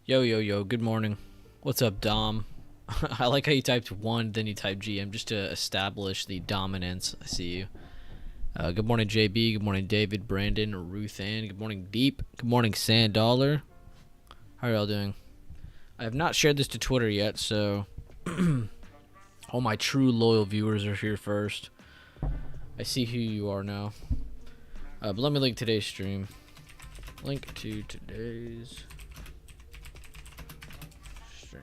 Yo, yo, yo, good morning. What's up, Dom? I like how you typed 1, then you typed GM just to establish the dominance. I see you. Good morning, JB. Good morning, David, Brandon, Ruth Ann. Good morning, Deep. Good morning, Sand Dollar. How are y'all doing? I have not shared this to Twitter yet, so all my true loyal viewers are here first. I see who you are now. But let me link today's stream. Link to today's stream.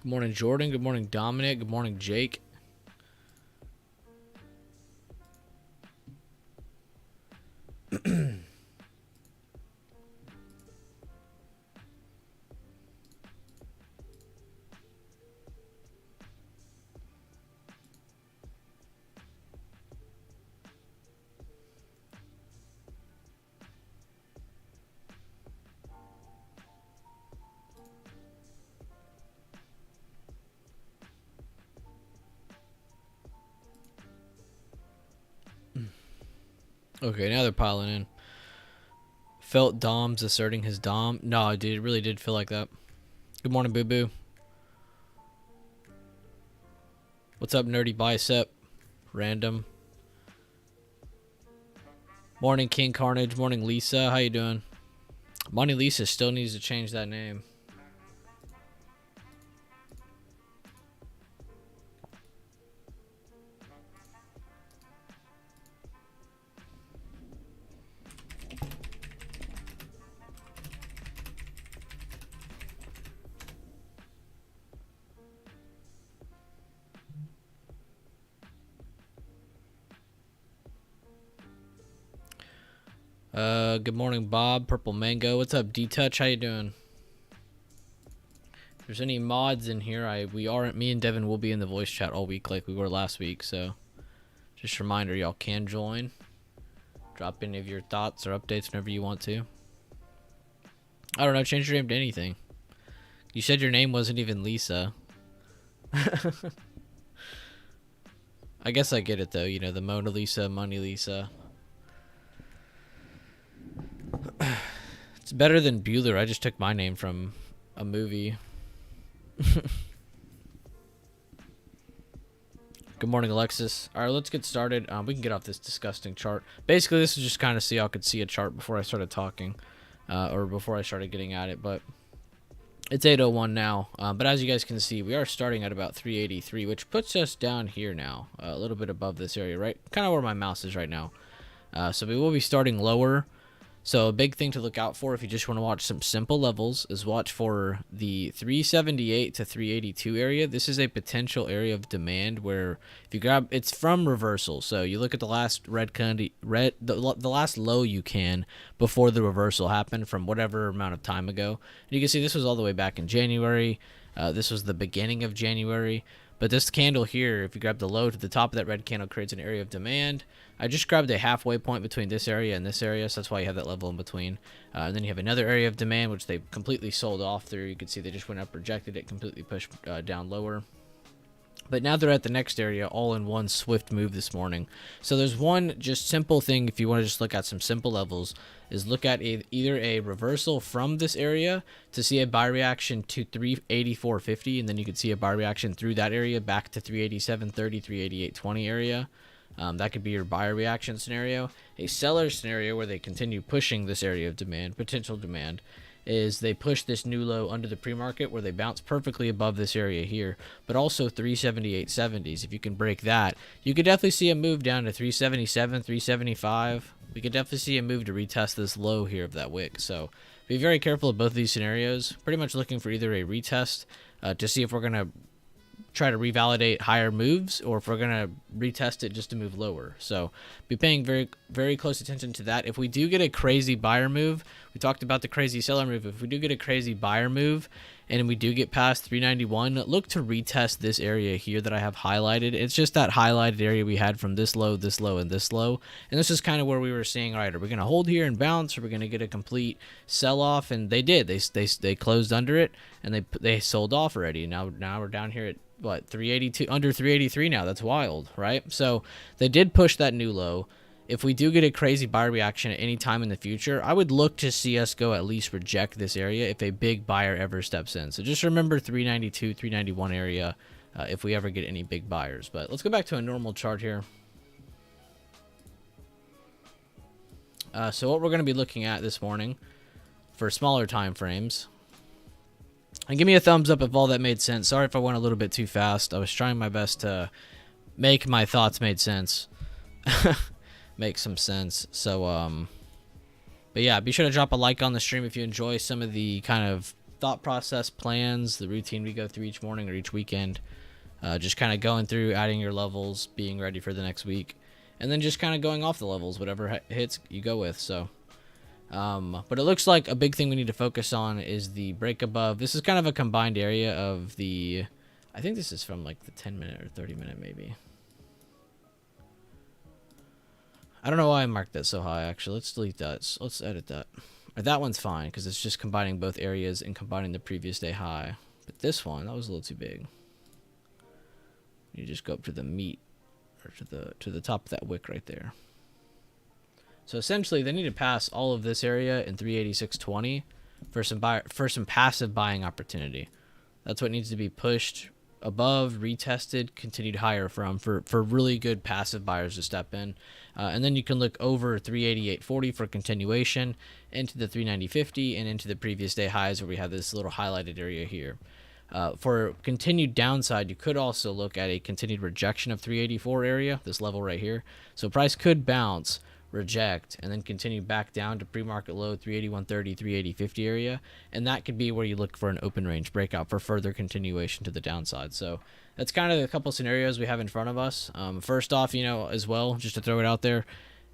Good morning, Jordan. Good morning, Dominic. Good morning, Jake. Okay, now they're piling in. Felt Dom's asserting his Dom. No, dude, it really did feel like that. Good morning, Boo Boo. What's up, Nerdy Bicep? Random. Morning, King Carnage. Morning, Lisa. How you doing? Morning, Lisa still needs to change that name. Good morning, Bob. Purple Mango. What's up, D-Touch? How you doing? If there's any mods in here, me and Devin will be in the voice chat all week like we were last week, so just a reminder, y'all can join. Drop any of your thoughts or updates whenever you want to. I don't know, change your name to anything. You said your name wasn't even Lisa. I guess I get it though, you know, the Mona Lisa, Money Lisa. It's better than Bueller. I just took my name from a movie. Good morning, Alexis. All right, let's get started. We can get off this disgusting chart. Basically, this is just kind of so y'all could see a chart before I started talking, or before I started getting at it. But it's 8:01 now. But as you guys can see, we are starting at about 383, which puts us down here now, a little bit above this area, right? Kind of where my mouse is right now. So we will be starting lower. So a big thing to look out for if you just want to watch some simple levels is watch for the 378 to 382 area. This is a potential area of demand where if you grab, it's from reversal. So you look at the last the last low you can before the reversal happened from whatever amount of time ago. And you can see this was all the way back in January. This was the beginning of January. But this candle here, if you grab the low to the top of that red candle, creates an area of demand. I just grabbed a halfway point between this area and this area, so that's why you have that level in between. And then you have another area of demand, which they completely sold off through. You can see they just went up, rejected it, completely pushed down lower. But now they're at the next area all in one swift move this morning. So there's one just simple thing if you want to just look at some simple levels is look at either a reversal from this area to see a buy reaction to 384.50, and then you could see a buy reaction through that area back to 387.30, 388.20 area. That could be your buyer reaction scenario. A seller scenario where they continue pushing this area of demand, potential demand, is they push this new low under the pre-market where they bounce perfectly above this area here, but also 378.70s. If you can break that, you could definitely see a move down to 377, 375. We could definitely see a move to retest this low here of that wick. So be very careful of both of these scenarios. Pretty much looking for either a retest to see if we're going to try to revalidate higher moves or if we're going to retest it just to move lower. So be paying very, very close attention to that. If we do get a crazy buyer move, we talked about the crazy seller move. If we do get a crazy buyer move and we do get past 391, look to retest this area here that I have highlighted. It's just that highlighted area we had from this low, and this low. And this is kind of where we were seeing, all right, are we going to hold here and bounce, or are we going to get a complete sell off? And they did. They closed under it and they sold off already. Now we're down here at what, 382, under 383 now. That's wild, right? So they did push that new low. if we do get a crazy buy reaction at any time in the future, I would look to see us go at least reject this area if a big buyer ever steps in. So just remember 392, 391 area if we ever get any big buyers. But let's go back to a normal chart here. So what we're going to be looking at this morning for smaller time frames. And give me a thumbs up if all that made sense. Sorry if I went a little bit too fast. I was trying my best to make my thoughts made sense. Make some sense. So but yeah, be sure to drop a like on the stream if you enjoy some of the kind of thought process plans, the routine we go through each morning or each weekend. Just kind of going through, adding your levels, being ready for the next week, and then just kind of going off the levels, whatever hits you go with. So but it looks like a big thing we need to focus on is the break above. This is kind of a combined area of the, I think this is from like the 10-minute or 30-minute maybe. I don't know why I marked that so high, actually. Let's delete that. Let's edit that. Or that one's fine, because it's just combining both areas and combining the previous day high. But this one, that was a little too big. You just go up to the meat, or to the top of that wick right there. So essentially, they need to pass all of this area in 386.20 for some passive buying opportunity. That's what needs to be pushed above, retested, continued higher for really good passive buyers to step in. And then you can look over 388.40 for continuation into the 390.50 and into the previous day highs where we have this little highlighted area here. For continued downside, you could also look at a continued rejection of 384 area, this level right here. So price could bounce, reject, and then continue back down to pre-market low 381.30, 380.50 area, and that could be where you look for an open range breakout for further continuation to the downside. So that's kind of a couple scenarios we have in front of us. First off, as well, just to throw it out there,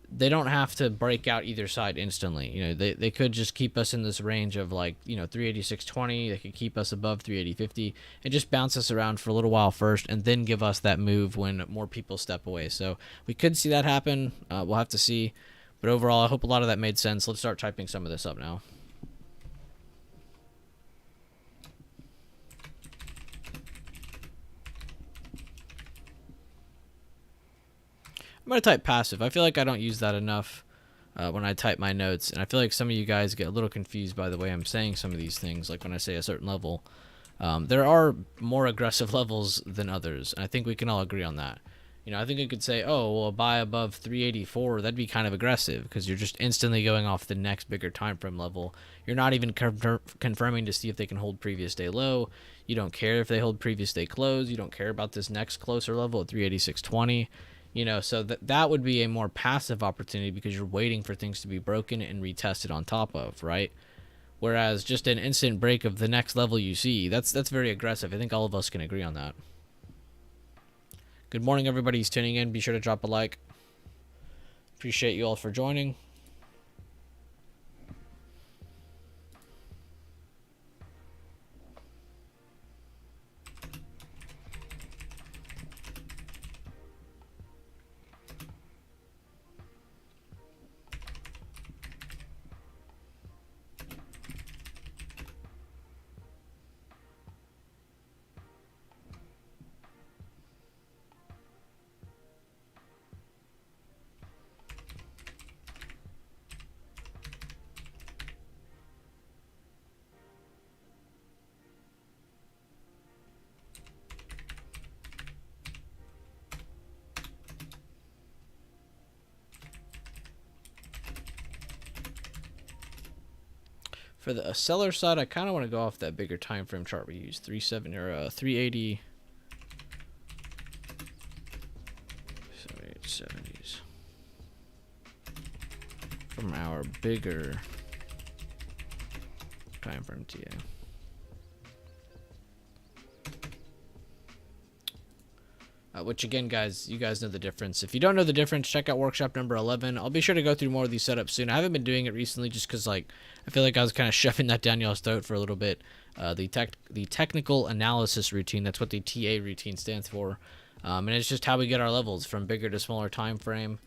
they don't have to break out either side instantly. They could just keep us in this range of 386.20. They could keep us above 380.50 and just bounce us around for a little while first and then give us that move when more people step away. So we could see that happen. We'll have to see. But overall, I hope a lot of that made sense. Let's start typing some of this up now. I'm going to type passive. I feel like I don't use that enough when I type my notes. And I feel like some of you guys get a little confused by the way I'm saying some of these things. Like when I say a certain level. There are more aggressive levels than others. And I think we can all agree on that. I think I could say, oh, well, buy above 384. That'd be kind of aggressive because you're just instantly going off the next bigger time frame level. You're not even confirming to see if they can hold previous day low. You don't care if they hold previous day close. You don't care about this next closer level at 386.20. So that would be a more passive opportunity because you're waiting for things to be broken and retested on top of, right? Whereas just an instant break of the next level you see, that's very aggressive. I think all of us can agree on that. Good morning, everybody who's tuning in. Be sure to drop a like. Appreciate you all for joining. For the seller side, I kind of want to go off that bigger time frame chart we used, 370 or 380. 70s. From our bigger time frame TA. Which again, guys, you guys know the difference. If you don't know the difference, check out workshop number 11. I'll be sure to go through more of these setups soon. I haven't been doing it recently just because I feel like I was kind of shoving that down y'all's throat for a little bit. The technical analysis routine, that's what the TA routine stands for. And it's just how we get our levels from bigger to smaller time frame.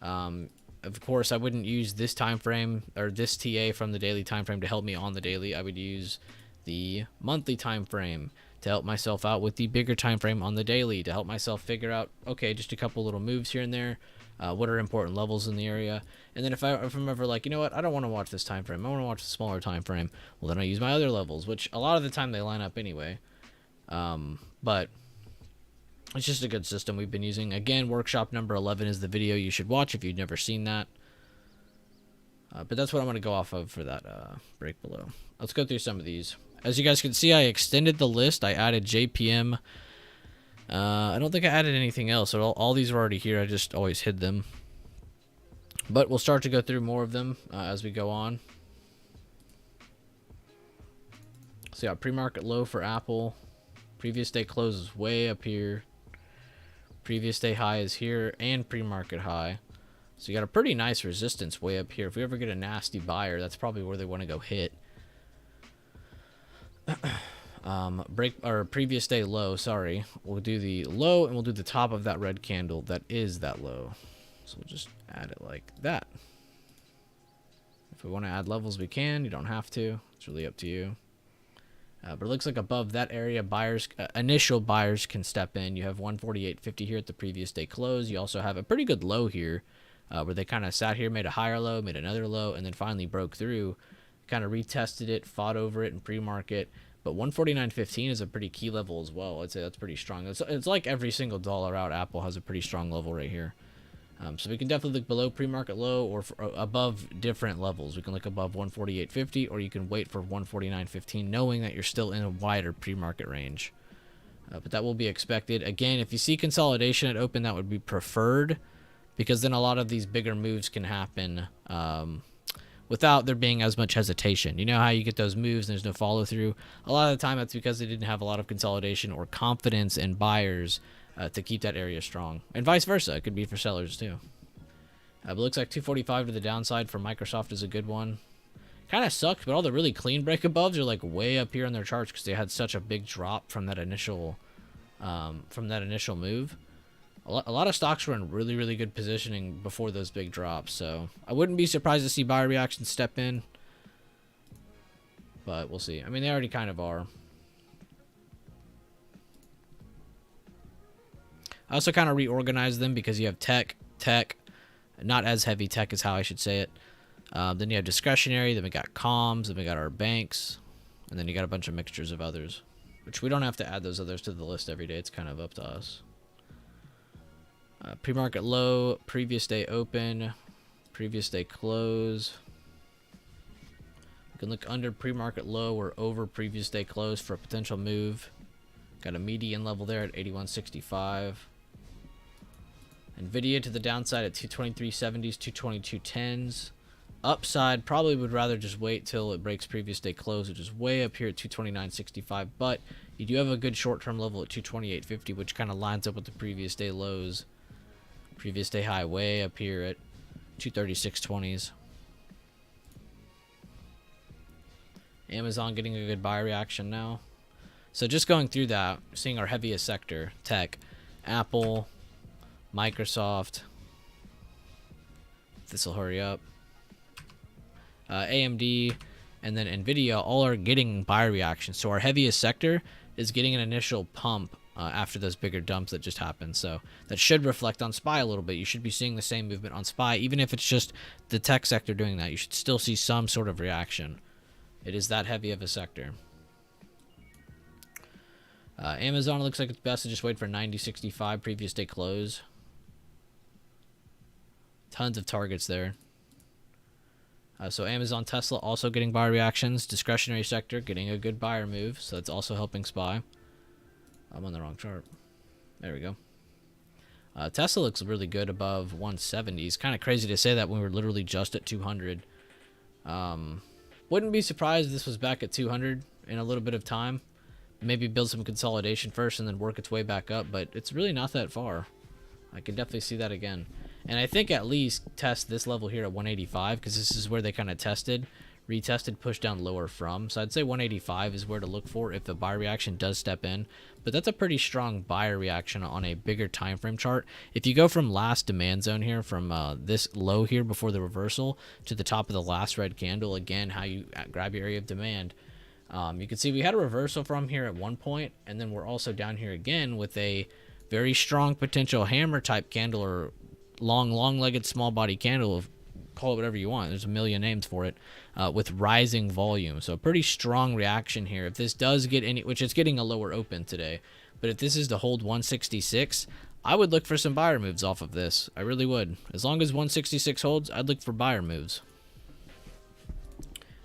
Of course, I wouldn't use this time frame or this TA from the daily time frame to help me on the daily. I would use the monthly time frame to help myself out with the bigger time frame on the daily, to help myself figure out, okay, just a couple little moves here and there. what are important levels in the area. And then if I'm ever like, you know what, I don't want to watch this time frame, I want to watch the smaller time frame, well, then I use my other levels, which a lot of the time they line up anyway. But it's just a good system we've been using. Again, workshop number 11 is the video you should watch if you've never seen that. But that's what I'm going to go off of for that break below. Let's go through some of these. As you guys can see, I extended the list. I added JPM. I don't think I added anything else. So all these are already here. I just always hid them. But we'll start to go through more of them as we go on. So yeah, pre-market low for Apple. Previous day close is way up here. Previous day high is here and pre-market high. So you got a pretty nice resistance way up here. If we ever get a nasty buyer, that's probably where they want to go hit. Break or previous day low, sorry. We'll do the low and we'll do the top of that red candle that is that low. So we'll just add it like that. If we want to add levels, we can. You don't have to. It's really up to you. But it looks like above that area, buyers, initial buyers can step in. You have 148.50 here at the previous day close. You also have a pretty good low here where they kind of sat here, made a higher low, made another low, and then finally broke through. Kind of retested it, fought over it in pre-market. But 149.15 is a pretty key level as well. I'd say that's pretty strong. It's like every single dollar out, Apple has a pretty strong level right here. So we can definitely look below pre-market low or above different levels. We can look above 148.50 or you can wait for 149.15 knowing that you're still in a wider pre-market range. But that will be expected. Again, if you see consolidation at open, that would be preferred because then a lot of these bigger moves can happen without there being as much hesitation. You know how you get those moves and there's no follow through? A lot of the time that's because they didn't have a lot of consolidation or confidence in buyers to keep that area strong. And vice versa. It could be for sellers too. But it looks like 245 to the downside for Microsoft is a good one. Kind of sucked, but all the really clean break above are like way up here on their charts because they had such a big drop from that initial move. A lot of stocks were in really, really good positioning before those big drops, so I wouldn't be surprised to see buyer reactions step in, but we'll see. I mean, they already kind of are. I also kind of reorganized them because you have tech, not as heavy tech is how I should say it. Then you have discretionary, then we got comms, then we got our banks, and then you got a bunch of mixtures of others, which we don't have to add those others to the list every day. It's kind of up to us. Pre-market low, previous day open, previous day close. You can look under pre-market low or over previous day close for a potential move. Got a median level there at 81.65. Nvidia to the downside at 223.70s, 222.10s. Upside, probably would rather just wait till it breaks previous day close, which is way up here at 229.65. But you do have a good short-term level at 228.50, which kind of lines up with the previous day lows. Previous day high way up here at 236.20s. Amazon getting a good buy reaction now. So just going through that, seeing our heaviest sector, tech, Apple, Microsoft. This will hurry up. AMD, and then Nvidia all are getting buy reactions. So our heaviest sector is getting an initial pump after those bigger dumps that just happened. So that should reflect on SPY a little bit. You should be seeing the same movement on SPY, even if it's just the tech sector doing that. You should still see some sort of reaction. It is that heavy of a sector. Amazon looks like it's best to just wait for 90.65 previous day close. Tons of targets there. So Amazon, Tesla also getting buy reactions. Discretionary sector getting a good buyer move. So that's also helping SPY. I'm on the wrong chart. There we go. Tesla looks really good above 170. It's kind of crazy to say that when we're literally just at 200. Wouldn't be surprised if this was back at 200 in a little bit of time. Maybe build some consolidation first and then work its way back up. But it's really not that far. I can definitely see that again. And I think at least test this level here at 185 because this is where they kind of tested, retested, pushed down lower from. So I'd say 185 is where to look for if the buy reaction does step in. But that's a pretty strong buyer reaction on a bigger time frame chart. If you go from last demand zone here, from this low here before the reversal to the top of the last red candle, again, how you grab your area of demand. You can see we had a reversal from here at one point, and then we're also down here again with a very strong potential hammer type candle or long-legged small body candle, call it whatever you want. There's a million names for it, with rising volume. So a pretty strong reaction here. If this does get any, which it's getting a lower open today, but if this is to hold 166, I would look for some buyer moves off of this. I really would. As long as 166 holds, I'd look for buyer moves.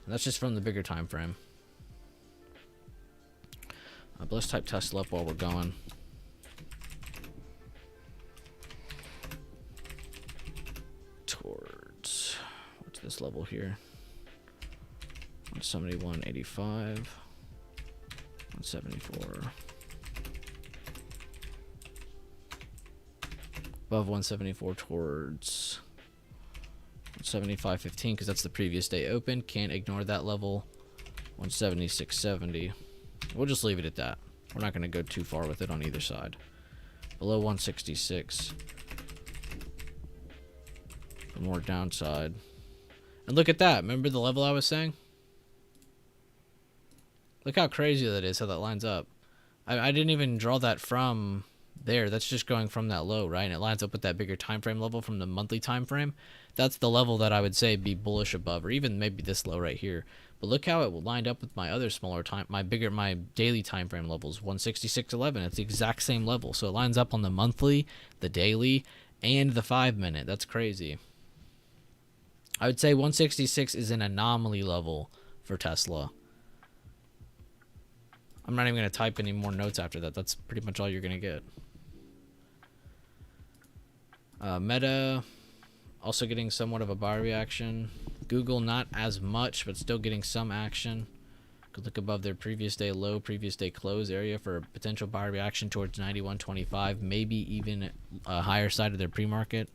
And that's just from the bigger time frame. But let's type Tesla up while we're going. Towards, what's this level here? 171.85, 174. Above 174 towards 175.15, because that's the previous day open. Can't ignore that level. 176.70. We'll just leave it at that. We're not going to go too far with it on either side. Below 166. For more downside. And look at that. Remember the level I was saying? Look how crazy that is, how that lines up. I didn't even draw that from there. That's just going from that low, right? And it lines up with that bigger time frame level from the monthly time frame. That's the level that I would say be bullish above, or even maybe this low right here. But look how it lined up with my other smaller time, my daily time frame levels, 166.11. It's the exact same level. So it lines up on the monthly, the daily, and the 5 minute. That's crazy. I would say 166 is an anomaly level for Tesla. I'm not even going to type any more notes after that. That's pretty much all you're going to get. Meta, also getting somewhat of a buy reaction. Google, not as much, but still getting some action. Could look above their previous day low, previous day close area for a potential buy reaction towards 91.25, maybe even a higher side of their pre-market.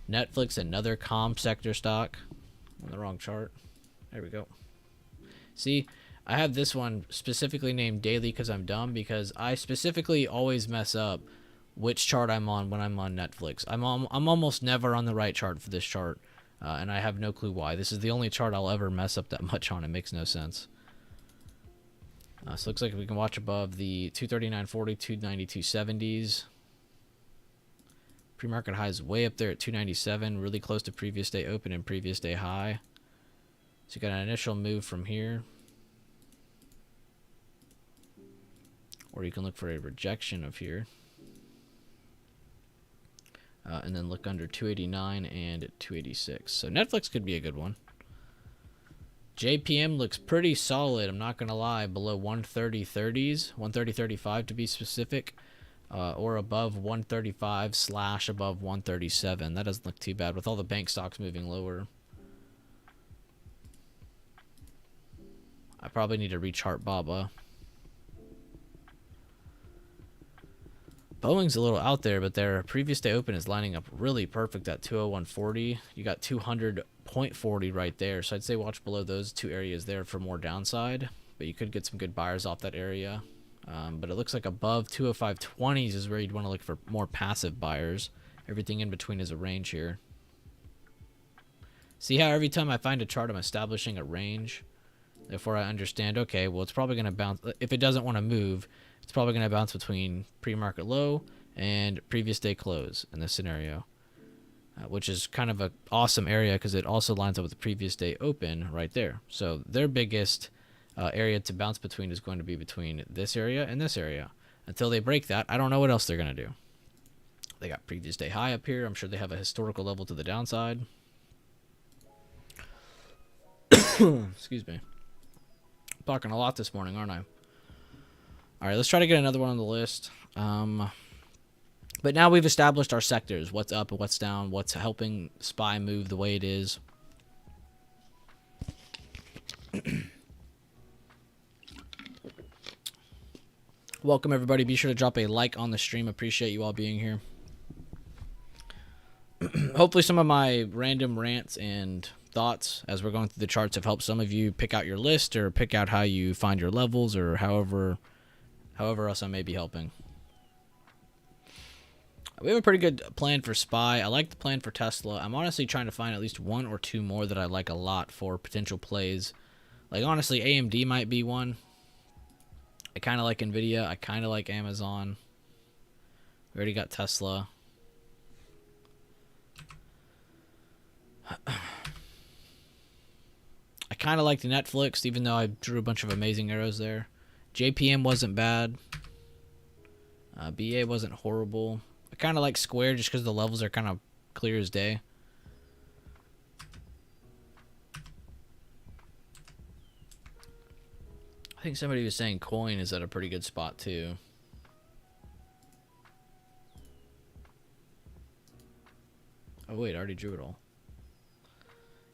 Netflix, another comm sector stock. On the wrong chart. There we go. See, I have this one specifically named daily because I'm dumb, because I specifically always mess up which chart I'm on when I'm on Netflix. I'm almost never on the right chart for this chart, and I have no clue why. This is the only chart I'll ever mess up that much on. It makes no sense. So it looks like we can watch above the 239.40, 292.70s. Pre-market high is way up there at 297, really close to previous day open and previous day high. So you got an initial move from here. Or you can look for a rejection of here. And then look under 289 and 286. So Netflix could be a good one. JPM looks pretty solid, I'm not going to lie, below 130.30s, 130.35 to be specific, or above 135 / above 137. That doesn't look too bad with all the bank stocks moving lower. I probably need to rechart BABA. Boeing's a little out there, but their previous day open is lining up really perfect at 201.40. You got 200.40 right there. So I'd say watch below those two areas there for more downside. But you could get some good buyers off that area. But it looks like above 205.20s is where you'd want to look for more passive buyers. Everything in between is a range here. See how every time I find a chart, I'm establishing a range? Therefore, I understand, okay, well, it's probably going to bounce. If it doesn't want to move, it's probably going to bounce between pre-market low and previous day close in this scenario, which is kind of an awesome area because it also lines up with the previous day open right there. So their biggest area to bounce between is going to be between this area and this area. Until they break that, I don't know what else they're going to do. They got previous day high up here. I'm sure they have a historical level to the downside. Excuse me. I'm talking a lot this morning, aren't I? All right, let's try to get another one on the list. But now we've established our sectors. What's up and what's down. What's helping SPY move the way it is. Welcome, everybody. Be sure to drop a like on the stream. Appreciate you all being here. Hopefully some of my random rants and thoughts as we're going through the charts have helped some of you pick out your list or pick out how you find your levels or however else I may be helping. We have a pretty good plan for SPY. I like the plan for Tesla. I'm honestly trying to find at least one or two more that I like a lot for potential plays. Like, honestly, AMD might be one. I kind of like NVIDIA. I kind of like Amazon. We already got Tesla. I kind of liked Netflix, even though I drew a bunch of amazing arrows there. JPM wasn't bad. BA wasn't horrible. I kind of like Square just because the levels are kind of clear as day. I think somebody was saying Coin is at a pretty good spot too. Oh wait, I already drew it all.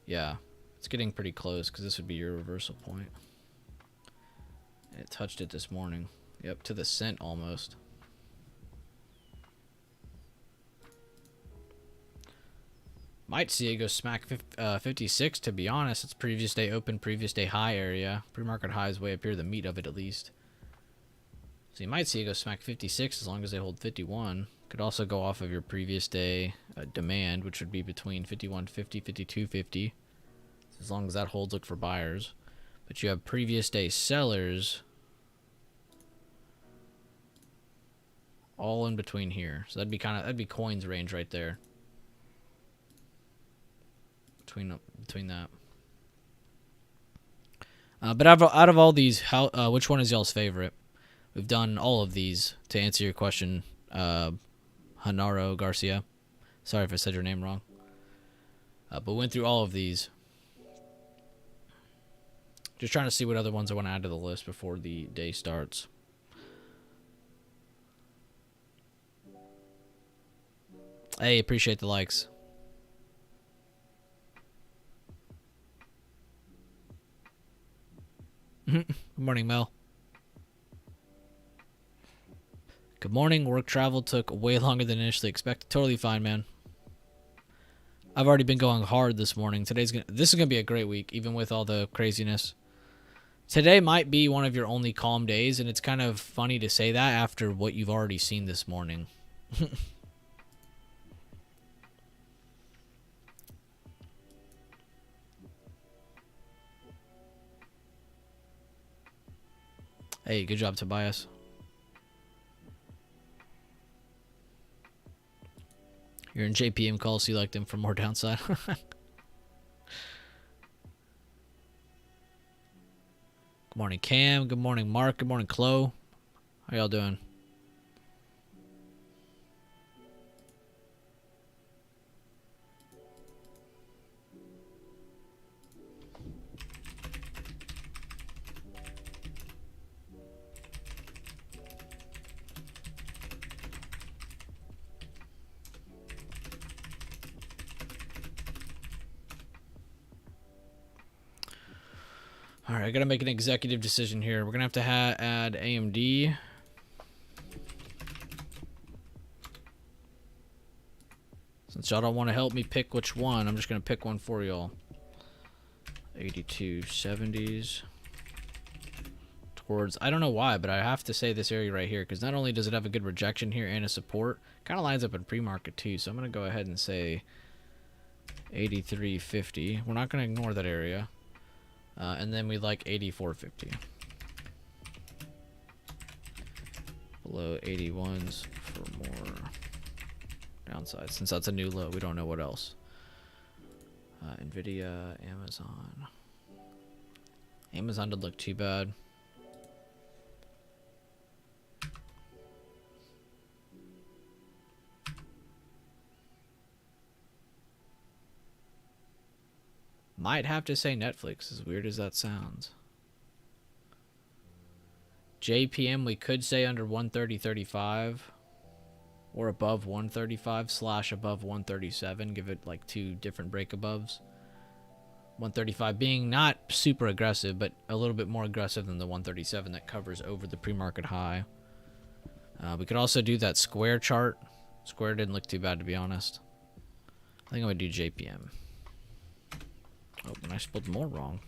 Yeah, it's getting pretty close because this would be your reversal point. And it touched it this morning. Yep, to the cent almost. Might see it go smack 56, to be honest. It's previous day open, previous day high area. Pre-market high is way up here, the meat of it at least. So you might see it go smack 56 as long as they hold 51. Could also go off of your previous day demand, which would be between 51.50, 52.50. As long as that holds, look for buyers. But you have previous day sellers all in between here. So that'd be Coin's range right there. Between that. But out of all these, which one is y'all's favorite? We've done all of these to answer your question, Hanaro Garcia. Sorry if I said your name wrong. But went through all of these. Just trying to see what other ones I want to add to the list before the day starts. Hey, appreciate the likes. Good morning, Mel. Good morning. Work travel took way longer than initially expected. Totally fine, man. I've already been going hard this morning. This is gonna be a great week, even with all the craziness. Today might be one of your only calm days, and it's kind of funny to say that after what you've already seen this morning. Hey, good job, Tobias. You're in JPM calls, so you like them for more downside. Good morning, Cam. Good morning, Mark. Good morning, Chloe. How y'all doing? All right, I gotta make an executive decision here. We're gonna have to add AMD. Since y'all don't want to help me pick which one, I'm just gonna pick one for y'all. 8270s. Towards, I don't know why, but I have to say this area right here, because not only does it have a good rejection here and a support, kind of lines up in pre-market too. So I'm gonna go ahead and say 8350. We're not gonna ignore that area. And then we like 8450. Below 81s for more downside. Since that's a new low, we don't know what else. Nvidia, Amazon. Amazon didn't look too bad. Might have to say Netflix, as weird as that sounds. JPM, we could say under 130.35 or above 135 / above 137. Give it like two different break aboves. 135 being not super aggressive, but a little bit more aggressive than the 137 that covers over the pre-market high. We could also do that Square chart. Square didn't look too bad, to be honest. I think I'm going to do JPM. Oh, and I spelled more wrong.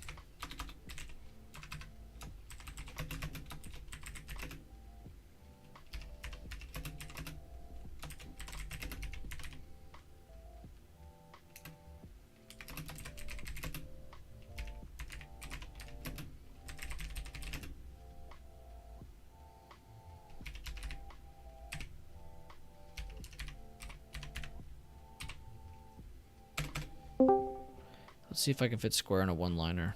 Let's see if I can fit square in a one-liner.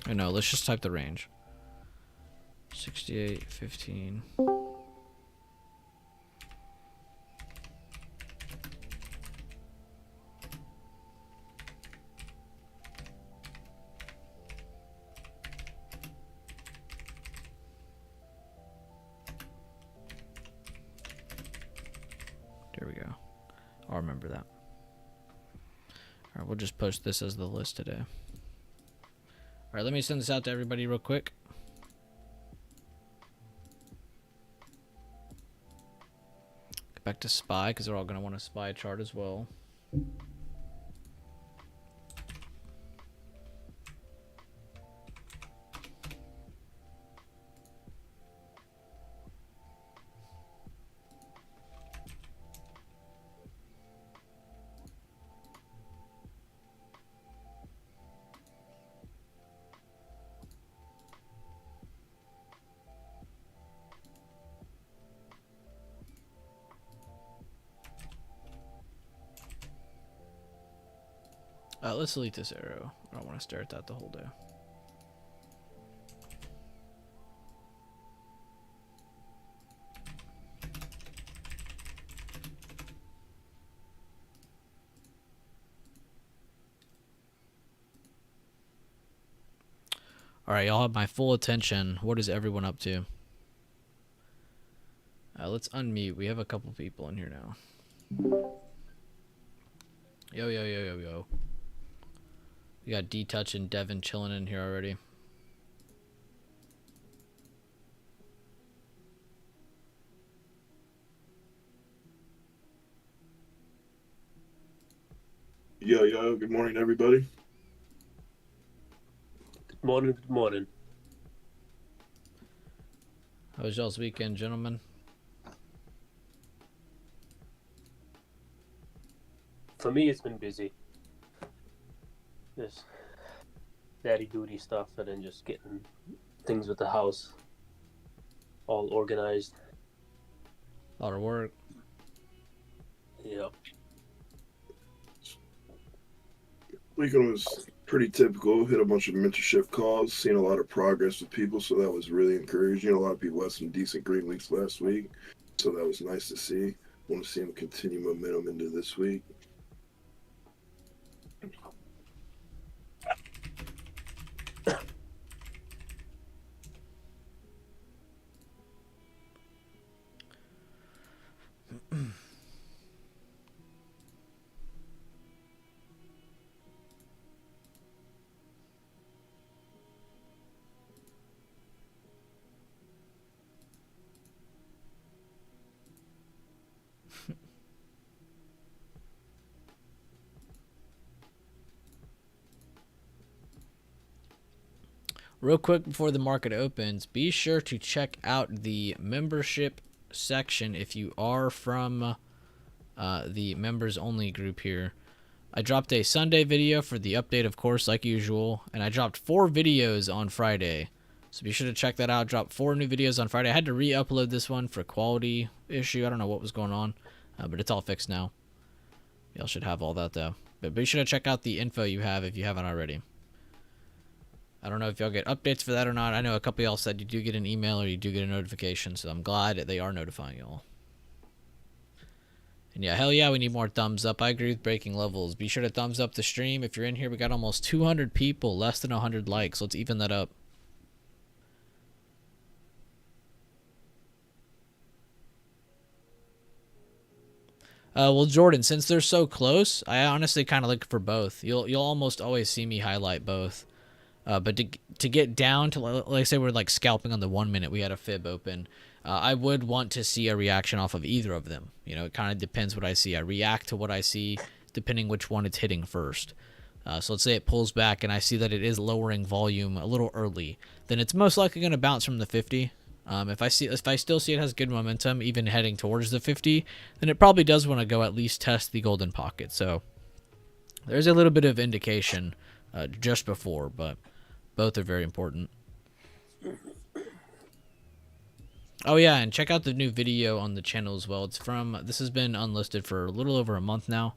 Oh, no, let's just type the range. 68, 15. There we go. I'll remember that. All right, we'll just post this as the list today. All right, let me send this out to everybody real quick. Get back to SPY, because they're all going to want a SPY chart as well. Let's delete this arrow. I don't want to stare at that the whole day. All right, y'all have my full attention. What is everyone up to? Let's unmute. We have a couple people in here now. Yo, yo, yo, yo, yo. We got D-Touch and Devin chilling in here already. Yo, yo, good morning, everybody. Good morning, good morning. How was y'all's weekend, gentlemen? For me, it's been busy. Just daddy duty stuff and then just getting things with the house all organized. A lot of work. Yeah. Weekend was pretty typical. Hit a bunch of mentorship calls, seen a lot of progress with people, so that was really encouraging. A lot of people had some decent green weeks last week, so that was nice to see. Want to see them continue momentum into this week. Real quick before the market opens, be sure to check out the membership section if you are from the members only group here. I dropped a Sunday video for the update, of course, like usual, and I dropped 4 videos on Friday. So be sure to check that out. Dropped 4 new videos on Friday. I had to re-upload this one for quality issue. I don't know what was going on, but it's all fixed now. Y'all should have all that, though. But be sure to check out the info you have if you haven't already. I don't know if y'all get updates for that or not. I know a couple y'all said you do get an email or you do get a notification, so I'm glad that they are notifying y'all. And yeah, hell yeah, we need more thumbs up. I agree with breaking levels. Be sure to thumbs up the stream. If you're in here, we got almost 200 people, less than 100 likes. Let's even that up. Well, Jordan, since they're so close, I honestly kind of look for both. You'll almost always see me highlight both. But to get down to, like say we're like scalping on the 1 minute, we had a fib open. I would want to see a reaction off of either of them. You know, it kind of depends what I see. I react to what I see depending which one it's hitting first. So let's say it pulls back and I see that it is lowering volume a little early, then it's most likely going to bounce from the 50. If I still see it has good momentum, even heading towards the 50, then it probably does want to go at least test the golden pocket. So there's a little bit of indication just before, but both are very important. Oh yeah, and check out the new video on the channel as well. It's from, this has been unlisted for a little over a month now,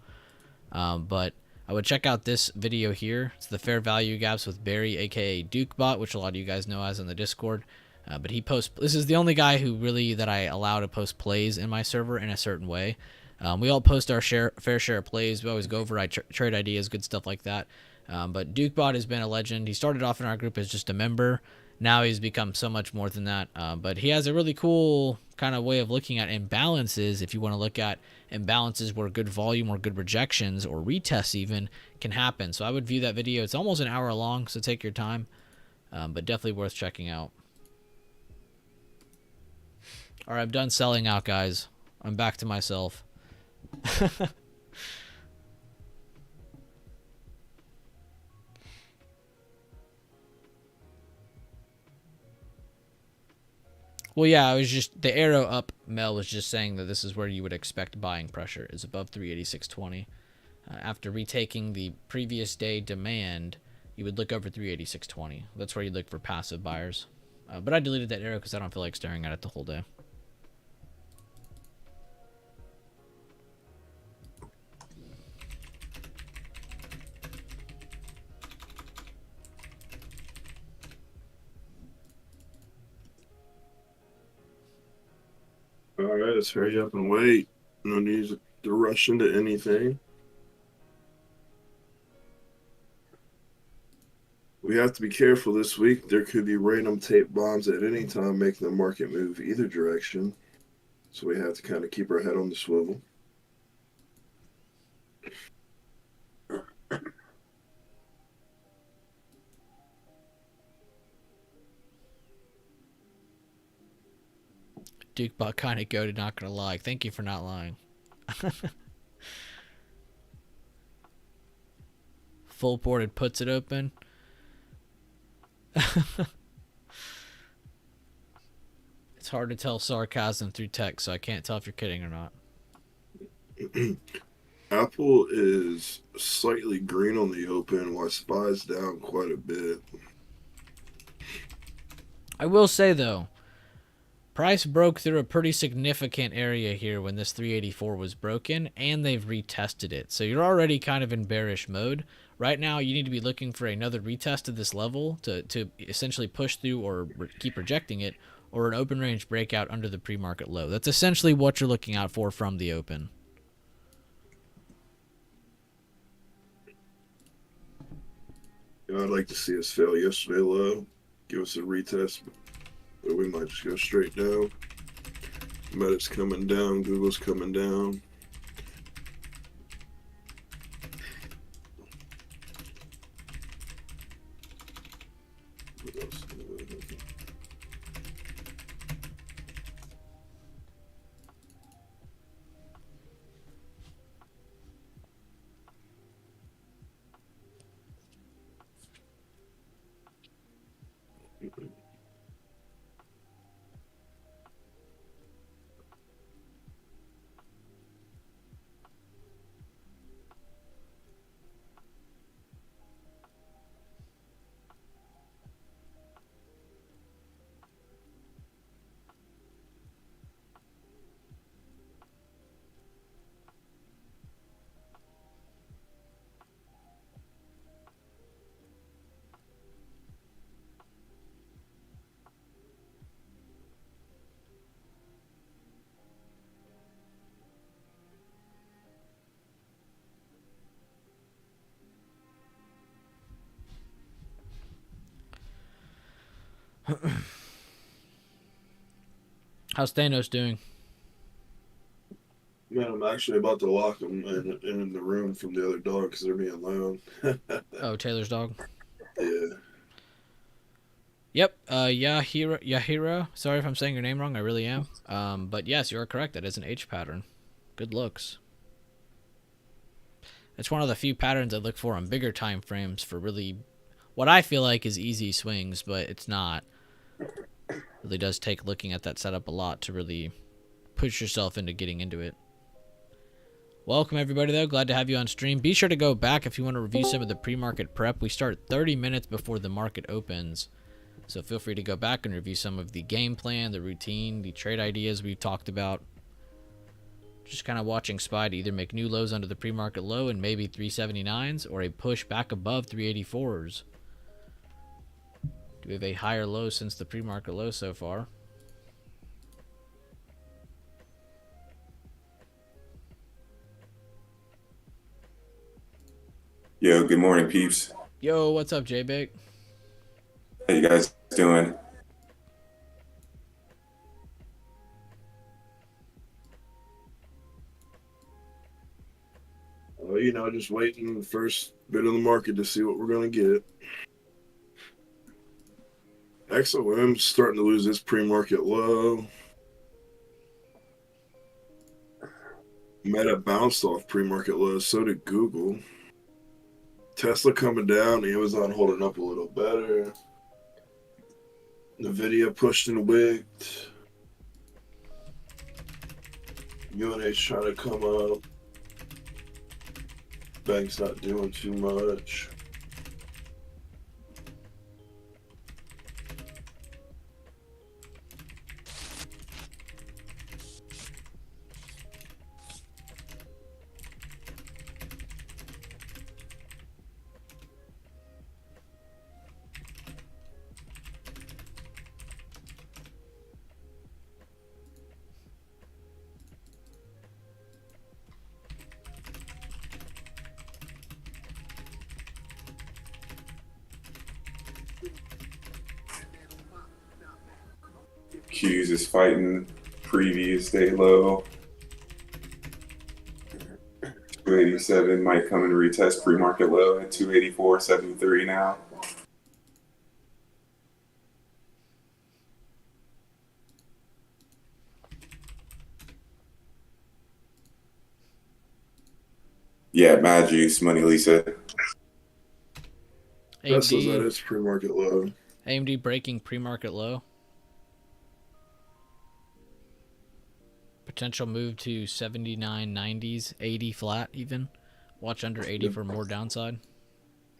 but I would check out this video here. It's the fair value gaps with Barry, aka DukeBot, which a lot of you guys know as in the Discord. But he posts, this is the only guy who really that I allow to post plays in my server in a certain way. We all post our fair share of plays. We always go over trade ideas, good stuff like that. But DukeBot has been a legend. He started off in our group as just a member. Now he's become so much more than that. But he has a really cool kind of way of looking at imbalances. If you want to look at imbalances where good volume or good rejections or retests even can happen. So I would view that video. It's almost an hour long, so take your time. But definitely worth checking out. All right, I'm done selling out, guys. I'm back to myself. Well, yeah, I was just, the arrow up, Mel was just saying that this is where you would expect buying pressure, is above 386.20. After retaking the previous day demand, you would look over 386.20. That's where you look for passive buyers. But I deleted that arrow because I don't feel like staring at it the whole day. All right, let's hurry up and wait. No need to rush into anything. We have to be careful this week. There could be random tape bombs at any time making the market move either direction. So we have to kind of keep our head on the swivel. DukeBot kind of goated, not gonna lie. Thank you for not lying. Full boarded puts it open. It's hard to tell sarcasm through text, so I can't tell if you're kidding or not. Apple is slightly green on the open, while SPY's down quite a bit. I will say, though, price broke through a pretty significant area here when this 384 was broken, and they've retested it. So you're already kind of in bearish mode. Right now, you need to be looking for another retest of this level to essentially push through or keep rejecting it, or an open range breakout under the pre-market low. That's essentially what you're looking out for from the open. I'd like to see us fail yesterday low, give us a retest, but we might just go straight down. Meta's coming down, Google's coming down. What else? How's Thanos doing? Man, I'm actually about to lock them in the room from the other dog because they're being loud. Oh, Taylor's dog? Yeah. Yep, Yahira. Sorry if I'm saying your name wrong, I really am. But yes, you are correct. That is an H pattern. Good looks. It's one of the few patterns I look for on bigger time frames for really what I feel like is easy swings, but it's not. It really does take looking at that setup a lot to really push yourself into getting into it. Welcome everybody though, glad to have you on stream. Be sure to go back if you want to review some of the pre-market prep. We start 30 minutes before the market opens. So feel free to go back and review some of the game plan, the routine, the trade ideas we've talked about. Just kind of watching SPY to either make new lows under the pre-market low and maybe 379s, or a push back above 384s. Do we have a higher low since the pre-market low so far? Yo, good morning, peeps. Yo, what's up, J-Big? How you guys doing? Just waiting the first bit of the market to see what we're going to get. XOM's starting to lose its pre-market low. Meta bounced off pre-market low, so did Google. Tesla coming down, Amazon holding up a little better. Nvidia pushed and wicked. UNH trying to come up. Bank's not doing too much. Q's is fighting previous day low. 287 might come and retest pre-market low at 284.73 now. Yeah, Mad Juice, Money Lisa. Tesla's at AMD, its pre-market low. AMD breaking pre-market low. Potential move to 79.90s, 80 flat even. Watch under 80 for more downside.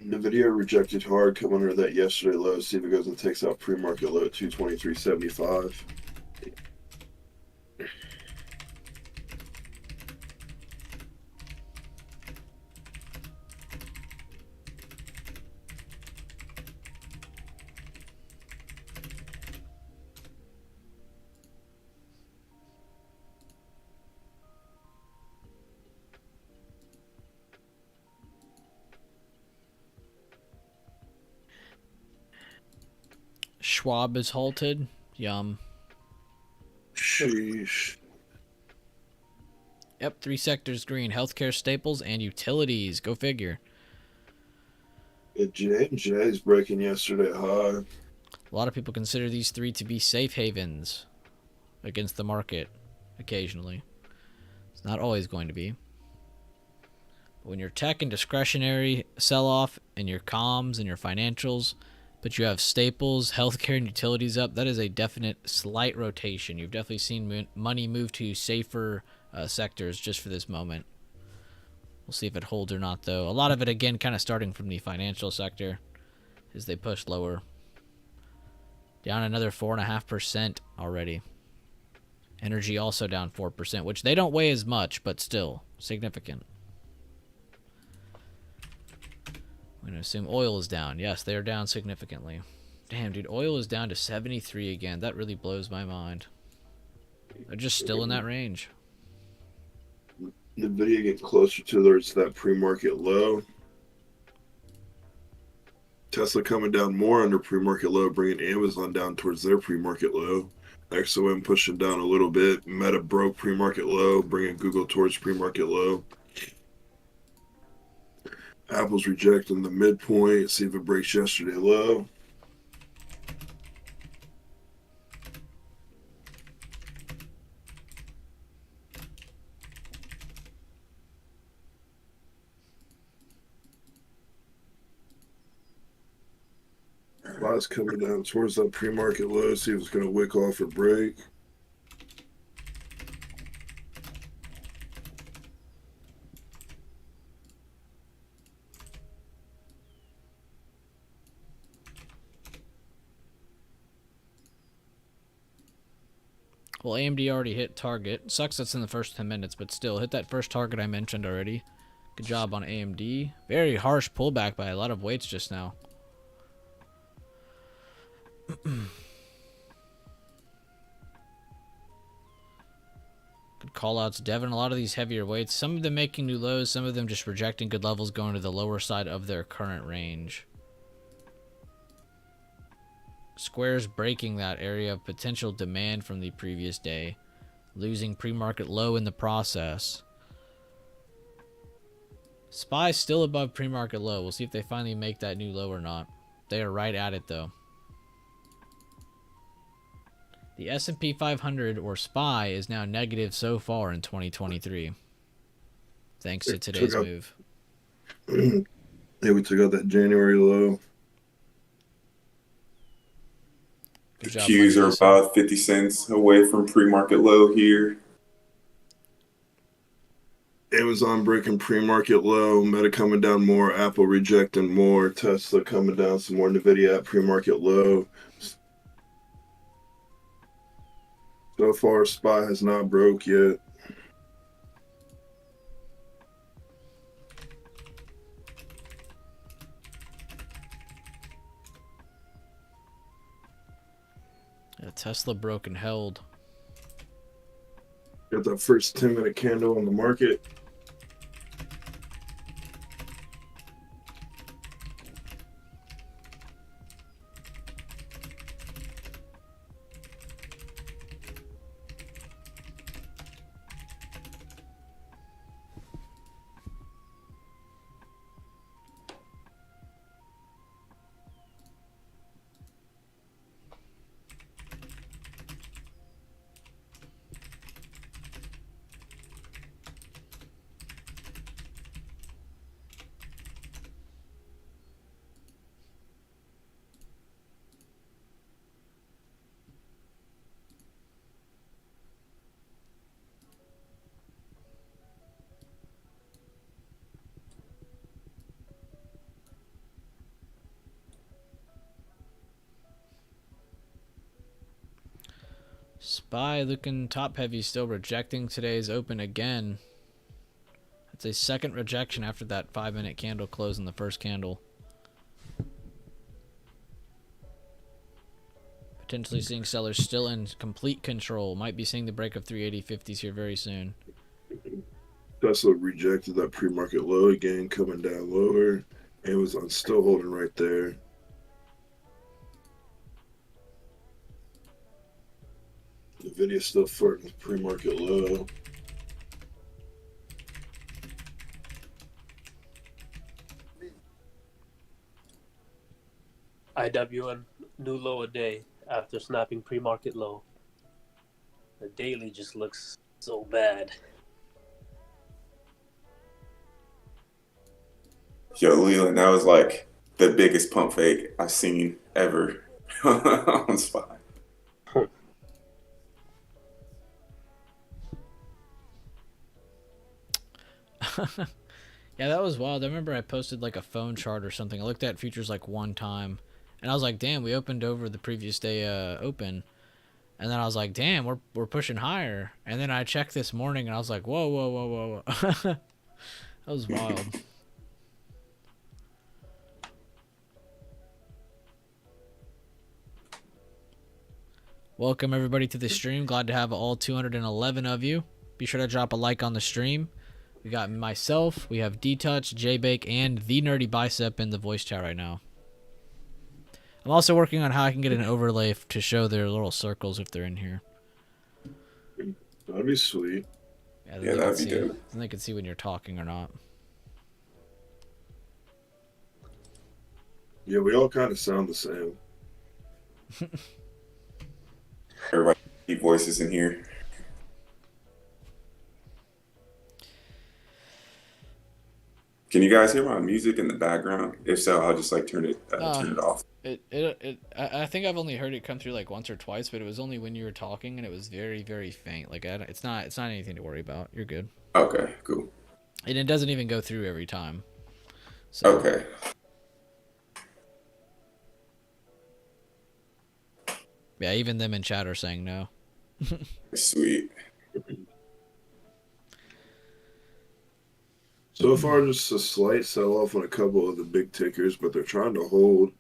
Nvidia rejected hard, come under that yesterday low. See if it goes and takes out pre-market low at 223.75. Schwab is halted. Yum. Sheesh. Yep, 3 sectors green. Healthcare, staples, and utilities. Go figure. J&J's breaking yesterday high. A lot of people consider these 3 to be safe havens against the market occasionally. It's not always going to be. But when your tech and discretionary sell off and your comms and your financials, but you have staples, healthcare, and utilities up, that is a definite slight rotation. You've definitely seen money move to safer sectors just for this moment. We'll see if it holds or not, though. A lot of it, again, kind of starting from the financial sector as they push lower. Down another 4.5% already. Energy also down 4%, which they don't weigh as much, but still significant. I'm going to assume oil is down. Yes, they are down significantly. Damn, dude, oil is down to 73 again. That really blows my mind. They're just still in that range. Nvidia getting closer towards that pre-market low. Tesla coming down more under pre-market low, bringing Amazon down towards their pre-market low. XOM pushing down a little bit. Meta broke pre-market low, bringing Google towards pre-market low. Apple's rejecting the midpoint. See if it breaks yesterday low. Lot's coming down towards that pre-market low. See if it's going to wick off or break. Well, AMD already hit target. Sucks that's in the first 10 minutes, but still, hit that first target I mentioned already. Good job on AMD. Very harsh pullback by a lot of weights just now. Good call-outs, Devin. A lot of these heavier weights, some of them making new lows, some of them just rejecting good levels, going to the lower side of their current range. Squares breaking that area of potential demand from the previous day, losing pre-market low in the process. SPY still above pre-market low. We'll see if they finally make that new low or not. They are right at it though. The S&P 500 or SPY is now negative so far in 2023. Thanks to today's move. Yeah, we took out that January low. The Qs are about 50 cents away from pre-market low here. Amazon breaking pre-market low, Meta coming down more, Apple rejecting more, Tesla coming down some more, Nvidia at pre-market low. So far, SPY has not broke yet. Yeah, Tesla broke and held. Got that first 10-minute candle on the market. SPY looking top heavy, still rejecting today's open again. That's a second rejection after that 5-minute candle close in the first candle. Potentially seeing sellers still in complete control. Might be seeing the break of 380.50s here very soon. Tesla rejected that pre-market low again, coming down lower. Amazon still holding right there. Nvidia still flirting with pre-market low. IWN new low a day after snapping pre-market low. The daily just looks so bad. Yo, Leland, that was like the biggest pump fake I've seen ever on SPY. Yeah, that was wild. I remember I posted like a phone chart or something. I looked at futures like one time, and I was like, "Damn, we opened over the previous day open." And then I was like, "Damn, we're pushing higher." And then I checked this morning, and I was like, "Whoa, whoa, whoa, whoa, whoa!" That was wild. Welcome everybody to the stream. Glad to have all 211 of you. Be sure to drop a like on the stream. We got myself, we have D-Touch, J-Bake, and the Nerdy Bicep in the voice chat right now. I'm also working on how I can get an overlay to show their little circles if they're in here. That'd be sweet. Yeah, that'd be good. Then they can see when you're talking or not. Yeah, we all kind of sound the same. Everybody, deep voices in here. Can you guys hear my music in the background? If so, I'll just like turn it off. I think I've only heard it come through like once or twice, but it was only when you were talking, and it was very, very faint. Like it's not anything to worry about. You're good. Okay, cool. And it doesn't even go through every time. So. Okay. Yeah, even them in chat are saying no. Sweet. So far, just a slight sell-off on a couple of the big tickers, but they're trying to hold.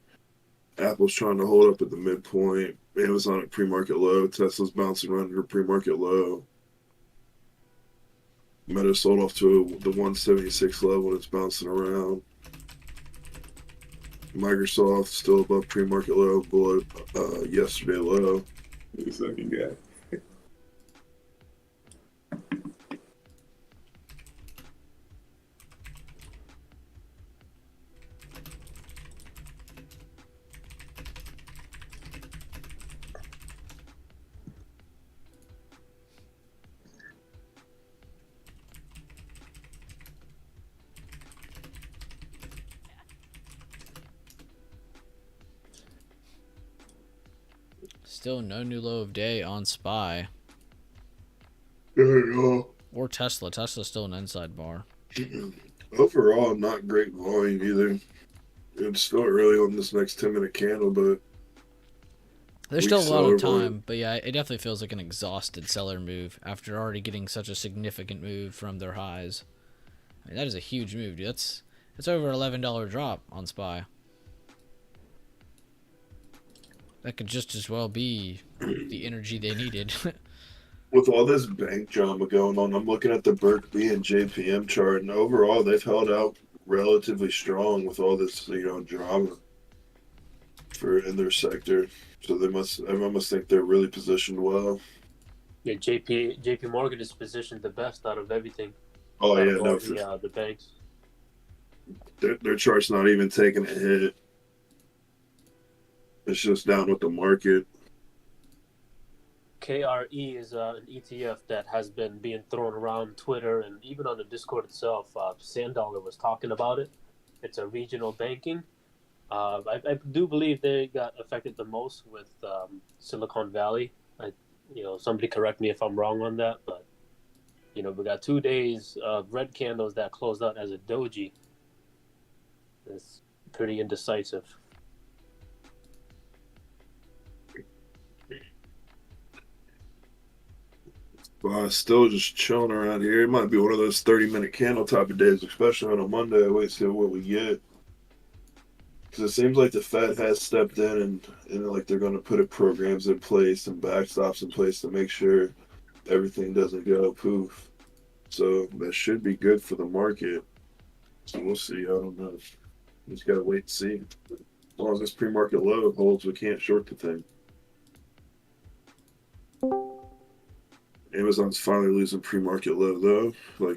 Apple's trying to hold up at the midpoint. Amazon at pre-market low. Tesla's bouncing around at a pre-market low. Meta sold off to the 176 level. It's bouncing around. Microsoft still above pre-market low, below yesterday low. He's looking good. Still no new low of day on SPY. There you go. Or Tesla. Tesla's still an inside bar. Overall, not great volume either. It's still early on this next 10-minute candle, but there's still a lot of time, but yeah, it definitely feels like an exhausted seller move after already getting such a significant move from their highs. I mean, that is a huge move, dude. That's over $11 drop on SPY. That could just as well be the energy they needed. with all this bank drama going on, I'm looking at the Berkeley and JPM chart, and overall they've held out relatively strong with all this, drama in their sector. So everyone must think they're really positioned well. Yeah, JP Morgan is positioned the best out of everything. Oh out yeah, of no, all the banks. Their chart's not even taking a hit. It's just down with the market. KRE is an ETF that has been being thrown around Twitter and even on the Discord itself. Sanddollar was talking about it. It's a regional banking. I do believe they got affected the most with Silicon Valley. Somebody correct me if I'm wrong on that, but we got 2 days of red candles that closed out as a doji. It's pretty indecisive. Still just chilling around here. It might be one of those 30-minute candle type of days, especially on a Monday. I wait to see what we get. Because it seems like the Fed has stepped in and like they're going to put programs in place and backstops in place to make sure everything doesn't go poof. So that should be good for the market. So we'll see. I don't know. We just got to wait and see. As long as this pre-market low holds, we can't short the thing. Amazon's finally losing pre-market low though.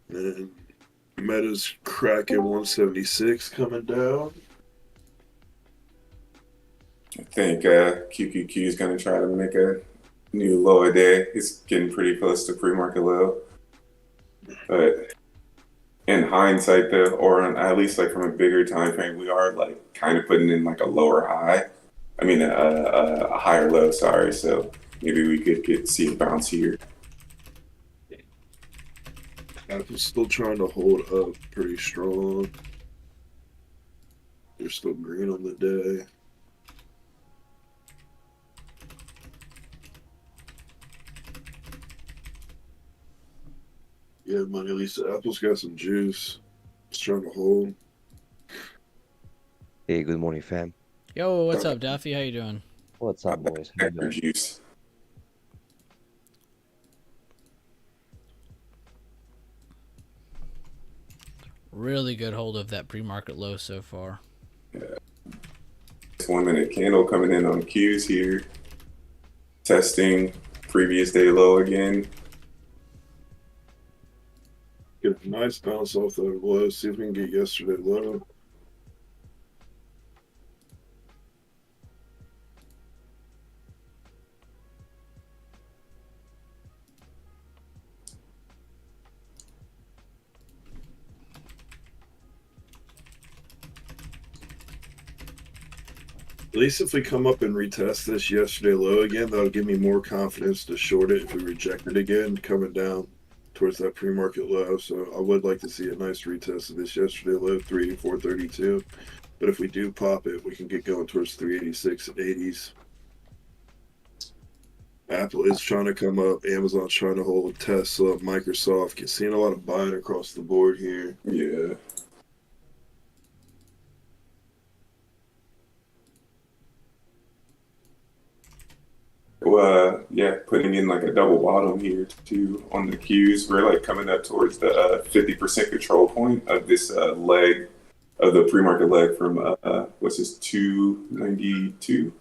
And Meta's cracking 176 coming down. I think QQQ is going to try to make a new low a day. It's getting pretty close to pre-market low. But in hindsight, though, or at least like from a bigger time frame, we are like kind of putting in like a lower high. I mean, a higher low. Sorry. So maybe we could see a bounce here. Apple's still trying to hold up pretty strong. They're still green on the day. Yeah, money. At least Apple's got some juice. It's trying to hold. Hey, good morning, fam. Yo, what's up, Daffy? How you doing? What's up, boys? How you doing? Juice. Really good hold of that pre-market low so far. Yeah. 1 minute candle coming in on Qs here. Testing previous day low again. Get a nice bounce off the low. See if we can get yesterday low. At least if we come up and retest this yesterday low again, that'll give me more confidence to short it if we reject it again, coming down towards that pre-market low. So I would like to see a nice retest of this yesterday low, 384.32. But if we do pop it, we can get going towards 386 and 80s. Apple is trying to come up. Amazon's trying to hold. Tesla, Microsoft. Seeing a lot of buying across the board here. Yeah. Well, yeah, putting in like a double bottom here too on the Qs. We're like coming up towards the 50% control point of this leg of the pre-market leg from what's this 292,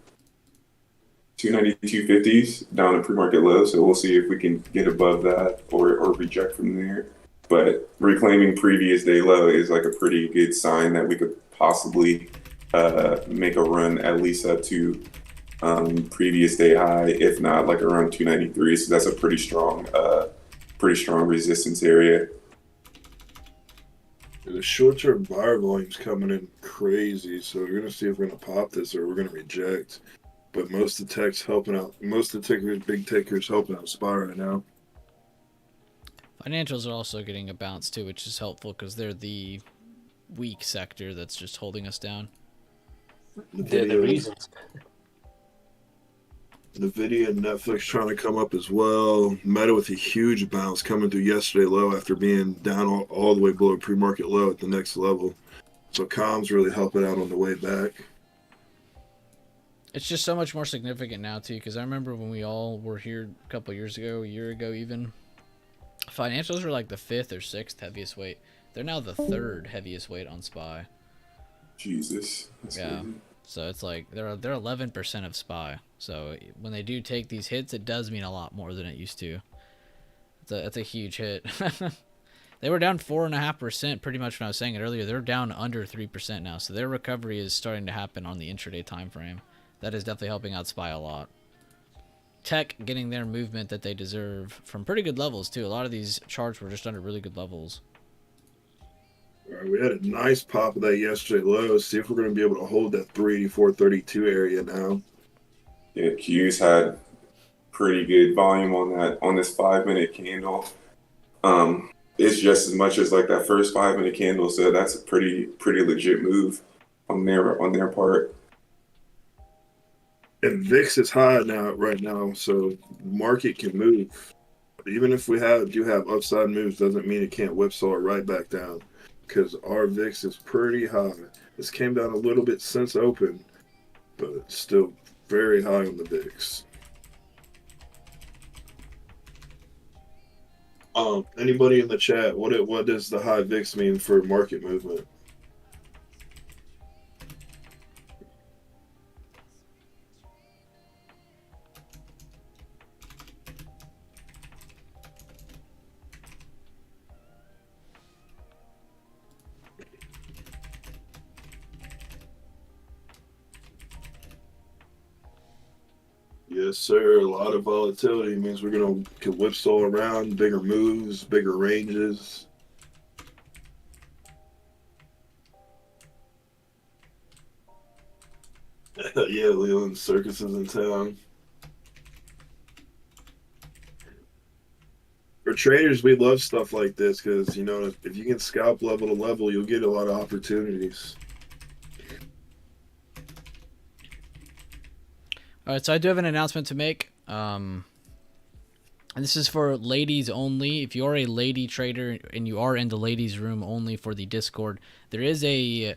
292.50s down to pre-market low. So we'll see if we can get above that or reject from there. But reclaiming previous day low is like a pretty good sign that we could possibly make a run at least up to previous day high, if not like around 293. So that's a pretty strong resistance area. The short-term buyer volume's coming in crazy, so we're gonna see if we're gonna pop this or we're gonna reject. But most of the tech's helping out. Most of the tickers, big tickers, helping out SPY right now. Financials are also getting a bounce too, which is helpful because they're the weak sector that's just holding us down. They're the reasons. Nvidia and Netflix trying to come up as well. Meta with a huge bounce coming through yesterday low after being down all the way below pre-market low at the next level. So comms really helping out on the way back. It's just so much more significant now too, because I remember when we all were here a couple years ago, a year ago even, financials were like the 5th or 6th heaviest weight. They're now the 3rd heaviest weight on SPY. Jesus. That's Yeah. crazy. So it's like they're 11% of SPY. So when they do take these hits, it does mean a lot more than it used to. It's a huge hit. They were down 4.5% pretty much when I was saying it earlier. They're down under 3% now. So their recovery is starting to happen on the intraday time frame. That is definitely helping out SPY a lot. Tech getting their movement that they deserve from pretty good levels too. A lot of these charts were just under really good levels. All right, we had a nice pop of that yesterday low. See if we're going to be able to hold that 384.32 area now. Yeah, Q's had pretty good volume on this 5-minute candle. It's just as much as like that first 5-minute candle, so that's a pretty legit move on their part. And VIX is high right now, so market can move. Even if we do have upside moves, doesn't mean it can't whipsaw it right back down. Because our VIX is pretty high. This came down a little bit since open, but it's still very high on the VIX. Anybody in the chat, what does the high VIX mean for market movement? Yes, sir. A lot of volatility means we're going to whipsaw around, bigger moves, bigger ranges. Yeah, Leland Circus is in town. For traders, we love stuff like this because, you know, if you can scalp level to level, you'll get a lot of opportunities. All right, so I do have an announcement to make. And this is for ladies only. If you're a lady trader and you are in the ladies room only for the Discord, there is a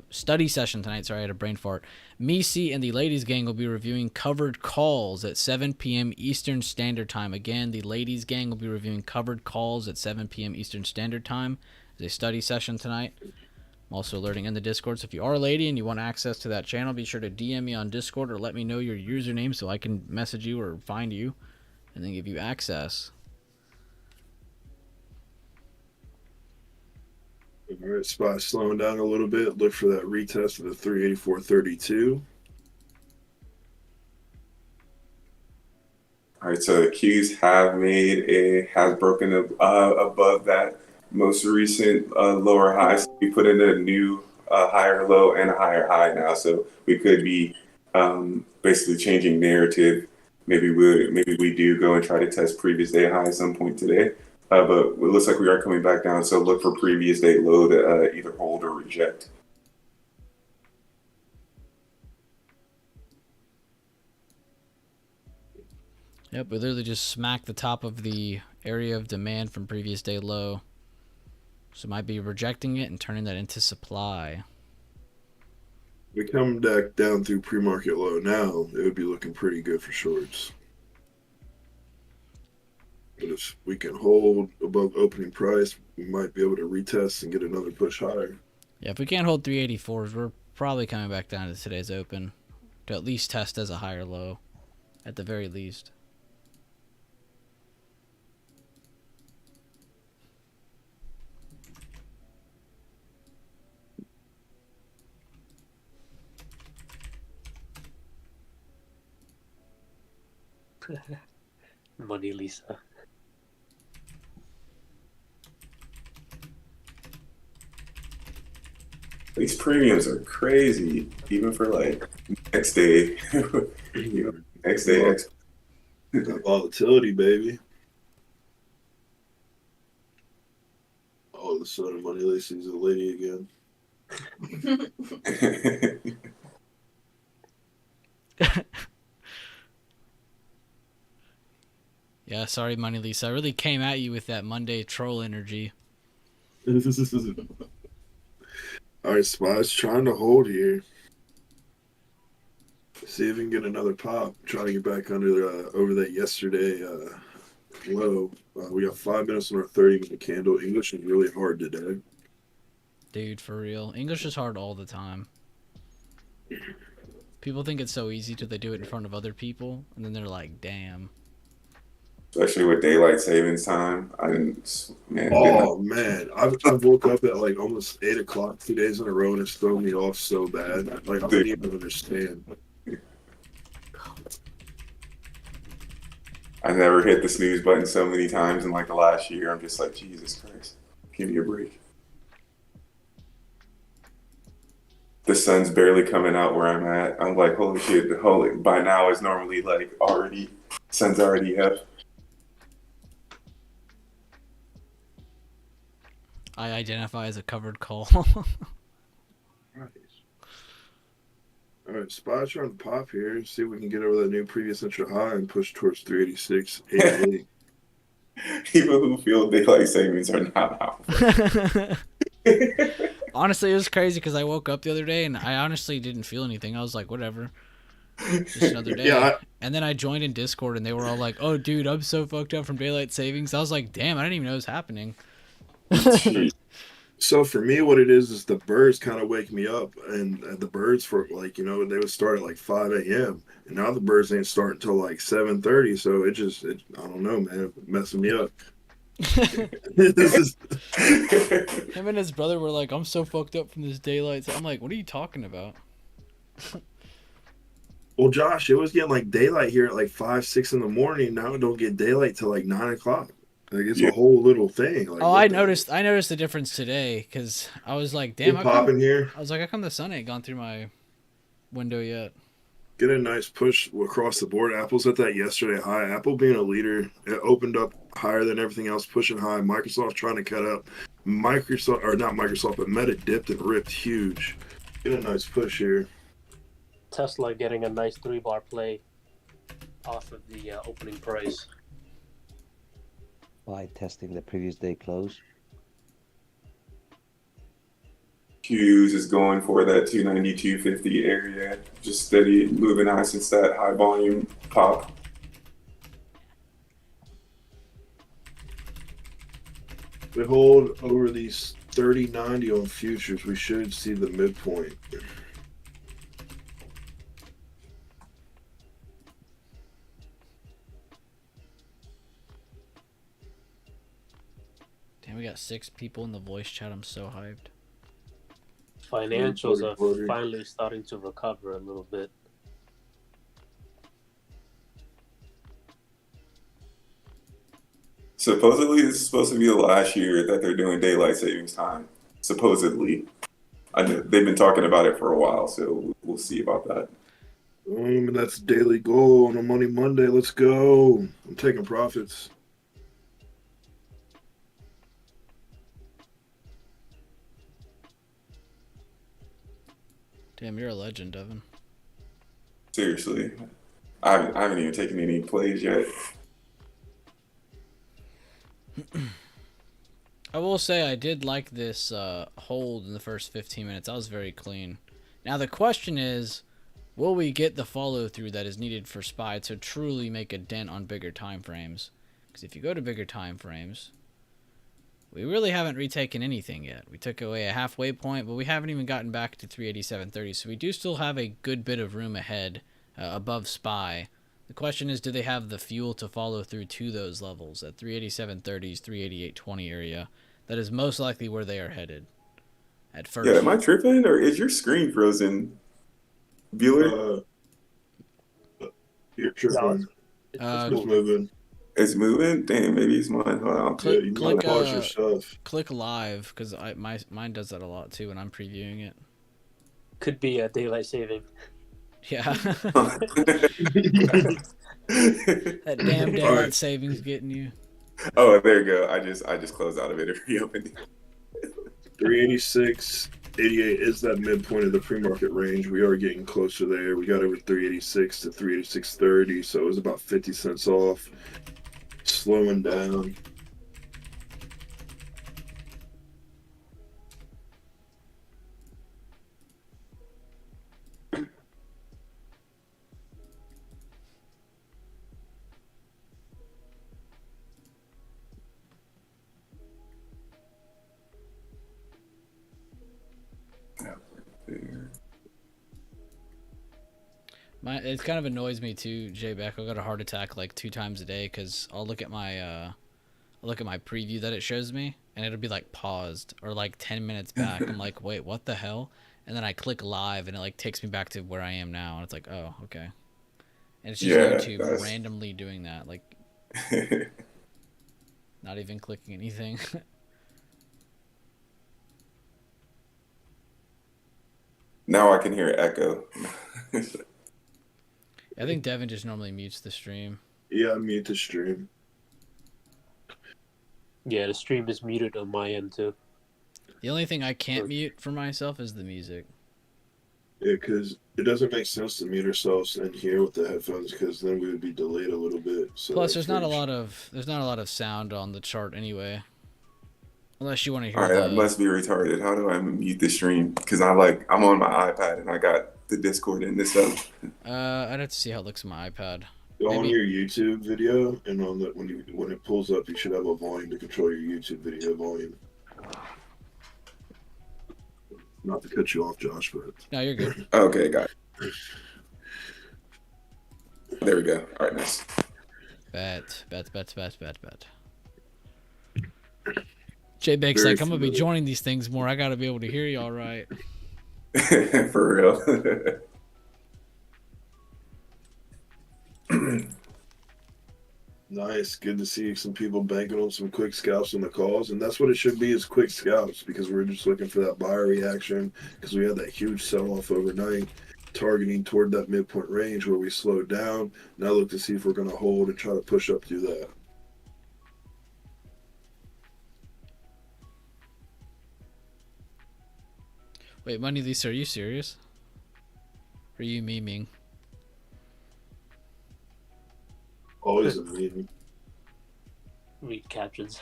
study session tonight. Sorry, I had a brain fart. Misi and the ladies gang will be reviewing covered calls at 7 p.m. Eastern Standard Time. Again, the ladies gang will be reviewing covered calls at 7 p.m. Eastern Standard Time. There's a study session tonight. I'm also alerting in the Discord, so if you are a lady and you want access to that channel, be sure to DM me on Discord or let me know your username so I can message you or find you and then give you access. All right, SPY slowing down a little bit. Look for that retest of the 384.32. All right, so the Qs has broken above that most recent lower high. So we put in a new higher low and a higher high now. So we could be basically changing narrative. Maybe we do go and try to test previous day high at some point today. But it looks like we are coming back down. So look for previous day low to either hold or reject. Yep, we literally just smacked the top of the area of demand from previous day low. So might be rejecting it and turning that into supply. We come back down through pre-market low now, it would be looking pretty good for shorts. But if we can hold above opening price, we might be able to retest and get another push higher. Yeah, if we can't hold 384s, we're probably coming back down to today's open to at least test as a higher low, at the very least. Money Lisa. These premiums are crazy, even for like next day. Next day. That volatility, baby. All of a sudden, Money Lacy's a lady again. Yeah, sorry, Money Lisa. I really came at you with that Monday troll energy. All right, Spot's trying to hold here. See if we can get another pop. Trying to get back under over that yesterday low. We got 5 minutes on our 30-minute candle. English is really hard today. Dude, for real. English is hard all the time. People think it's so easy till they do it in front of other people, and then they're like, damn. Especially with daylight savings time. Man, I've woke up at like almost 8 o'clock 2 days in a row, and it's thrown me off so bad. Like, I don't even understand. I never hit the snooze button so many times in like the last year. I'm just like, Jesus Christ, give me a break. The sun's barely coming out where I'm at. I'm like, holy shit, by now it's normally like sun's already up. I identify as a covered call. All right, Spot's trying to pop here. See if we can get over that new previous intra high and push towards 386, 88. People who feel daylight savings are not out. Honestly, it was crazy because I woke up the other day and I honestly didn't feel anything. I was like, whatever. Just another day. Yeah, and then I joined in Discord and they were all like, oh, dude, I'm so fucked up from daylight savings. I was like, damn, I didn't even know it was happening. So for me, what it is the birds kind of wake me up, and the birds for like they would start at like 5 a.m. and now the birds ain't starting until like 7:30. So I don't know, man, messing me up. This is Him and his brother were like, I'm so fucked up from this daylight. I'm like, what are you talking about? well, Josh, it was getting like daylight here at like 5, 6 in the morning. Now it don't get daylight till like 9 o'clock. Like it's a whole little thing. Like, I noticed the difference today because I was like, damn, popping here. I was like, how come the sun ain't gone through my window yet? Get a nice push across the board. Apple's at that yesterday high. Apple being a leader, it opened up higher than everything else, pushing high. Microsoft trying to cut up. Not Microsoft, but Meta dipped and ripped huge. Get a nice push here. Tesla getting a nice 3-bar play off of the opening price. By testing the previous day close. Q's is going for that 292.50 area, just steady moving on since that high volume pop. We hold over these 30.90 on futures. We should see the midpoint. Damn, we got 6 people in the voice chat. I'm so hyped. Financials are finally starting to recover a little bit. Supposedly, this is supposed to be the last year that they're doing daylight savings time. Supposedly. I know they've been talking about it for a while, so we'll see about that. And that's daily goal on a Money Monday. Let's go. I'm taking profits. Damn, you're a legend, Devin. Seriously. I haven't even taken any plays yet. I will say I did like this hold in the first 15 minutes. That was very clean. Now the question is, will we get the follow through that is needed for SPY to truly make a dent on bigger time frames? Because if you go to bigger time frames, we really haven't retaken anything yet. We took away a halfway point, but we haven't even gotten back to 387.30. So we do still have a good bit of room ahead above SPY. The question is, do they have the fuel to follow through to those levels at 387.30s, 388.20 area? That is most likely where they are headed at first. Yeah, am I tripping or is your screen frozen, Bueller? You're tripping. It's moving. It's moving? Damn, maybe it's mine. Hold on. Yeah, you might pause your stuff. Click live, because mine does that a lot too when I'm previewing it. Could be a daylight saving. Yeah. That damn daylight savings getting you. Oh, there you go. I just closed out of it and reopened it. 386.88 is that midpoint of the pre-market range. We are getting closer there. We got over 386 to 386.30, so it was about 50 cents off. Slowing down. It kind of annoys me too, J Beck. I got a heart attack like 2 times a day because I'll look at my preview that it shows me and it'll be like paused or like 10 minutes back. I'm like, wait, what the hell? And then I click live and it like takes me back to where I am now and it's like, oh, okay. And it's just YouTube randomly doing that, like not even clicking anything. Now I can hear echo. I think Devin just normally mutes the stream. Yeah, I mute the stream. Yeah, the stream is muted on my end too. The only thing I can't mute for myself is the music. Yeah, because it doesn't make sense to mute ourselves in here with the headphones, because then we would be delayed a little bit. So plus, there's not a lot of sound on the chart anyway. Unless you want to hear. All right, that must be retarded. How do I mute the stream? Because I'm on my iPad and I got the Discord in this up. I'd have to see how it looks on my iPad. Go on your YouTube video, and on the when it pulls up, you should have a volume to control your YouTube video volume. Not to cut you off, Josh, but no, you're good. Okay, got it. There we go. All right, nice. Bet. J-Bake's like, I'm gonna be joining these things more. I gotta be able to hear you all right. For real. Nice. Good to see some people banking on some quick scalps on the calls. And that's what it should be, is quick scalps, because we're just looking for that buyer reaction, because we had that huge sell-off overnight, targeting toward that midpoint range where we slowed down. Now look to see if we're going to hold and try to push up through that. Wait, Money Lisa, are you serious? Or are you memeing? Always a meme. Read captions.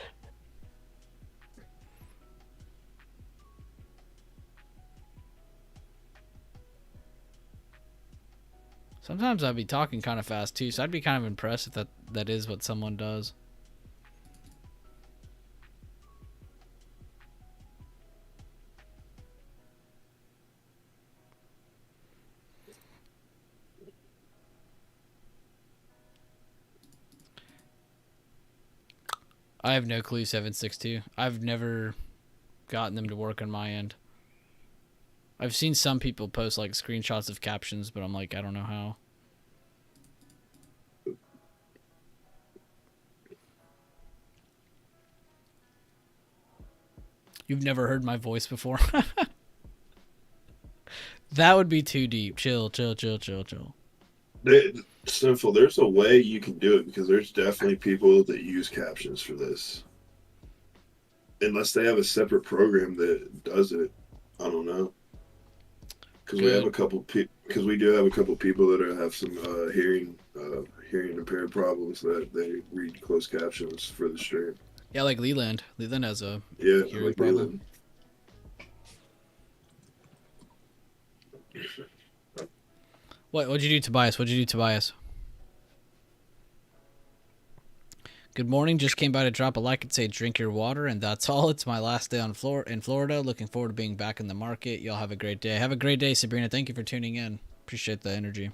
Sometimes I'd be talking kind of fast too, so I'd be kind of impressed if that is what someone does. I have no clue, 762. I've never gotten them to work on my end. I've seen some people post like screenshots of captions, but I'm like, I don't know how. You've never heard my voice before? That would be too deep. Chill. Sinful, there's a way you can do it, because there's definitely people that use captions for this. Unless they have a separate program that does it, I don't know. Because we have a couple. Because we do have a couple people that have some hearing hearing impaired problems that they read closed captions for the stream. Yeah, like Leland. Leland has a Yeah, hearing like problem. Leland. What'd you do, Tobias? What'd you do, Tobias? Good morning. Just came by to drop a like and say drink your water, and that's all. It's my last day in Florida. Looking forward to being back in the market. Y'all have a great day. Have a great day, Sabrina. Thank you for tuning in. Appreciate the energy.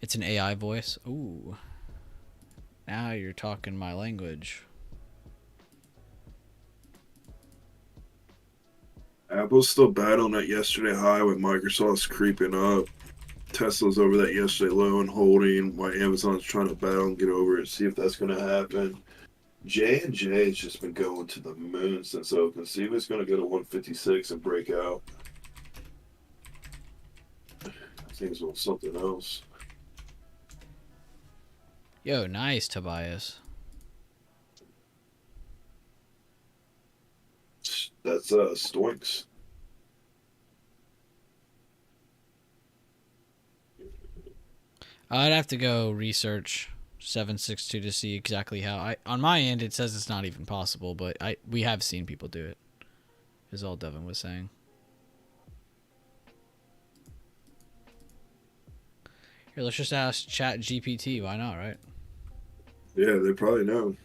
It's an AI voice. Ooh. Now you're talking my language. Apple's still battling that yesterday high with Microsoft's creeping up. Tesla's over that yesterday low and holding, while Amazon's trying to battle and get over it, see if that's going to happen. J&J has just been going to the moon since open. See if it's going to go to 156 and break out. I think it's on something else. Yo, nice, Tobias. That's Stoinks. I'd have to go research 762 to see exactly how. On my end, it says it's not even possible, but we have seen people do it, is all Devin was saying. Here, let's just ask Chat GPT. Why not, right? Yeah, they probably know.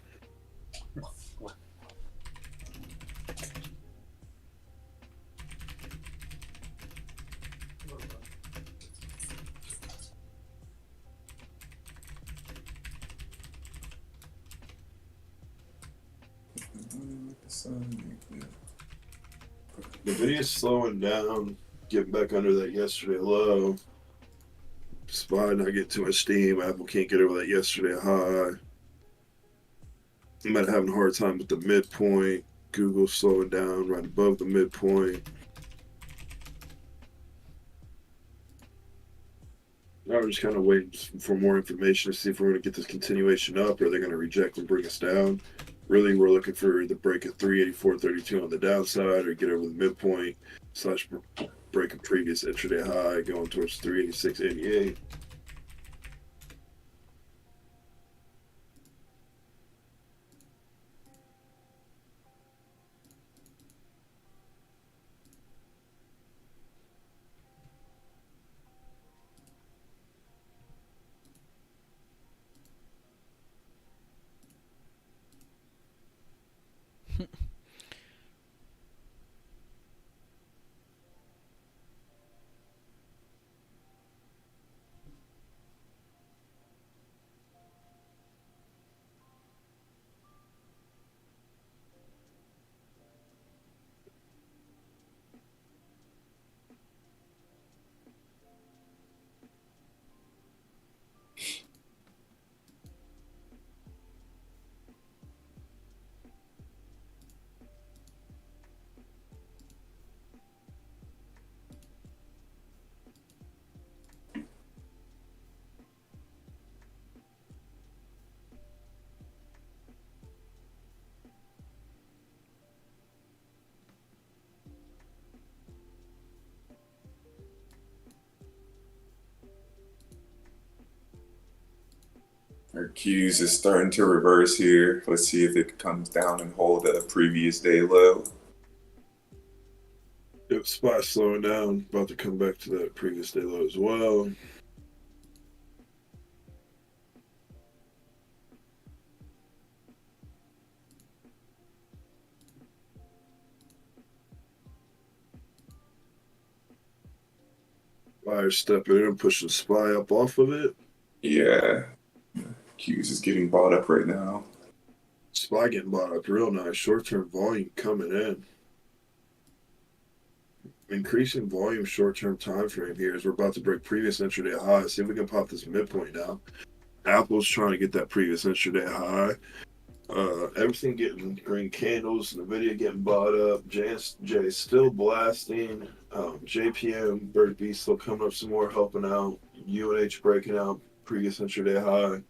The video's slowing down, getting back under that yesterday low. SPY not getting too much steam. Apple can't get over that yesterday high. I'm not having a hard time with the midpoint. Google slowing down right above the midpoint. Now we're just kind of waiting for more information to see if we're going to get this continuation up or they're going to reject and bring us down. Really, we're looking for the break at 384.32 on the downside or get over the midpoint / break a previous intraday high going towards 386.88. Our Qs is starting to reverse here. Let's see if it comes down and hold a previous day low. Yep, SPY slowing down. About to come back to that previous day low as well. Buyers stepping in and pushing SPY up off of it. Yeah. Qs is getting bought up right now. SPY getting bought up real nice. Short-term volume coming in. Increasing volume short-term time frame here as we're about to break previous intraday high. See if we can pop this midpoint now. Apple's trying to get that previous intraday high. Everything getting green candles. NVIDIA getting bought up. J still blasting. JPM, Bird B still coming up some more, helping out. UNH breaking out previous intraday high.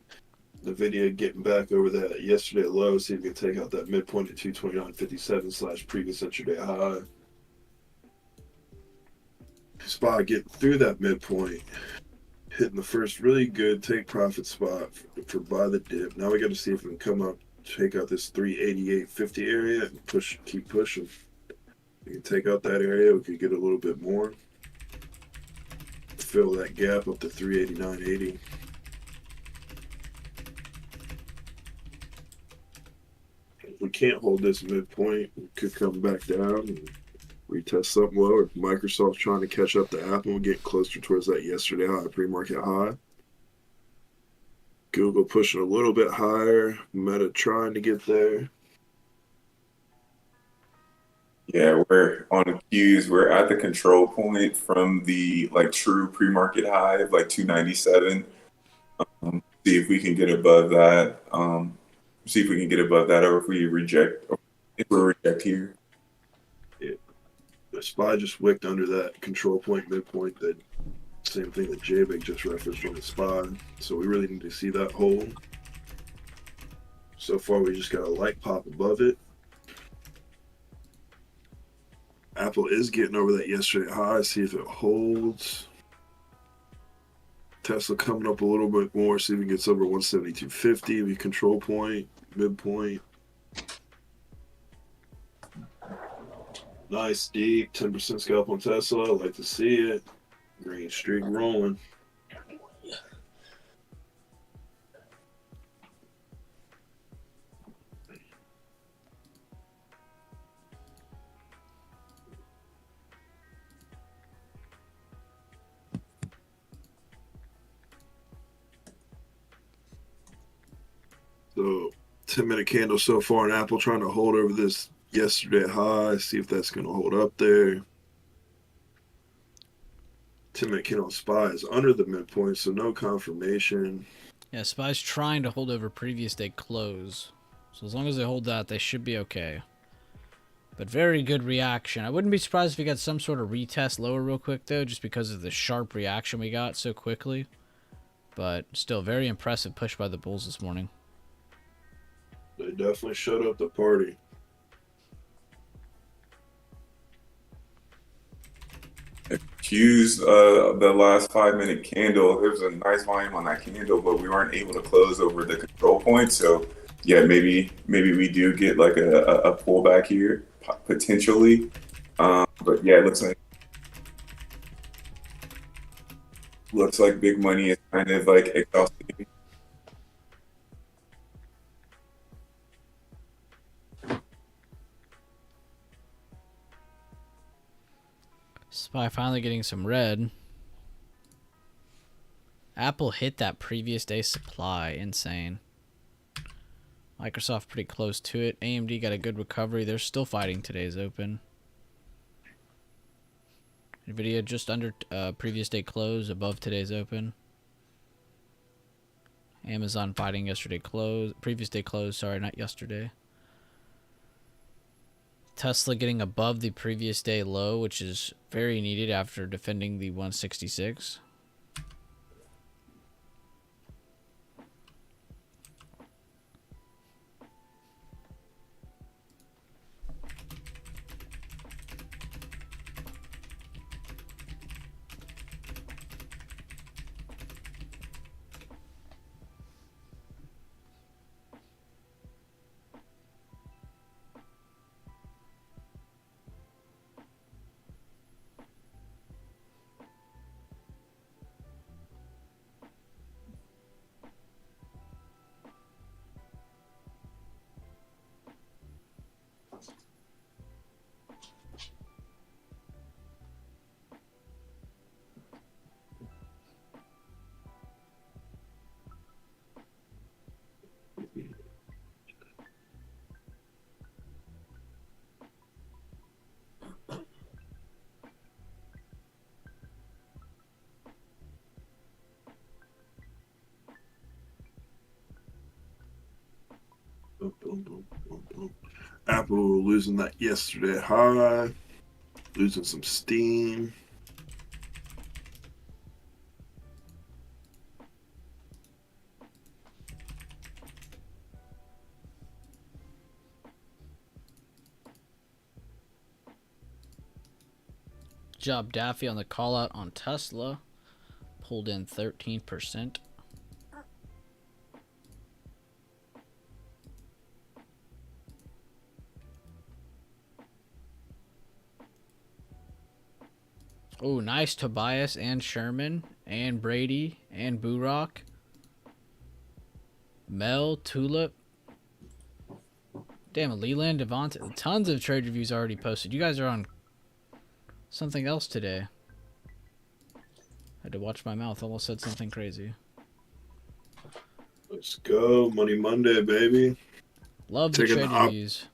NVIDIA getting back over that yesterday low. See if we can take out that midpoint at 229.57 / previous intraday high. SPY getting through that midpoint. hitting the first really good take profit spot for buy the dip. Now we got to see if we can come up, take out this 388.50 area and keep pushing. We can take out that area. We could get a little bit more. Fill that gap up to 389.80. If we can't hold this midpoint, we could come back down and retest something lower. Microsoft's trying to catch up to Apple and get closer towards that yesterday high, pre-market high. Google pushing a little bit higher. Meta trying to get there. Yeah, we're on the cues. We're at the control point from the like true pre-market high of like 297. See if we can get above that. See if we can get above that, or if we reject, or if we reject here. Yeah. The SPY just wicked under that control point midpoint. That same thing that JBig just referenced on the SPY. So we really need to see that hold. So far, we just got a light pop above it. Apple is getting over that yesterday high. See if it holds. Tesla coming up a little bit more. See if it gets over 172.50. We control point, midpoint. Nice deep 10% scalp on Tesla. I like to see it. Green streak rolling. So 10-minute candle so far in Apple trying to hold over this yesterday high. See if that's going to hold up there. 10-minute candle on SPY is under the midpoint, so no confirmation. Yeah, SPY's trying to hold over previous day close. So as long as they hold that, they should be okay. But very good reaction. I wouldn't be surprised if we got some sort of retest lower real quick, though, just because of the sharp reaction we got so quickly. But still, very impressive push by the Bulls this morning. They definitely shut up the party. Q's the last 5-minute candle. There was a nice volume on that candle, but we weren't able to close over the control point. So yeah, maybe we do get like a pullback here potentially. But yeah, it looks like big money is kind of like exhausting. SPY finally getting some red. Apple hit that previous day supply. Insane. Microsoft pretty close to it. AMD got a good recovery. They're still fighting today's open. Nvidia just under previous day close, above today's open. Amazon fighting previous day close, sorry, not yesterday. Tesla getting above the previous day low, which is very needed after defending the 166. Apple losing that yesterday high, losing some steam. Good job Daffy on the call out on Tesla. pulled in 13%. Oh, nice Tobias and Sherman and Brady and Burok. Mel, Tulip. Damn, Leland, Devonta. Tons of trade reviews already posted. You guys are on something else today. I had to watch my mouth. Almost said something crazy. Let's go. Money Monday, baby. Love the trade reviews.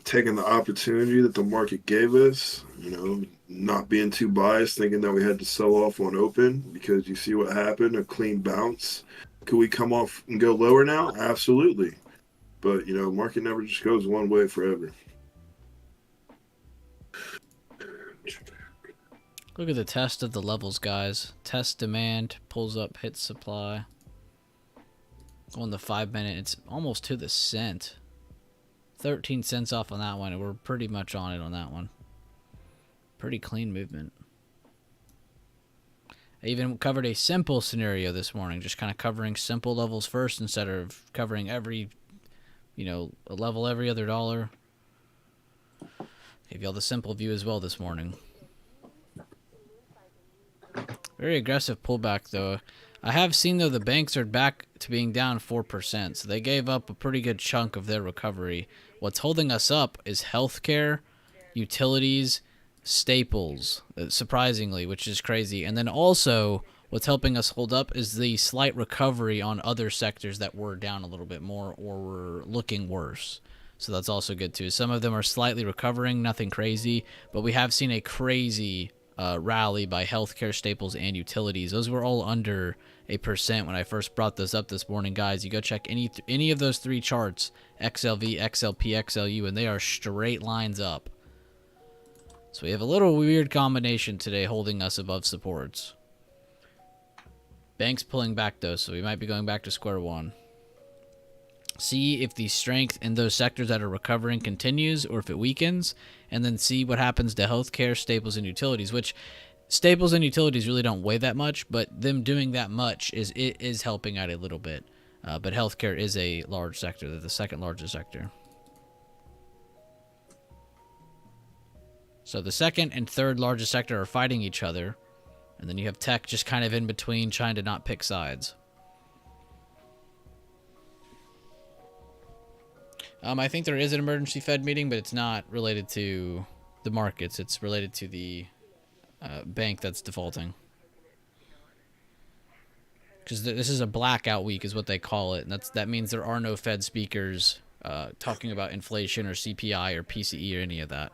Taking the opportunity that the market gave us, you know, not being too biased, thinking that we had to sell off on open because you see what happened, a clean bounce. Could we come off and go lower now? Absolutely. But, you know, market never just goes one way forever. Look at the test of the levels, guys. Test demand, pulls up, hits supply. On the 5 minute, it's almost to the cent. 13 cents off on that one, and we're pretty much on it on that one. Pretty clean movement. I even covered a simple scenario this morning, just kind of covering simple levels first instead of covering every, you know, a level every other dollar. Gave y'all the simple view as well this morning. Very aggressive pullback, though. I have seen, though, the banks are back to being down 4%, so they gave up a pretty good chunk of their recovery. What's holding us up is healthcare, utilities, staples, surprisingly, which is crazy. And then also, what's helping us hold up is the slight recovery on other sectors that were down a little bit more or were looking worse. So that's also good, too. Some of them are slightly recovering, nothing crazy, but we have seen a crazy rally by healthcare, staples, and utilities. Those were all under 1% when I first brought those up this morning, guys. You go check any of those three charts, XLV, XLP, XLU, and they are straight lines up. So we have a little weird combination today holding us above supports. Banks pulling back, though, so we might be going back to square one. See if the strength in those sectors that are recovering continues or if it weakens, and then see what happens to healthcare, staples, and utilities, which staples and utilities really don't weigh that much, but them doing that much is helping out a little bit. But healthcare is a large sector. They're the second largest sector. So the second and third largest sector are fighting each other, and then you have tech just kind of in between trying to not pick sides. I think there is an emergency Fed meeting, but it's not related to the markets. It's related to the bank that's defaulting. Because this is a blackout week is what they call it. And that means there are no Fed speakers talking about inflation or CPI or PCE or any of that.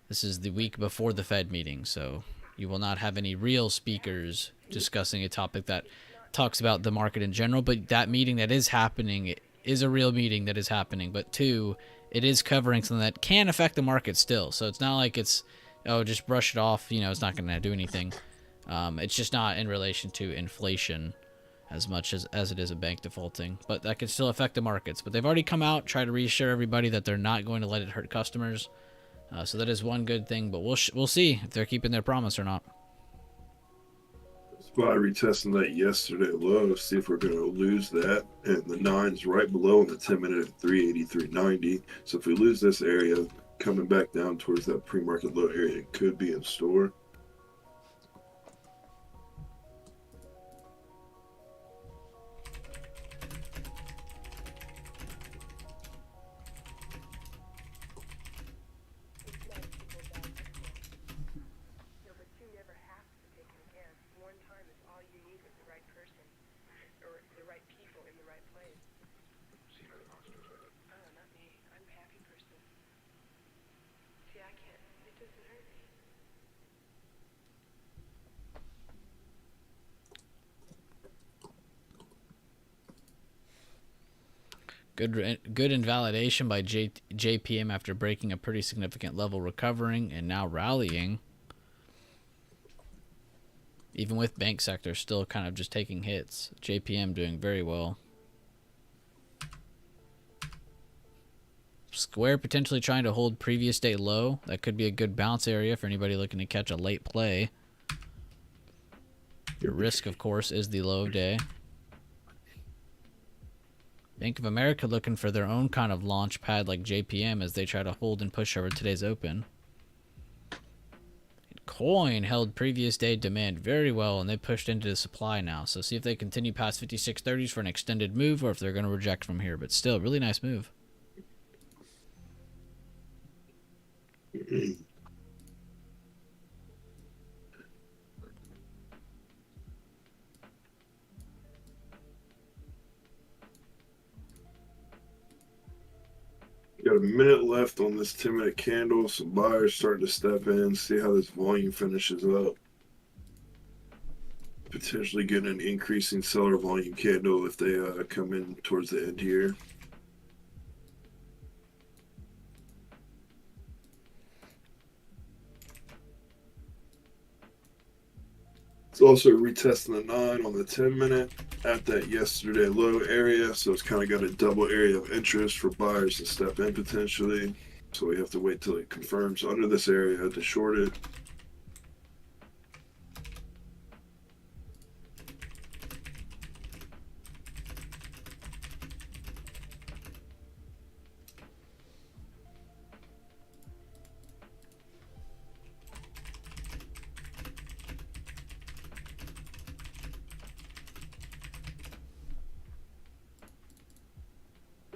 This is the week before the Fed meeting, so you will not have any real speakers discussing a topic that talks about the market in general. But that meeting that is happening is a real meeting that is happening. But two, it is covering something that can affect the market still. So it's not like it's, oh, just brush it off. You know, it's not going to do anything. It's just not in relation to inflation as much as it is a bank defaulting. But that could still affect the markets. But they've already come out, try to reassure everybody that they're not going to let it hurt customers. So that is one good thing. But we'll see if they're keeping their promise or not. Spot retesting that yesterday low. See if we're going to lose that. And the 9's right below in the 10-minute at 383.90. So if we lose this area, coming back down towards that pre-market low area, it could be in store. Good invalidation by JPM after breaking a pretty significant level, recovering and now rallying. Even with bank sector still kind of just taking hits. JPM doing very well. Square potentially trying to hold previous day low. That could be a good bounce area for anybody looking to catch a late play. Your risk, of course, is the low of day. Bank of America looking for their own kind of launch pad like JPM as they try to hold and push over today's open. Coin held previous day demand very well, and they pushed into the supply now. So see if they continue past 56.30s for an extended move, or if they're going to reject from here. But still, really nice move. Got a minute left on this 10-minute candle. Some buyers starting to step in, see how this volume finishes up. Potentially getting an increasing seller volume candle if they come in towards the end here. It's also retesting the 9 on the 10-minute at that yesterday low area, so it's kind of got a double area of interest for buyers to step in potentially. So we have to wait till it confirms under this area to short it.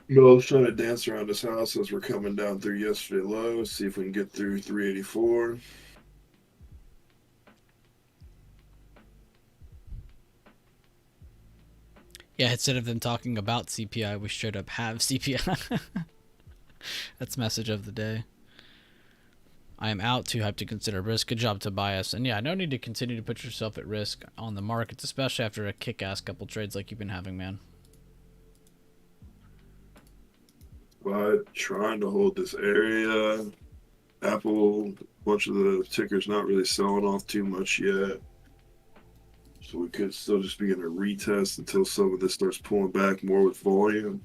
Mill's trying to dance around his house as we're coming down through yesterday low. See if we can get through 384. Yeah, instead of them talking about CPI, we straight up have CPI. That's message of the day. I am out, too hyped to consider risk. Good job, Tobias. And yeah, no need to continue to put yourself at risk on the markets, especially after a kick-ass couple trades like you've been having, man. But trying to hold this area. Apple, a bunch of the tickers not really selling off too much yet. So we could still just begin to retest until some of this starts pulling back more with volume.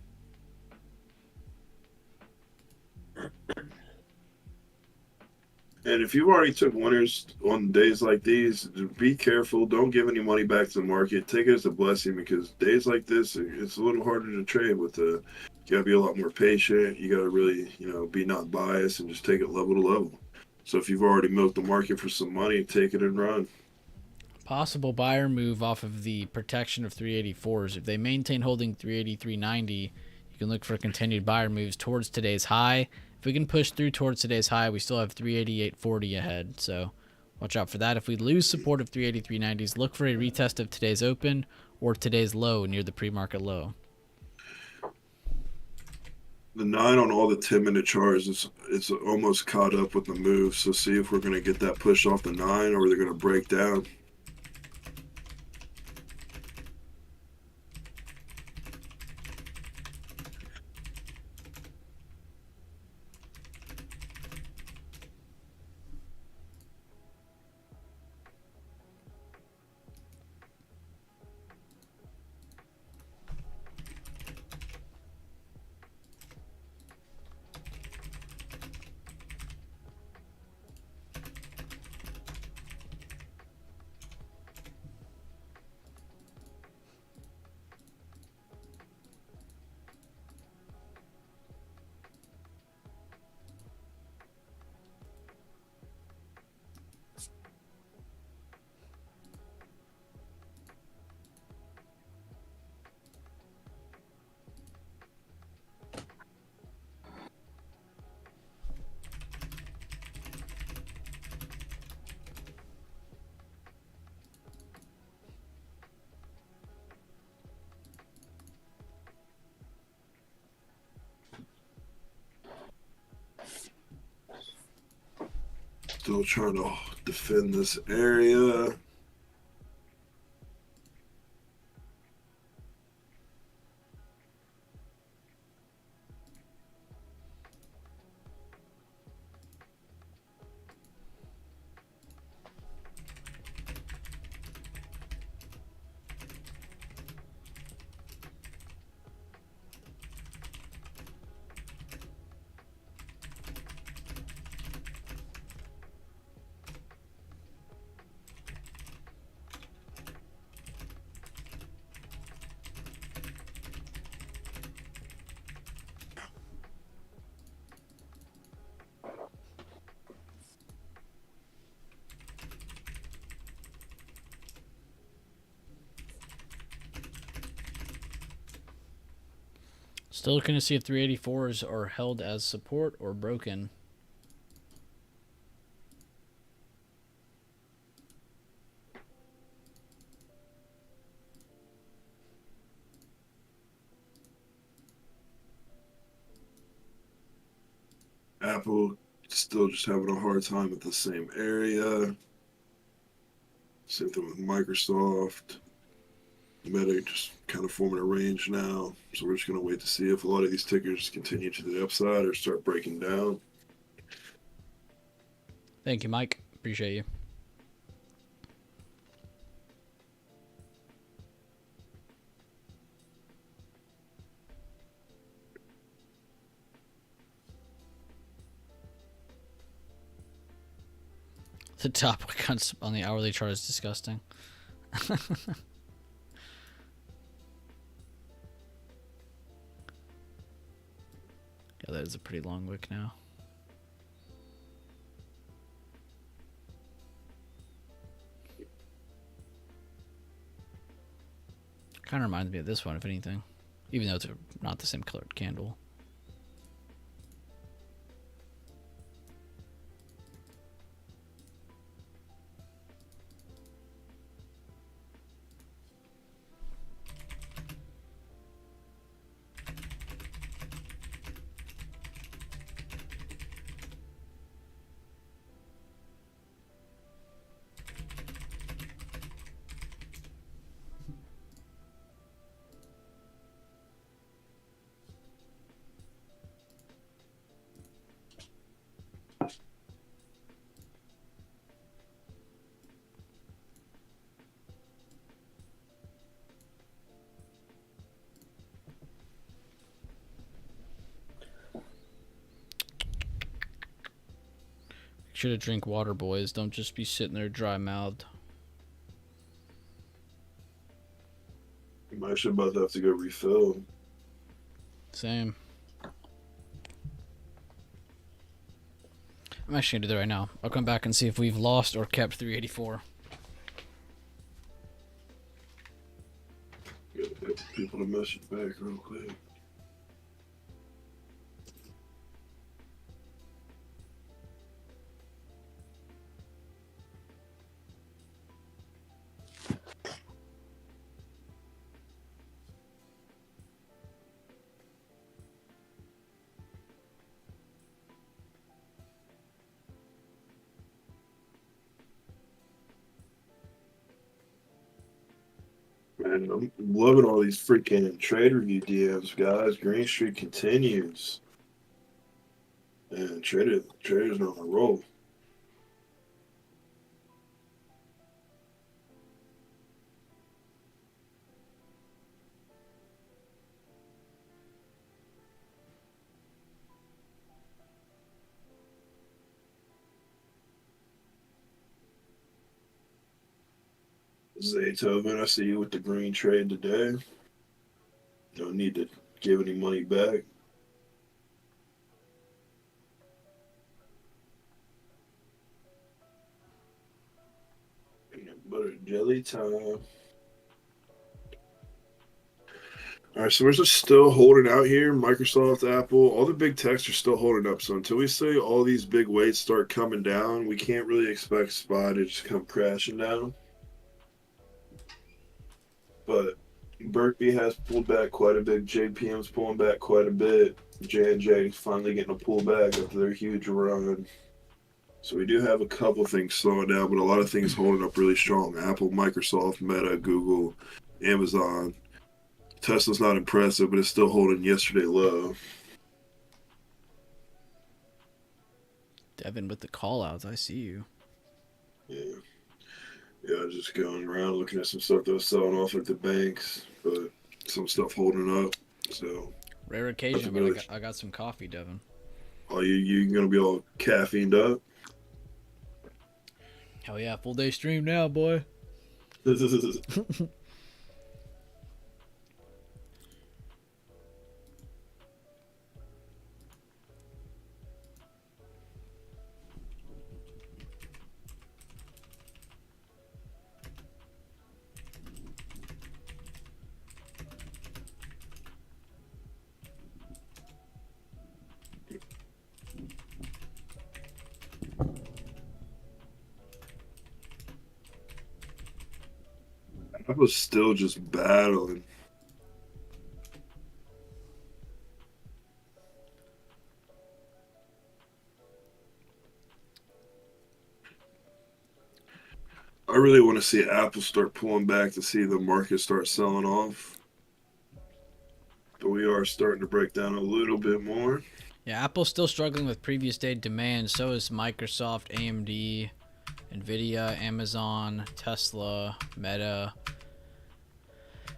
And if you've already took winners on days like these, be careful. Don't give any money back to the market. Take it as a blessing, because days like this, it's a little harder to trade with the. You gotta be a lot more patient. You gotta really, be not biased and just take it level to level. So if you've already milked the market for some money, take it and run. Possible buyer move off of the protection of 384s. If they maintain holding 383.90, you can look for continued buyer moves towards today's high. If we can push through towards today's high, we still have 388.40 ahead. So watch out for that. If we lose support of 383.90s, look for a retest of today's open or today's low near the pre-market low. The 9 on all the 10-minute charts it's almost caught up with the move. So see if we're going to get that push off the 9, or they're going to break down. Still trying to defend this area. Still looking to see if 384s are held as support or broken. Apple still just having a hard time at the same area. Same thing with Microsoft. Midday just kind of forming a range now. So we're just going to wait to see if a lot of these tickers continue to the upside or start breaking down. Thank you, Mike. Appreciate you. The top on the hourly chart is disgusting. Yeah, that is a pretty long wick now. Kind of reminds me of this one, if anything. Even though it's not the same colored candle. Make sure to drink water, boys. Don't just be sitting there dry-mouthed. I'm actually about to have to go refill. Same. I'm actually going to do that right now. I'll come back and see if we've lost or kept 384. Get people to message back real quick. Man, I'm loving all these freaking trade review DMs, guys. Green Street continues. And traders on a roll. Zaytoven, I see you with the green trade today. Don't need to give any money back. Peanut butter jelly time. All right, so we're just still holding out here. Microsoft, Apple, all the big techs are still holding up. So until we see all these big weights start coming down, we can't really expect SPY to just come crashing down. But Berkby has pulled back quite a bit. JPM's pulling back quite a bit. J&J finally getting a pullback after their huge run. So we do have a couple things slowing down, but a lot of things holding up really strong. Apple, Microsoft, Meta, Google, Amazon. Tesla's not impressive, but it's still holding yesterday low. Devin with the call-outs. I see you. Yeah. Yeah, just going around looking at some stuff that was selling off at the banks, but some stuff holding up. So Rare occasion, but really... I got some coffee, Devin. Oh, you gonna be all caffeined up? Hell yeah, full day stream now, boy. I was still just battling. I really want to see Apple start pulling back to see the market start selling off. But we are starting to break down a little bit more. Yeah, Apple's still struggling with previous day demand. So is Microsoft, AMD, Nvidia, Amazon, Tesla, Meta,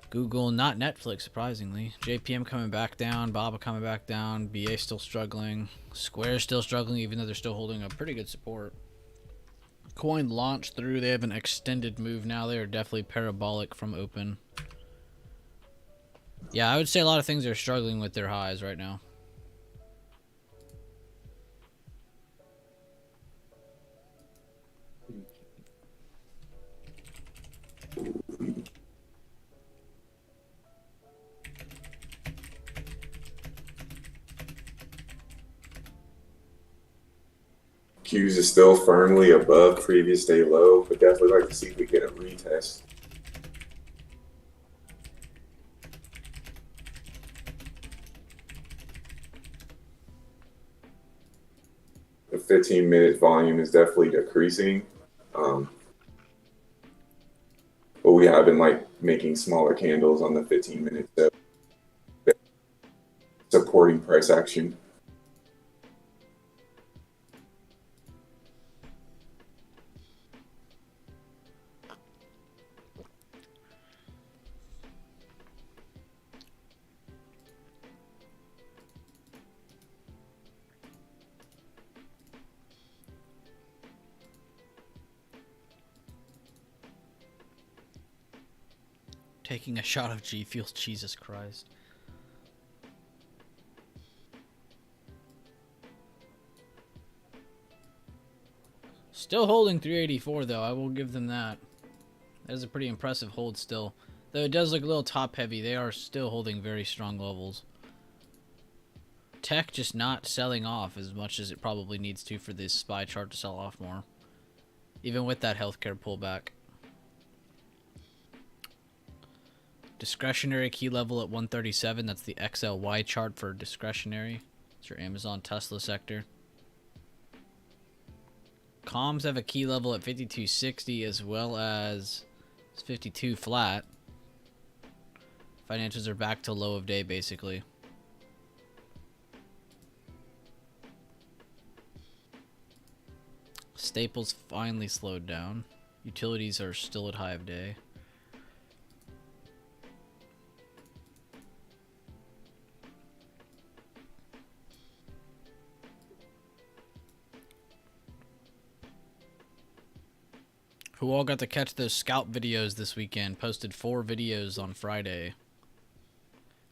Google, not Netflix, surprisingly. JPM coming back down, BABA coming back down, BA still struggling, Square still struggling, even though they're still holding a pretty good support. Coin launched through. They have an extended move now. They are definitely parabolic from open. Yeah, I would say a lot of things are struggling with their highs right now. Qs is still firmly above previous day low, but definitely like to see if we get a retest. The 15-minute volume is definitely decreasing, but we have been like making smaller candles on the 15 minute, so supporting price action. Taking a shot of G Fuel, Jesus Christ. Still holding 384 though, I will give them that. That is a pretty impressive hold still. Though it does look a little top heavy, they are still holding very strong levels. Tech just not selling off as much as it probably needs to for this SPY chart to sell off more. Even with that healthcare pullback. Discretionary key level at 137. That's the XLY chart for discretionary. It's your Amazon Tesla sector. Comms have a key level at 5260 as well as 52 flat. Financials are back to low of day basically. Staples finally slowed down. Utilities are still at high of day. Who all got to catch those scalp videos this weekend? Posted 4 videos on Friday.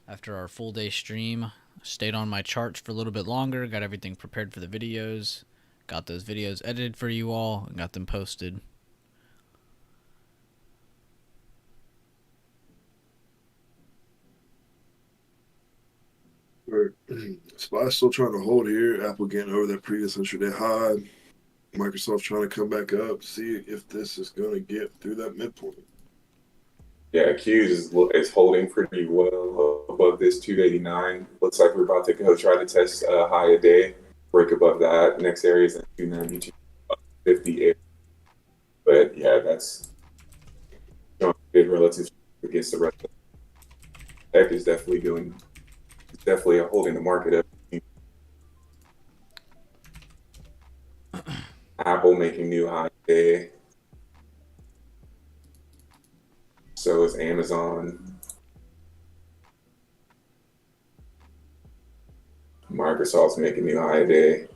After our full day stream, stayed on my charts for a little bit longer, got everything prepared for the videos, got those videos edited for you all, and got them posted. SPY still trying to hold here. Apple getting over that previous intraday high. Microsoft trying to come back up, see if this is going to get through that midpoint. Yeah, Qs is holding pretty well above this 289. Looks like we're about to go try to test a high a day, break above that. Next area is at 292, 50. But yeah, that's good relative against the rest of the tech is definitely holding the market up. Apple making new high day. So is Amazon. Microsoft's making new high day.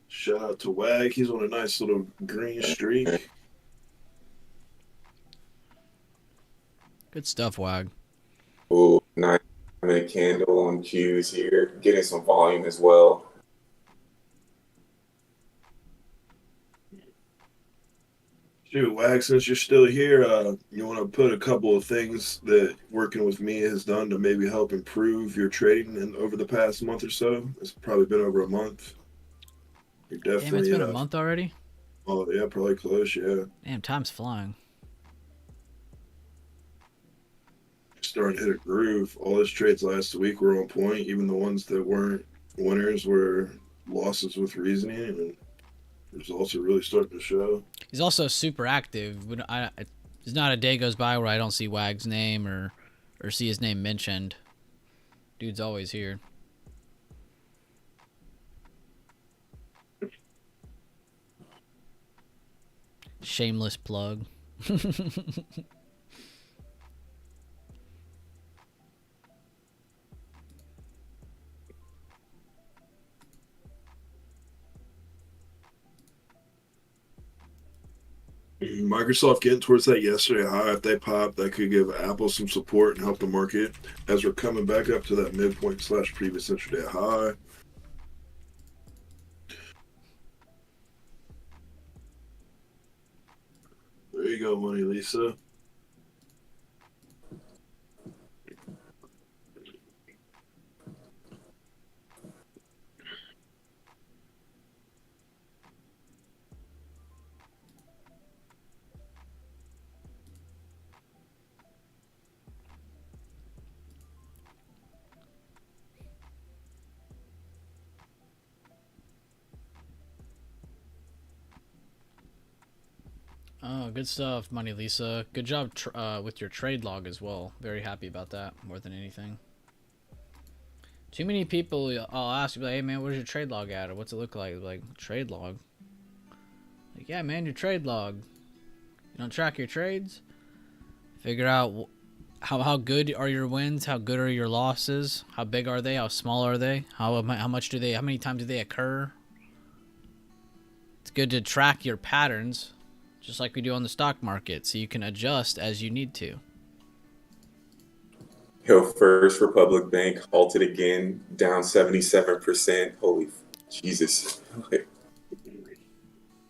Shout out to Wag. He's on a nice little green streak. Good stuff, Wag. Ooh, 9-minute candle on Qs here, getting some volume as well. Shoot, Wax, since you're still here, you want to put a couple of things that working with me has done to maybe help improve your trading over the past month or so? It's probably been over a month. You're Damn, it's definitely been a month already. Oh yeah, probably close. Yeah, Damn, time's flying. starting to hit a groove. All his trades last week were on point. Even the ones that weren't winners were losses with reasoning, and results are really starting to show. He's also super active. There's not a day goes by where I don't see Wag's name or see his name mentioned. Dude's always here. Shameless plug. Microsoft getting towards that yesterday high. If they pop, that could give Apple some support and help the market as we're coming back up to that midpoint / previous intraday high. There you go, Money Lisa. Oh, good stuff, Money Lisa. Good job with your trade log as well. Very happy about that more than anything. Too many people I'll ask, like, hey man, where's your trade log at? Or what's it look like? Like, trade log? Like, yeah man, your trade log. You don't track your trades? Figure out how good are your wins? How good are your losses? How big are they? How small are they? How much do they? How many times do they occur? It's good to track your patterns, just like we do on the stock market, so you can adjust as you need to. Yo, First Republic Bank halted again, down 77%. Holy Jesus.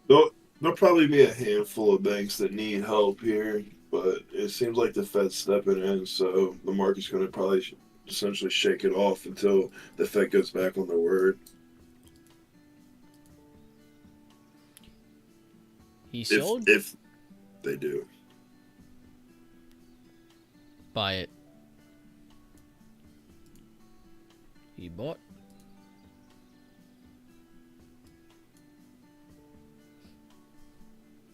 There'll probably be a handful of banks that need help here, but it seems like the Fed's stepping in, so the market's going to probably essentially shake it off until the Fed goes back on their word. He sold? If they do. Buy it. He bought.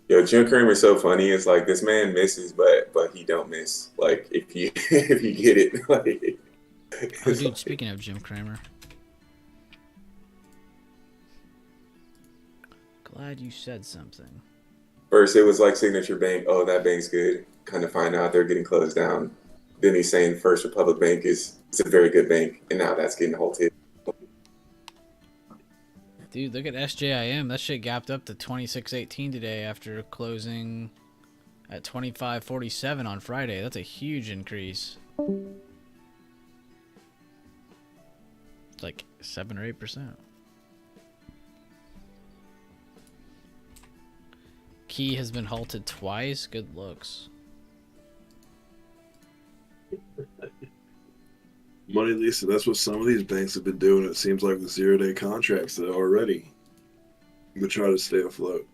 Yo, Jim Cramer's so funny. It's like this man misses, but he don't miss. Like if you if you get it, like. Oh, dude, speaking of Jim Cramer. Glad you said something. First, it was like Signature Bank. Oh, that bank's good. Kind of find out they're getting closed down. Then he's saying First Republic Bank is a very good bank, and now that's getting halted. Dude, look at SJIM. That shit gapped up to 26.18 today after closing at 25.47 on Friday. That's a huge increase. It's like 7 or 8%. Key has been halted twice. Good looks. Money Lisa, that's what some of these banks have been doing. It seems like with 0-day contracts already. But try to stay afloat.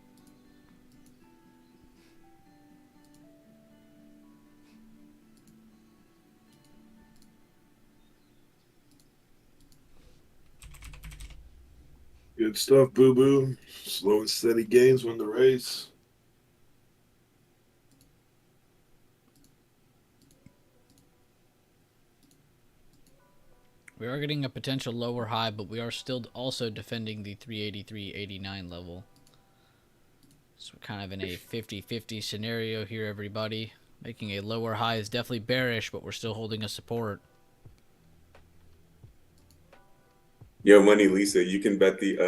Good stuff, Boo Boo. Slow and steady gains win the race. We are getting a potential lower high, but we are still also defending the 383.89 level. So we're kind of in a 50-50 scenario here, everybody. Making a lower high is definitely bearish, but we're still holding a support. Yo, Money Lisa, you can bet the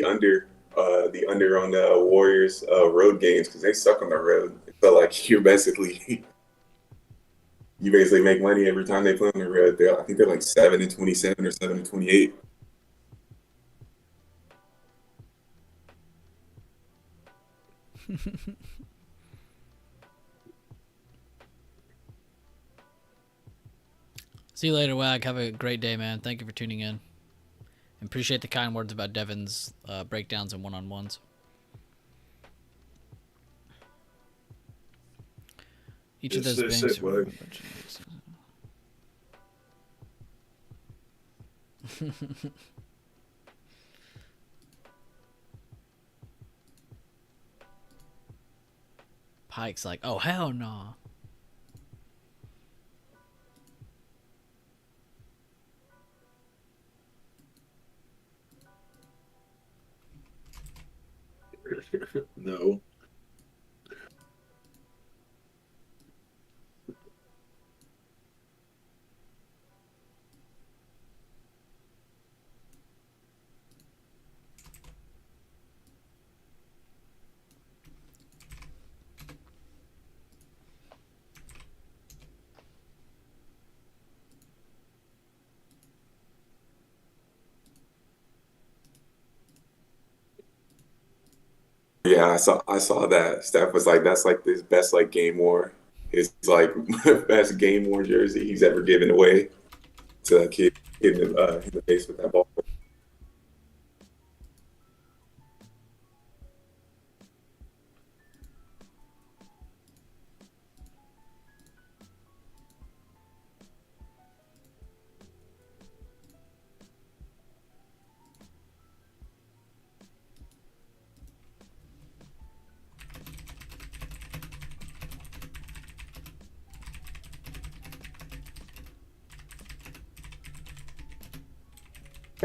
under on the Warriors road games because they suck on the road. So like you basically make money every time they play on the road. I think they're like 7-27 or 7-28. See you later, Wag. Have a great day, man. Thank you for tuning in. And appreciate the kind words about Devin's breakdowns and one-on-ones. Each of Yes, those stay banks. safe, Wag. Pike's like, oh, hell no. No. Yeah, I saw that. Steph was like, "That's like his best like game war. His like best game war jersey he's ever given away to a kid in the face with that ball."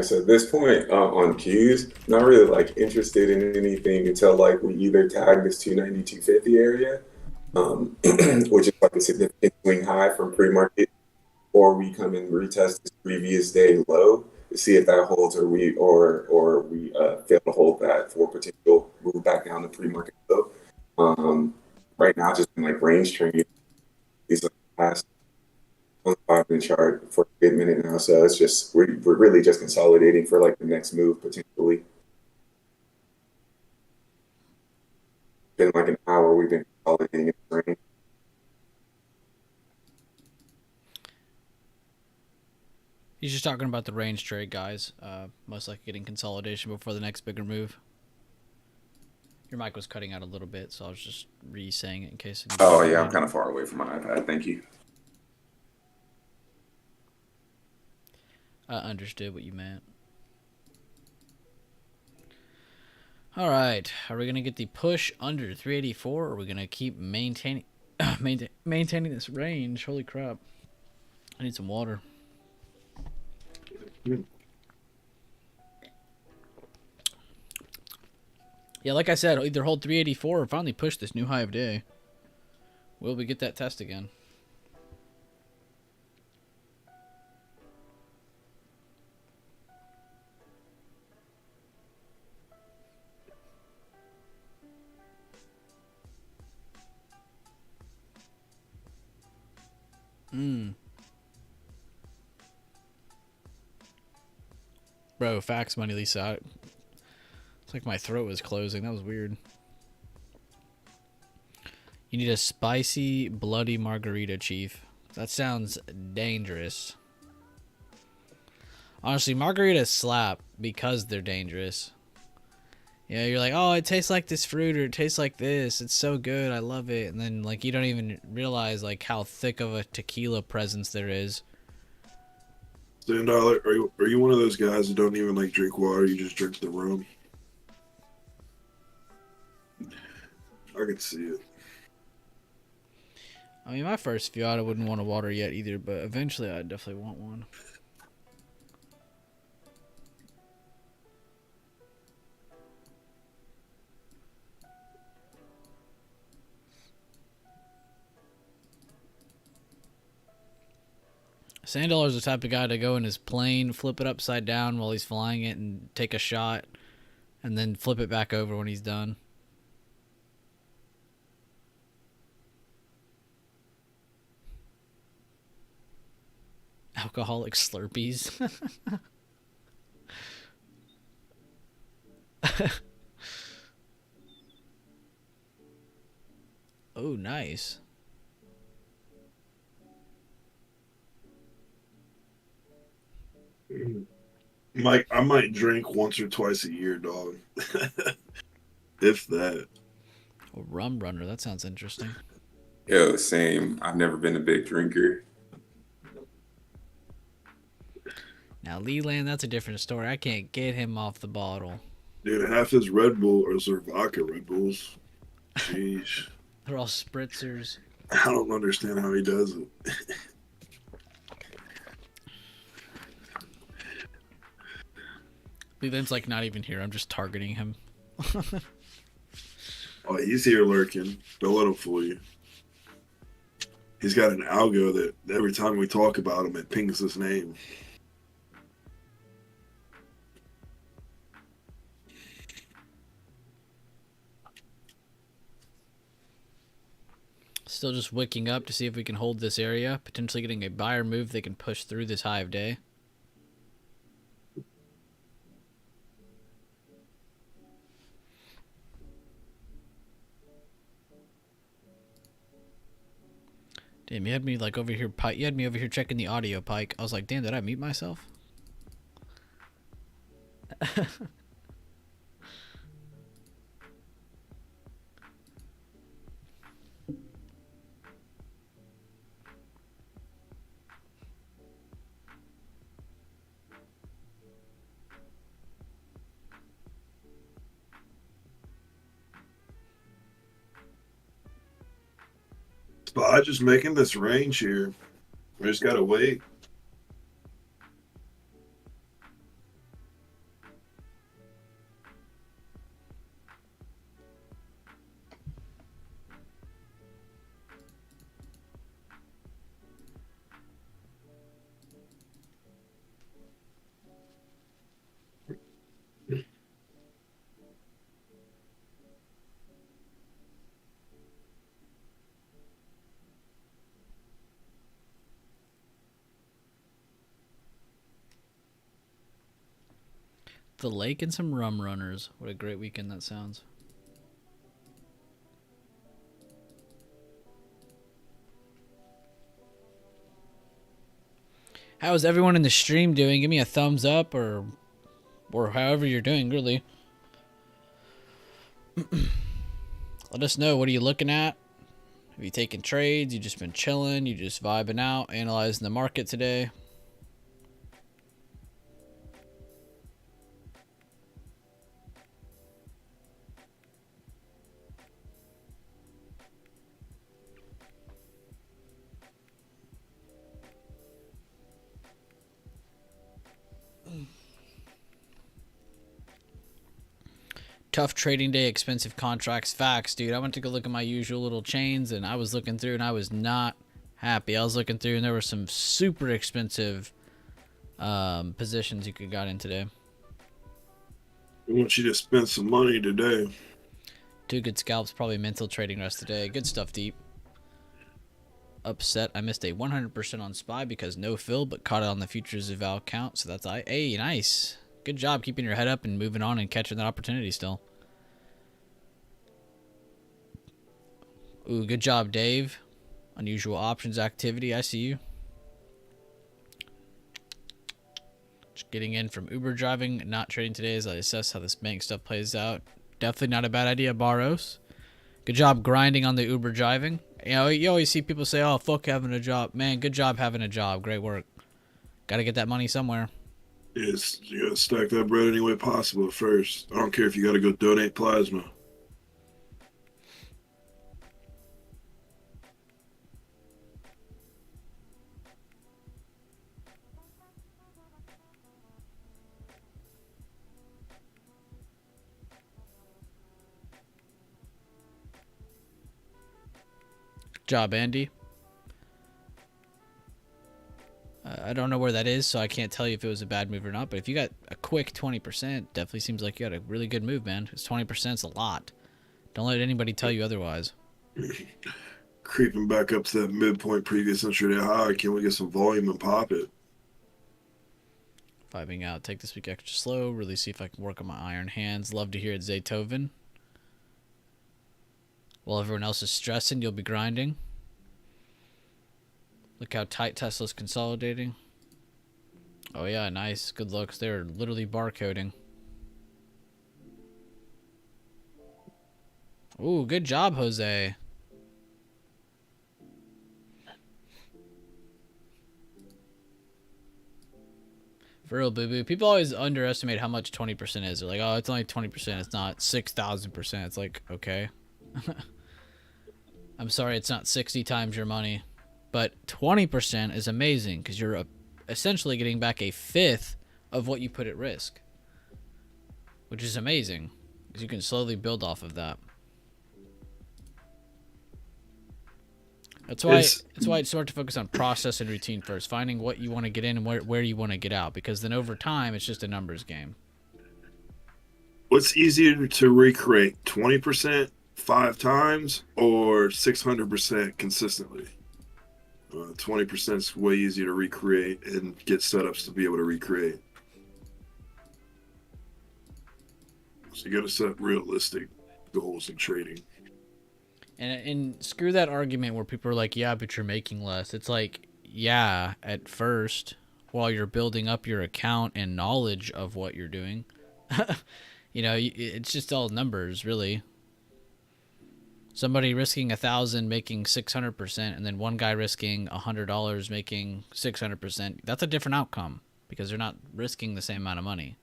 So at this point on Qs, not really like interested in anything until like we either tag this 290, 250 area, which is like a significant swing high from pre-market, or we come and retest this previous day low to see if that holds, or we fail to hold that for potential move back down to pre-market low. Right now, just been like range trading these last on the 5 minute chart for a good minute now. So it's just we're really just consolidating for like the next move potentially. Been like an hour we've been consolidating in the range. He's just talking about the range trade, guys. Most likely getting consolidation before the next bigger move. Your mic was cutting out a little bit, so I was just re-saying it in case. Oh yeah, I'm kind of far away from my iPad. Thank you. I understood what you meant. All right, are we gonna get the push under 384, or are we gonna keep maintaining maintaining this range? Holy crap! I need some water. Yeah, like I said, either hold 384 or finally push this new high of day. Will we get that test again? Bro, facts money, Lisa. It's like my throat was closing. That was weird. You need a spicy, bloody margarita, Chief. That sounds dangerous. Honestly, margaritas slap because they're dangerous. Yeah, you're like, oh, it tastes like this fruit, or it tastes like this. It's so good. I love it. And then, like, you don't even realize, like, how thick of a tequila presence there is. $10. Are you one of those guys that don't even like drink water? You just drink the rum? I can see it. I mean, my first few out, I wouldn't want a water yet either, but eventually I'd definitely want one. Sandollar's the type of guy to go in his plane, flip it upside down while he's flying it, and take a shot, and then flip it back over when he's done. Alcoholic Slurpees. Oh, nice. Mike, I might drink once or twice a year, dog. If that. A rum runner. That sounds interesting. Yeah, same. I've never been a big drinker. Now, Leland, that's a different story. I can't get him off the bottle. Dude, half his Red Bull are vodka Red Bulls. Jeez. They're all spritzers. I don't understand how he does it. Leland's like not even here. I'm just targeting him. Oh, he's here lurking. Don't let him fool you. He's got an algo that every time we talk about him, it pings his name. Still just wicking up to see if we can hold this area. Potentially getting a buyer move they can push through this high of day. Damn, you had me like over here, Pike. You had me over here checking the audio, Pike. I was like, damn, did I mute myself? Spot just making this range here. We just gotta wait. The lake and some rum runners. What a great weekend that sounds. How is everyone in the stream doing? Give me a thumbs up or however you're doing, really. Let us know. What are you looking at? Have you taken trades? You just been chilling? You just vibing out, analyzing the market today? Tough trading day, expensive contracts. Facts, dude. I went to go look at my usual little chains, and I was looking through, and I was not happy. I was looking through, and there were some super expensive positions you could got in today. I want you to spend some money today. 2 good scalps, probably mental trading rest of the day. Good stuff, Deep. Upset. I missed a 100% on SPY because no fill, but caught it on the futures eval count. So that's hey, nice. Good job keeping your head up and moving on and catching that opportunity still. Ooh, good job, Dave. Unusual options activity. I see you. Just getting in from Uber driving, not trading today as I assess how this bank stuff plays out. Definitely not a bad idea, Barros. Good job grinding on the Uber driving. You know, you always see people say, oh, fuck having a job. Man, good job having a job. Great work. Got to get that money somewhere. Yes, you gotta stack that bread any way possible first. I don't care if you gotta go donate plasma. Good job, Andy. I don't know where that is, so I can't tell you if it was a bad move or not. But if you got a quick 20%, definitely seems like you got a really good move, man. Because 20% is a lot. Don't let anybody tell you otherwise. Creeping back up to that midpoint previous intraday high. Can we get some volume and pop it? Vibing out. Take this week extra slow. Really see if I can work on my iron hands. Love to hear it, Zaytoven. While everyone else is stressing, you'll be grinding. Look how tight Tesla's consolidating. Oh yeah, nice. Good looks. They're literally barcoding. Ooh, good job, Jose. For real, boo-boo. People always underestimate how much 20% is. They're like, oh, it's only 20%. It's not 6,000%. It's like, okay. I'm sorry, it's not 60 times your money. But 20% is amazing because you're essentially getting back a fifth of what you put at risk. Which is amazing because you can slowly build off of that. That's why it's smart to focus on process and routine first, finding what you want to get in and where you want to get out, because then over time it's just a numbers game. What's easier to recreate, 20% 5 times or 600% consistently? 20% is way easier to recreate and get setups to be able to recreate. So you got to set realistic goals in trading. And screw that argument where people are like, yeah, but you're making less. It's like, yeah, at first, while you're building up your account and knowledge of what you're doing. You know, it's just all numbers, really. Somebody risking 1,000 making 600%, and then one guy risking $100 making 600%. That's a different outcome because they're not risking the same amount of money.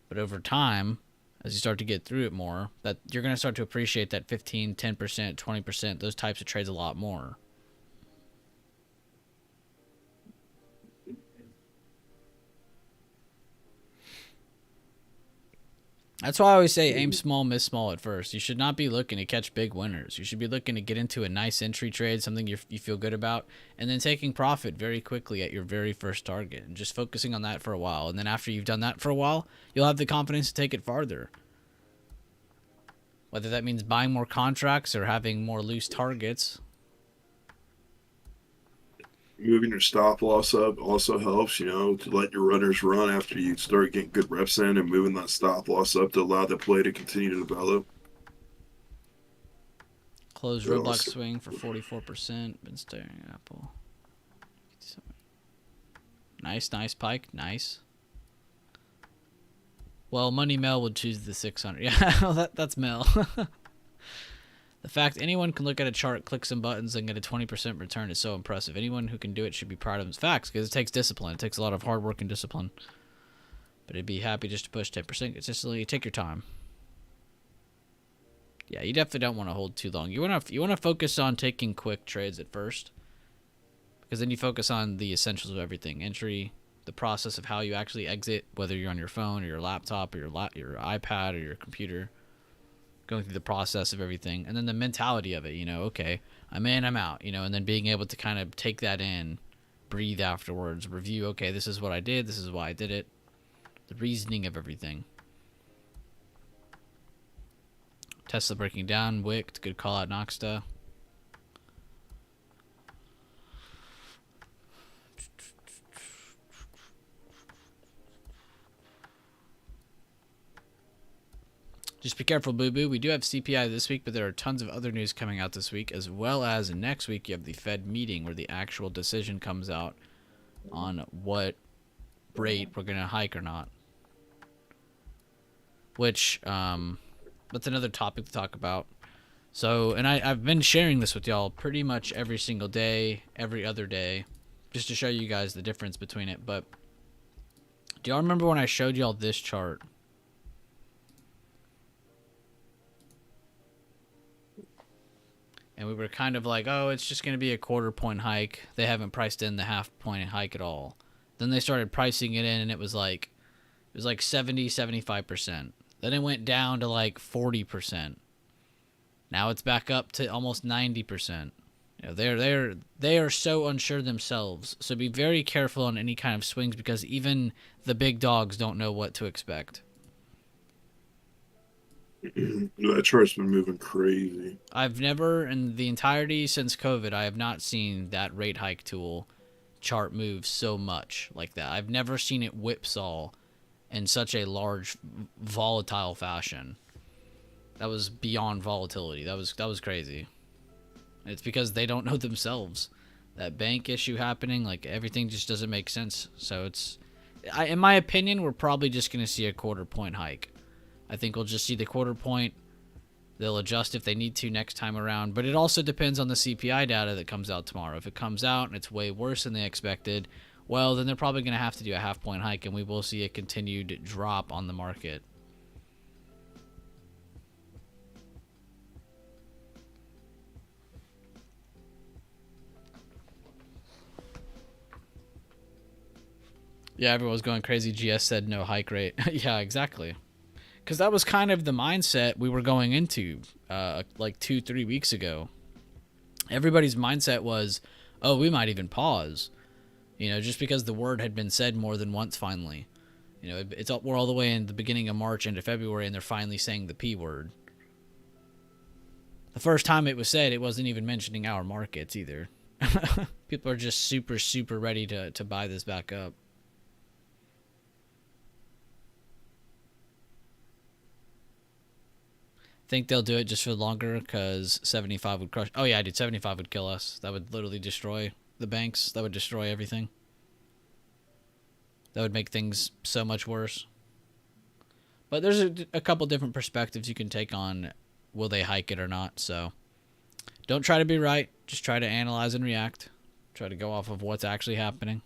But over time, as you start to get through it more, that you're going to start to appreciate that 15, 10%, 20%, those types of trades a lot more. That's why I always say aim small, miss small at first. You should not be looking to catch big winners. You should be looking to get into a nice entry trade, something you feel good about, and then taking profit very quickly at your very first target and just focusing on that for a while. And then after you've done that for a while, you'll have the confidence to take it farther. Whether that means buying more contracts or having more loose targets. Moving your stop loss up also helps, you know, to let your runners run after you start getting good reps in, and moving that stop loss up to allow the play to continue to develop. Close roadblock swing for 44%. Been staring at Apple. Nice, nice, Pike. Nice. Well, Money Mel would choose the 600. Yeah, well, that's Mel. The fact anyone can look at a chart, click some buttons, and get a 20% return is so impressive. Anyone who can do it should be proud of his facts, because it takes discipline. It takes a lot of hard work and discipline. But I'd be happy just to push 10% consistently. Take your time. Yeah, you definitely don't want to hold too long. You want to focus on taking quick trades at first, because then you focus on the essentials of everything: entry, the process of how you actually exit, whether you're on your phone or your laptop or your iPad or your computer. Going through the process of everything, and then the mentality of it, you know, okay, I'm in, I'm out, you know, and then being able to kind of take that in, breathe afterwards, review, okay, this is what I did, this is why I did it, the reasoning of everything. Tesla breaking down, wicked, good call out, Noxta. Just be careful, boo-boo. We do have CPI this week, but there are tons of other news coming out this week, as well as next week you have the Fed meeting where the actual decision comes out on what rate we're going to hike or not. Which, that's another topic to talk about. So, and I've been sharing this with y'all pretty much every single day, every other day, just to show you guys the difference between it. But do y'all remember when I showed y'all this chart? And we were kind of like, oh, it's just going to be a quarter-point hike. They haven't priced in the half-point hike at all. Then they started pricing it in, and it was like 70, 75%. Then it went down to like 40%. Now it's back up to almost 90%. You know, they are so unsure themselves. So be very careful on any kind of swings, because even the big dogs don't know what to expect. That chart's been moving crazy. I've never, in the entirety since COVID, I have not seen that rate hike tool chart move so much like that. I've never seen it whipsaw in such a large, volatile fashion. That was beyond volatility. That was crazy. It's because they don't know themselves. That bank issue happening, like everything just doesn't make sense. So in my opinion, we're probably just going to see a quarter point hike. I think we'll just see the quarter point. They'll adjust if they need to next time around. But it also depends on the CPI data that comes out tomorrow. If it comes out and it's way worse than they expected, well, then they're probably going to have to do a half point hike, and we will see a continued drop on the market. Yeah, everyone's going crazy. GS said no hike rate. Yeah, exactly. Because that was kind of the mindset we were going into like 2-3 weeks ago. Everybody's mindset was, oh, we might even pause. You know, just because the word had been said more than once finally. You know, we're all the way in the beginning of March into February, and they're finally saying the P word. The first time it was said, it wasn't even mentioning our markets either. People are just super, super ready to buy this back up. Think they'll do it just for longer because 75 would crush. Oh yeah, dude, 75 would kill us. That would literally destroy the banks. That would destroy everything. That would make things so much worse. But there's a couple different perspectives you can take on will they hike it or not. So don't try to be right. Just try to analyze and react. Try to go off of what's actually happening.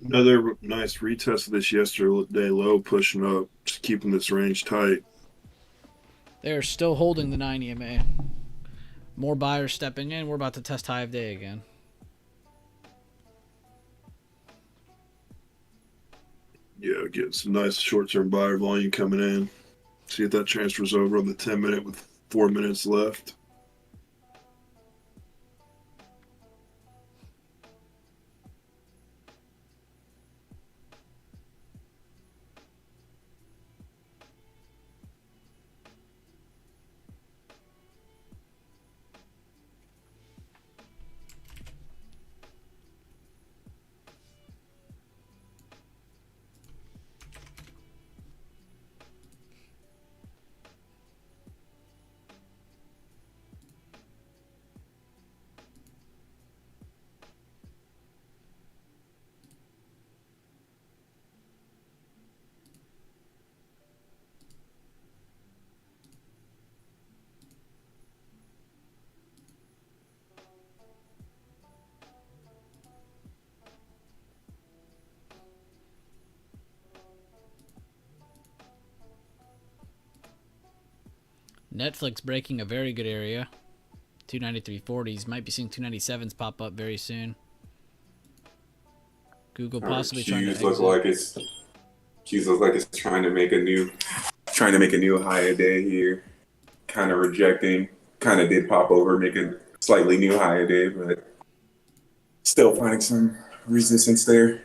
Another nice retest of this yesterday low, pushing up, just keeping this range tight. They're still holding the 9 EMA. More buyers stepping in. We're about to test high of day again. Yeah, getting some nice short-term buyer volume coming in. See if that transfers over on the 10-minute with 4 minutes left. Netflix breaking a very good area. 293.40s. Might be seeing 297s pop up very soon. Google possibly trying to exit. Q's look like it's trying to make a new high a day here. Kind of rejecting. Kind of did pop over, make a slightly new high a day, but still finding some resistance there.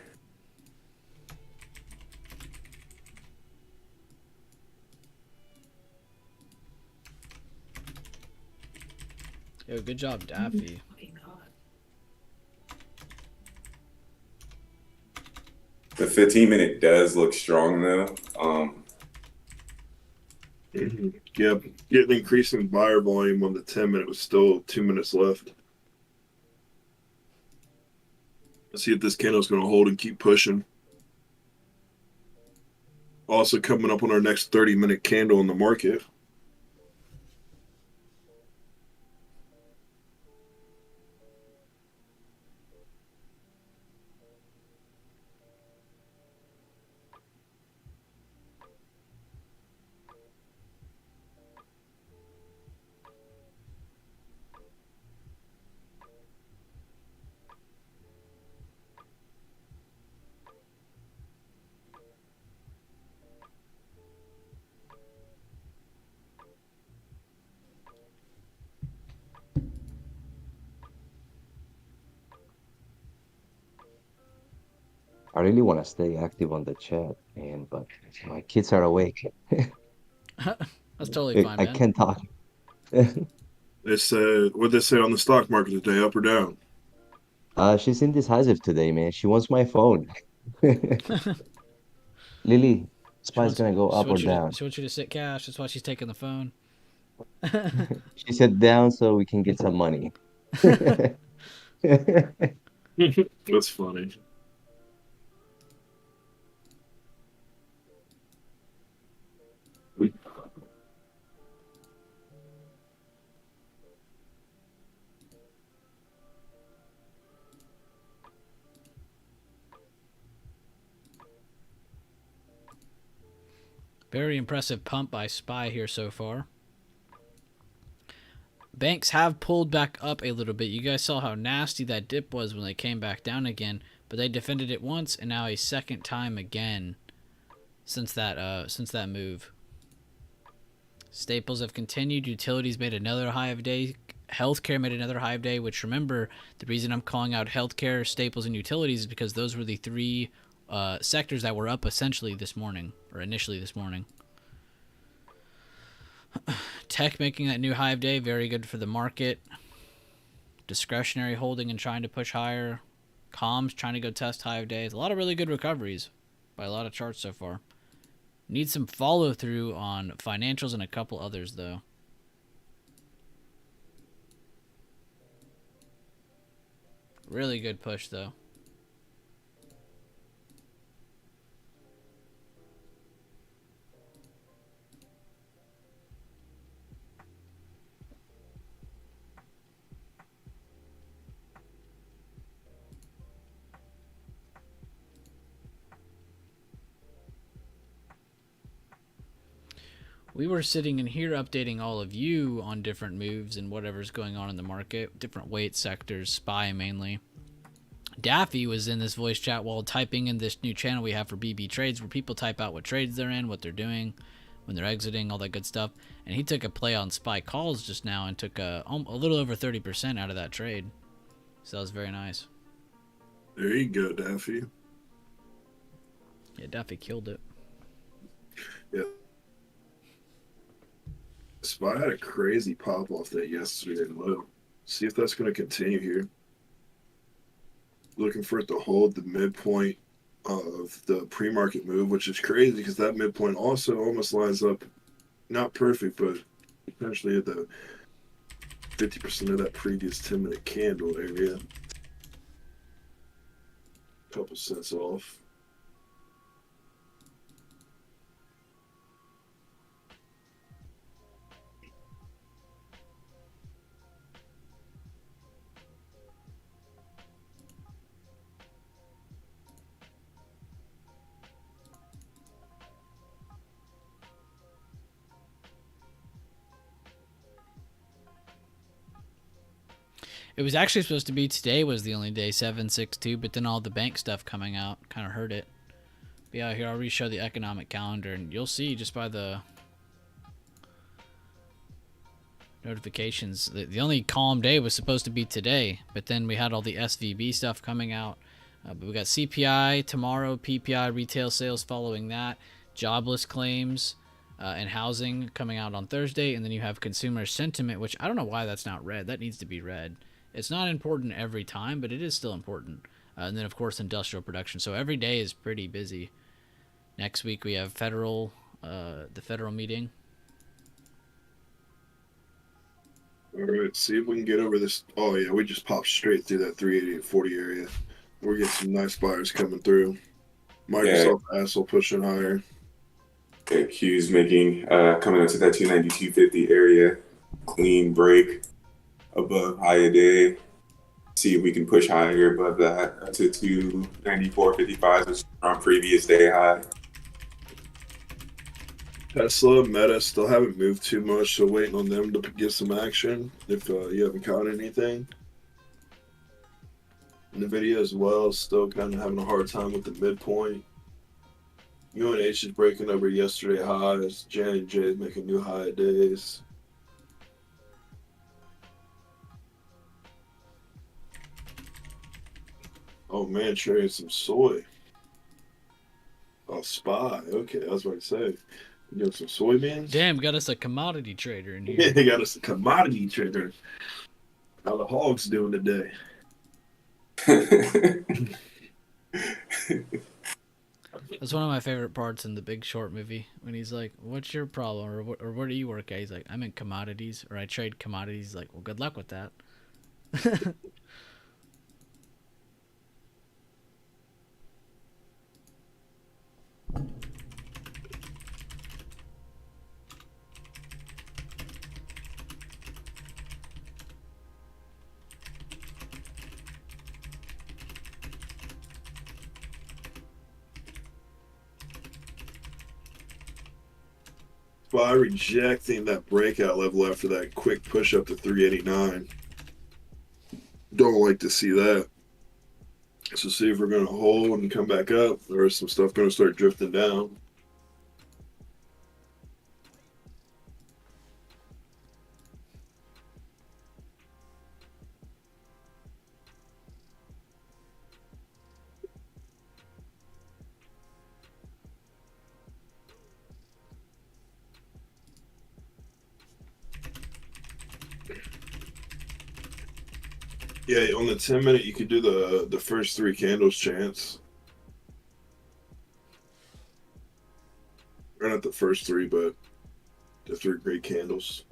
Yo, good job, Daffy. The 15-minute does look strong though. Yep, getting increasing buyer volume on the 10-minute with still 2 minutes left. Let's see if this candle's going to hold and keep pushing. Also coming up on our next 30-minute candle in the market. I really want to stay active on the chat, but my kids are awake. That's totally fine, I man. can't talk. They said, what did they say on the stock market today, up or down? She's indecisive today, man. She wants my phone. Lily, Spy's gonna go up or down. She wants you to sit cash. That's why she's taking the phone. She said down so we can get some money. That's funny. Very impressive pump by SPY here so far. Banks have pulled back up a little bit. You guys saw how nasty that dip was when they came back down again, but they defended it once and now a second time again since that move. Staples have continued. Utilities made another high of day. Healthcare made another high of day, which, remember, the reason I'm calling out healthcare, staples, and utilities is because those were the three sectors that were up essentially this morning, or initially this morning. Tech making that new high of day, very good for the market. Discretionary holding and trying to push higher. Comms trying to go test high of days. A lot of really good recoveries by a lot of charts so far. Need some follow through on financials and a couple others though. Really good push though. We were sitting in here updating all of you on different moves and whatever's going on in the market, different weight sectors, SPY mainly. Daffy was in this voice chat while typing in this new channel we have for BB Trades where people type out what trades they're in, what they're doing, when they're exiting, all that good stuff. And he took a play on SPY calls just now and took a little over 30% out of that trade. So that was very nice. There you go, Daffy. Yeah, Daffy killed it. Yeah. SPY had a crazy pop off that yesterday low. See if that's going to continue here. Looking for it to hold the midpoint of the pre-market move, which is crazy because that midpoint also almost lines up, not perfect, but potentially at the 50% of that previous 10-minute candle area. Couple cents off. It was actually supposed to be today was the only day, 762, but then all the bank stuff coming out kind of hurt it. But yeah, here I'll re-show the economic calendar, and you'll see just by the notifications. The only calm day was supposed to be today, but then we had all the SVB stuff coming out. But we got CPI tomorrow, PPI retail sales following that, jobless claims and housing coming out on Thursday, and then you have consumer sentiment, which I don't know why that's not read. That needs to be read. It's not important every time, but it is still important. And then, of course, industrial production. So every day is pretty busy. Next week we have the federal meeting. All right, see if we can get over this. Oh, yeah, we just popped straight through that 380 to 40 area. We're getting some nice buyers coming through. Microsoft asshole pushing higher. Yeah, Q's making, coming into that 290, 250 area. Clean break above high a day. See if we can push higher above that to 294.55, which is our previous day high. Tesla, Meta still haven't moved too much, so waiting on them to get some action if you haven't caught anything. NVIDIA as well, still kind of having a hard time with the midpoint. UNH is breaking over yesterday highs. J&J is making new high days. Oh man, trading some soy. Oh, SPY. Okay, I was about to say. You got some soybeans? Damn, got us a commodity trader in here. Yeah, they got us a commodity trader. How the hogs doing today? That's one of my favorite parts in the Big Short movie when he's like, "What's your problem?" or "Where do you work at?" He's like, "I'm in commodities," or "I trade commodities." He's like, "Well, good luck with that." By rejecting that breakout level after that quick push up to 389. Don't like to see that. So see if we're going to hold and come back up, or is some stuff going to start drifting down. Yeah, on the 10-minute, you could do the first 3 candles chance. Or not the first 3, but the 3 great candles.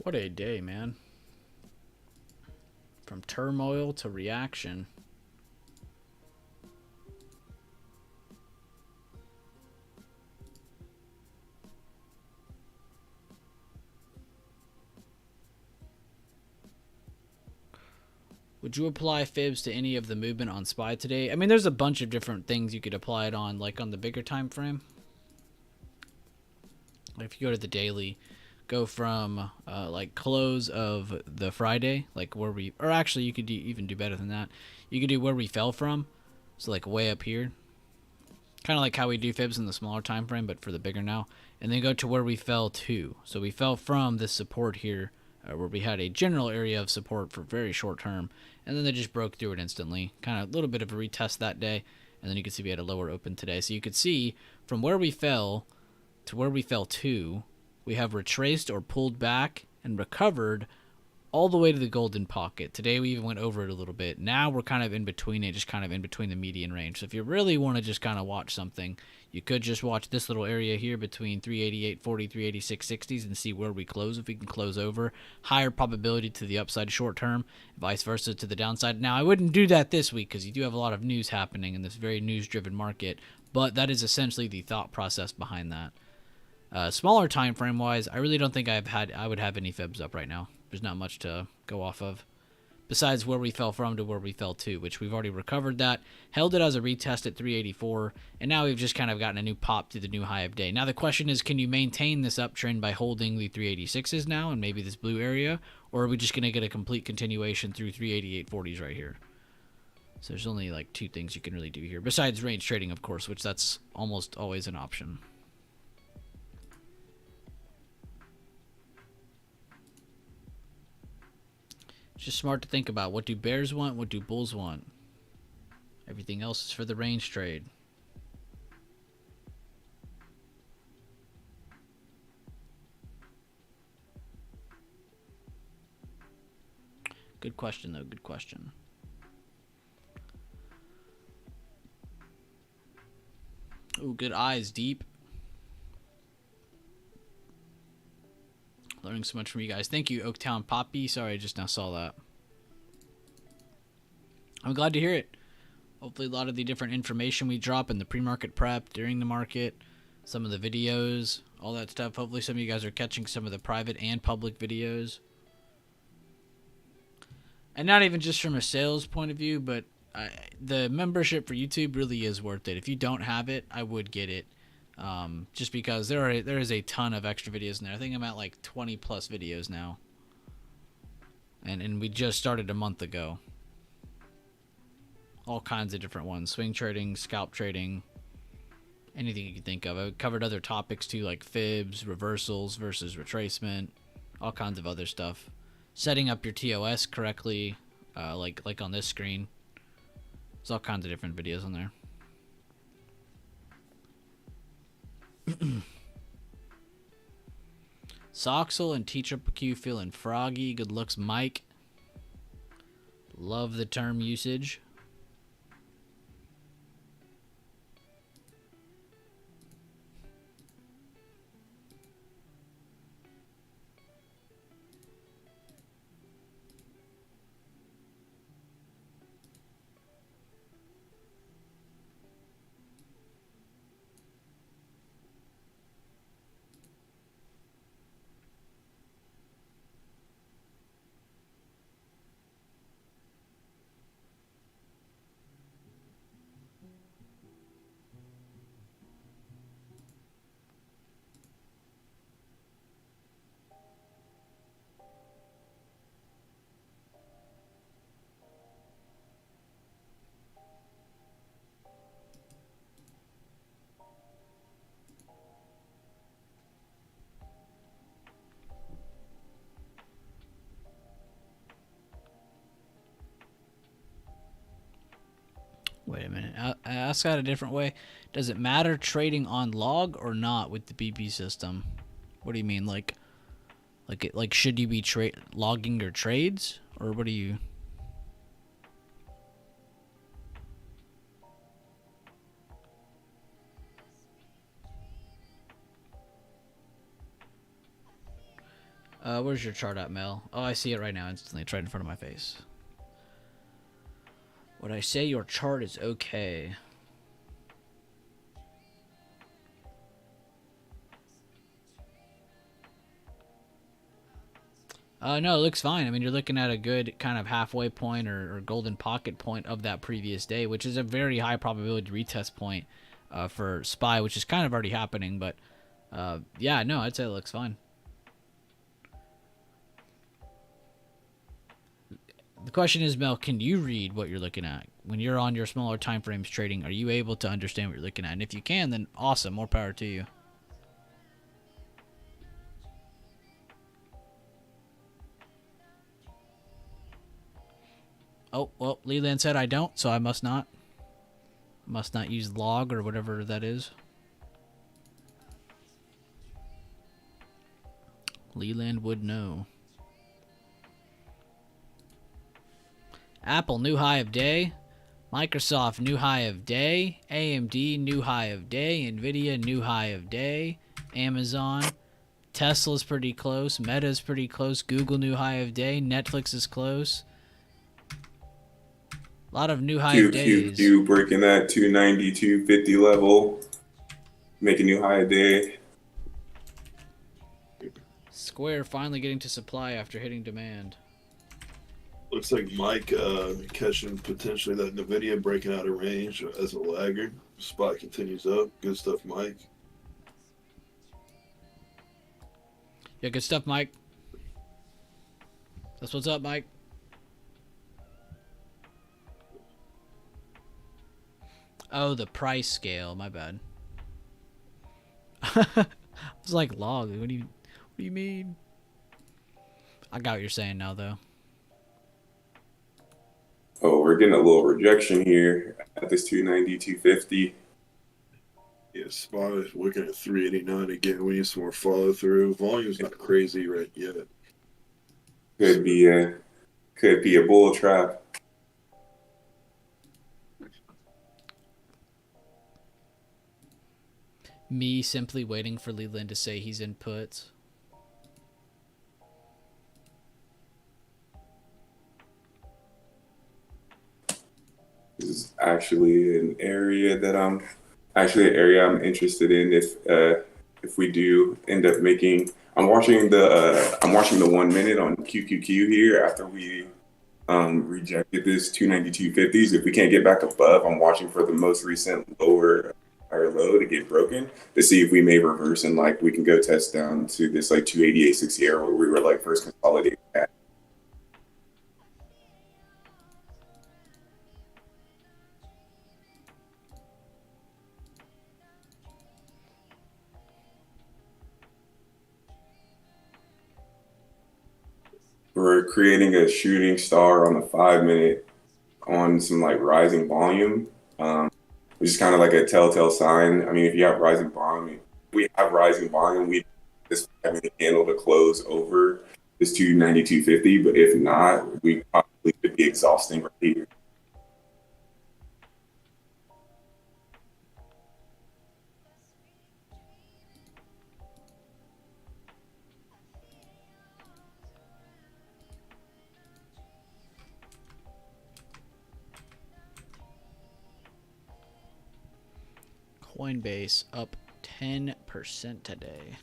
What a day, man. From turmoil to reaction. Would you apply fibs to any of the movement on SPY today? I mean, there's a bunch of different things you could apply it on, like on the bigger time frame. If you go to the daily, go from like close of the Friday, like where we, or actually you could even do better than that. You could do where we fell from, so like way up here, kind of like how we do fibs in the smaller time frame, but for the bigger now. And then go to where we fell to. So we fell from this support here, where we had a general area of support for very short term, and then they just broke through it instantly. Kind of a little bit of a retest that day, and then you could see we had a lower open today. So you could see from where we fell to where we fell to, we have retraced or pulled back and recovered all the way to the golden pocket. Today we even went over it a little bit. Now we're kind of in between it, just kind of in between the median range. So if you really want to just kind of watch something, you could just watch this little area here between 388.40, 386.60s and see where we close. If we can close over, higher probability to the upside short term, vice versa to the downside. Now I wouldn't do that this week because you do have a lot of news happening in this very news-driven market, but that is essentially the thought process behind that. Smaller time frame wise, I really don't think I would have any fibs up right now. There's not much to go off of besides where we fell from to where we fell to, which we've already recovered that, held it as a retest at 384, and now we've just kind of gotten a new pop to the new high of day. Now the question is, can you maintain this uptrend by holding the 386s now and maybe this blue area, or are we just going to get a complete continuation through 388.40s right here? So there's only like 2 things you can really do here, besides range trading, of course, which that's almost always an option. It's just smart to think about, what do bears want, what do bulls want? Everything else is for the range trade. Good question, though. Good question. Ooh, good eyes, deep. Learning so much from you guys. Thank you, Oaktown Poppy. Sorry, I just now saw that. I'm glad to hear it. Hopefully a lot of the different information we drop in the pre-market prep, during the market, some of the videos, all that stuff. Hopefully some of you guys are catching some of the private and public videos. And not even just from a sales point of view, but the membership for YouTube really is worth it. If you don't have it, I would get it. Just because there is a ton of extra videos in there. I think I'm at like 20 plus videos now. And we just started a month ago. All kinds of different ones. Swing trading, scalp trading, anything you can think of. I covered other topics too, like fibs, reversals versus retracement, all kinds of other stuff. Setting up your TOS correctly, like on this screen. There's all kinds of different videos on there. Soxel and T-Triple-Q feeling froggy. Good looks, Mike. Love the term usage. Wait a minute. I ask that a different way. Does it matter trading on log or not with the BB system? What do you mean? Like should you be logging your trades, or what do you? Where's your chart at, Mel? Oh, I see it right now instantly. It's right in front of my face. Would I say your chart is okay? No, it looks fine. I mean, you're looking at a good kind of halfway point or golden pocket point of that previous day, which is a very high probability retest point for SPY, which is kind of already happening. But yeah, no, I'd say it looks fine. The question is, Mel, can you read what you're looking at? When you're on your smaller time frames trading, are you able to understand what you're looking at? And if you can, then awesome, more power to you. Oh, well, Leland said I don't, so I must not. Must not use log or whatever that is. Leland would know. Apple, new high of day. Microsoft, new high of day. AMD, new high of day. Nvidia, new high of day. Amazon. Tesla's pretty close. Meta's pretty close. Google, new high of day. Netflix is close. A lot of new high of days. QQQ breaking that 290, 250 level. Making new high of day. Square finally getting to supply after hitting demand. Looks like Mike catching potentially that NVIDIA breaking out of range as a laggard. Spot continues up. Good stuff, Mike. Yeah, good stuff, Mike. That's what's up, Mike. Oh, the price scale. My bad. It's like log. What do you mean? I got what you're saying now, though. Oh, we're getting a little rejection here at this 290, 250. Yeah, spot is looking at 389 again. We need some more follow through. Volume's not crazy right yet. Could be a bull trap. Me simply waiting for Leland to say he's in puts. This is actually an area that I'm interested in. If we do end up making, I'm watching the 1 minute on QQQ here after we rejected this 292.50s. If we can't get back above, I'm watching for the most recent higher low to get broken to see if we may reverse and like we can go test down to this like 288.60 area where we were like first consolidating at. We're creating a shooting star on the 5 minute on some like rising volume, which is kind of like a telltale sign. I mean, if you have rising volume, we have rising volume. We this 5 minute candle to close over this 292.50, but if not, we probably could be exhausting right here. Coinbase up 10% today.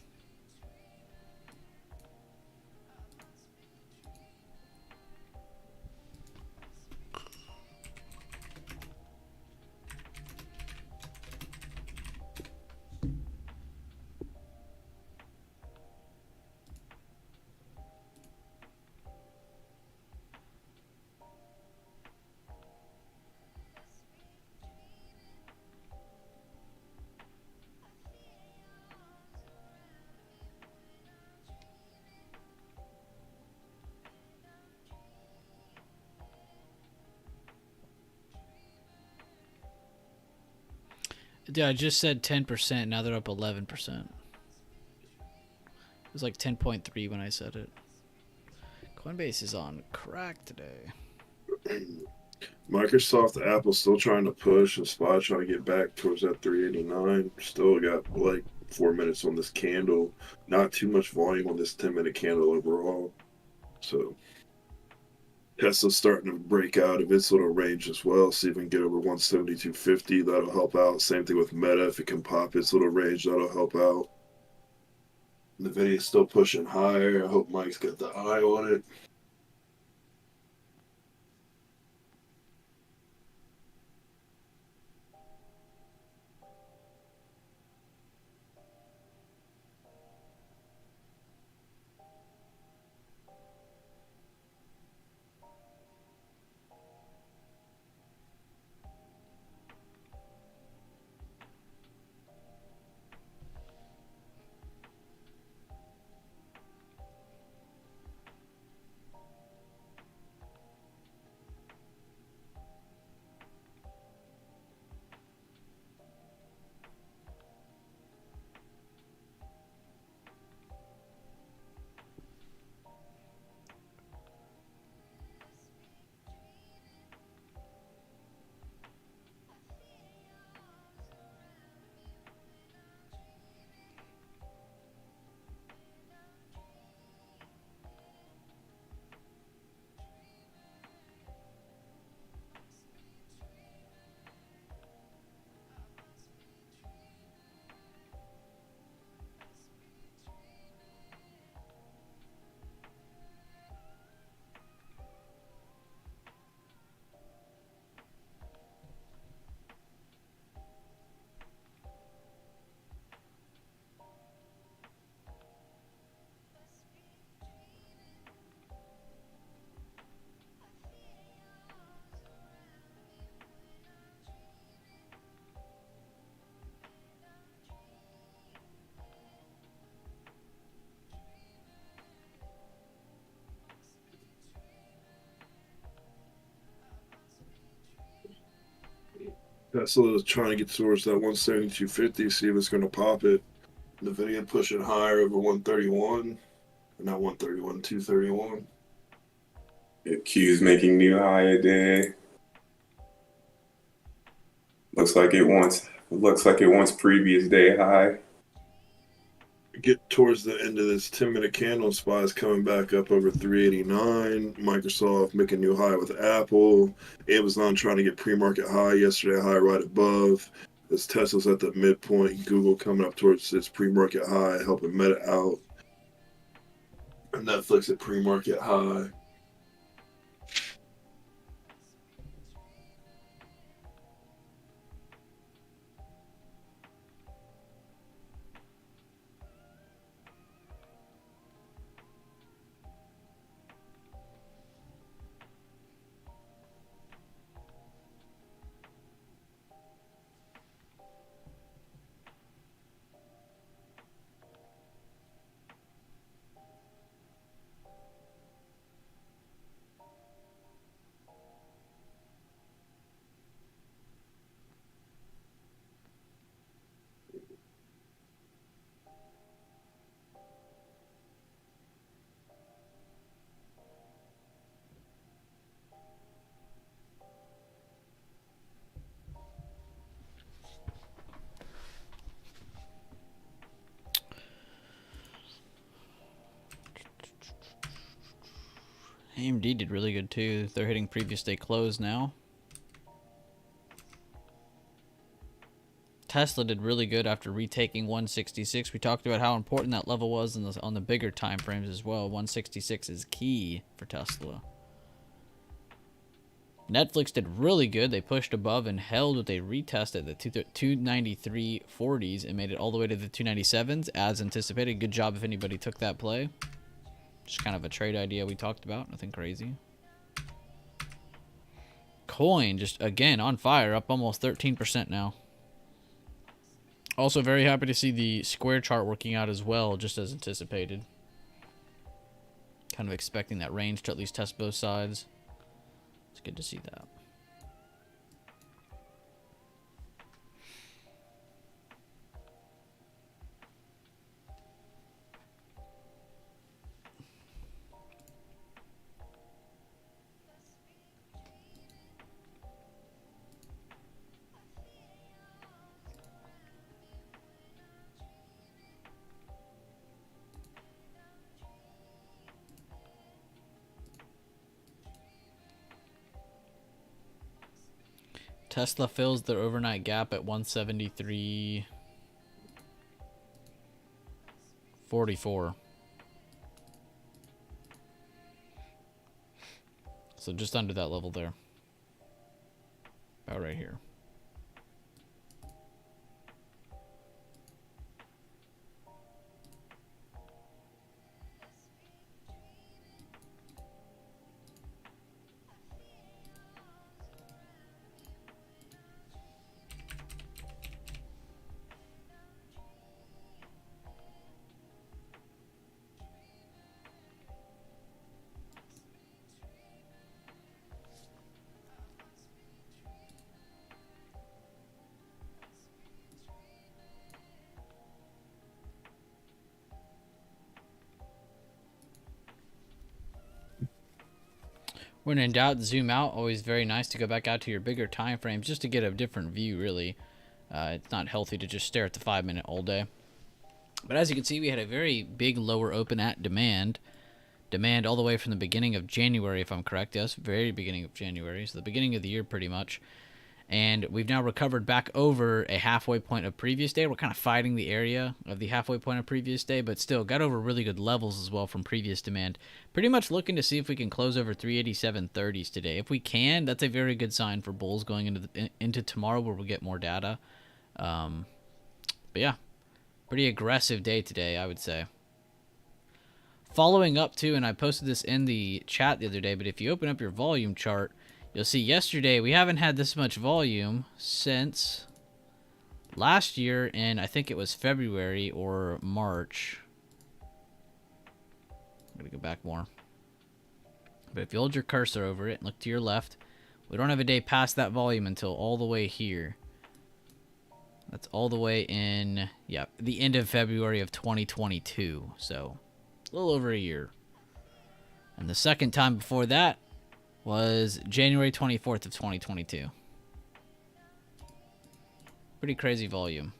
Yeah, I just said 10%. Now they're up 11%. It was like 10.3 when I said it. Coinbase is on crack today. Microsoft, Apple still trying to push, and SPY trying to get back towards that 389. Still got like 4 minutes on this candle. Not too much volume on this 10-minute candle overall. So Tesla's starting to break out of its little range as well. See if we can get over 172.50. That'll help out. Same thing with Meta. If it can pop its little range, that'll help out. Nvidia's still pushing higher. I hope Mike's got the eye on it. Tesla is trying to get towards that 172.50, see if it's going to pop it. Nvidia pushing higher over 131. Not 131, 231. Q's making new high a day. Looks like it wants previous day high. get towards the end of this 10-minute candle, SPY is coming back up over 389. Microsoft making new high with Apple. Amazon trying to get pre-market high yesterday, high right above. This Tesla's at the midpoint. Google coming up towards its pre-market high, helping Meta out. Netflix at pre-market high. AMD did really good too. They're hitting previous day close now. Tesla did really good after retaking 166. We talked about how important that level was on the bigger time frames as well. 166 is key for Tesla. Netflix did really good. They pushed above and held what they retested the 293.40s and made it all the way to the 297s as anticipated. Good job if anybody took that play. Just kind of a trade idea we talked about. Nothing crazy. Coin just again on fire, up almost 13% now. Also very happy to see the square chart working out as well, just as anticipated. Kind of expecting that range to at least test both sides. It's good to see that. Tesla fills their overnight gap at 173.44. So just under that level there. About right here. When in doubt, zoom out. Always very nice to go back out to your bigger time frames just to get a different view, really. It's not healthy to just stare at the 5-minute all day. But as you can see, we had a very big lower open at demand. Demand all the way from the beginning of January, if I'm correct. Yes, very beginning of January. So the beginning of the year, pretty much. And we've now recovered back over a halfway point of previous day. We're kind of fighting the area of the halfway point of previous day, but still got over really good levels as well from previous demand. Pretty much looking to see if we can close over 387.30s today. If we can, that's a very good sign for bulls going into tomorrow where we'll get more data. But yeah, pretty aggressive day today, I would say. Following up too, and I posted this in the chat the other day, but if you open up your volume chart, you'll see yesterday we haven't had this much volume since last year in, I think it was February or March. I'm going to go back more. But if you hold your cursor over it and look to your left, we don't have a day past that volume until all the way here. That's all the way in, yeah, the end of February of 2022. So a little over a year. And the second time before that was January 24th of 2022. Pretty crazy volume.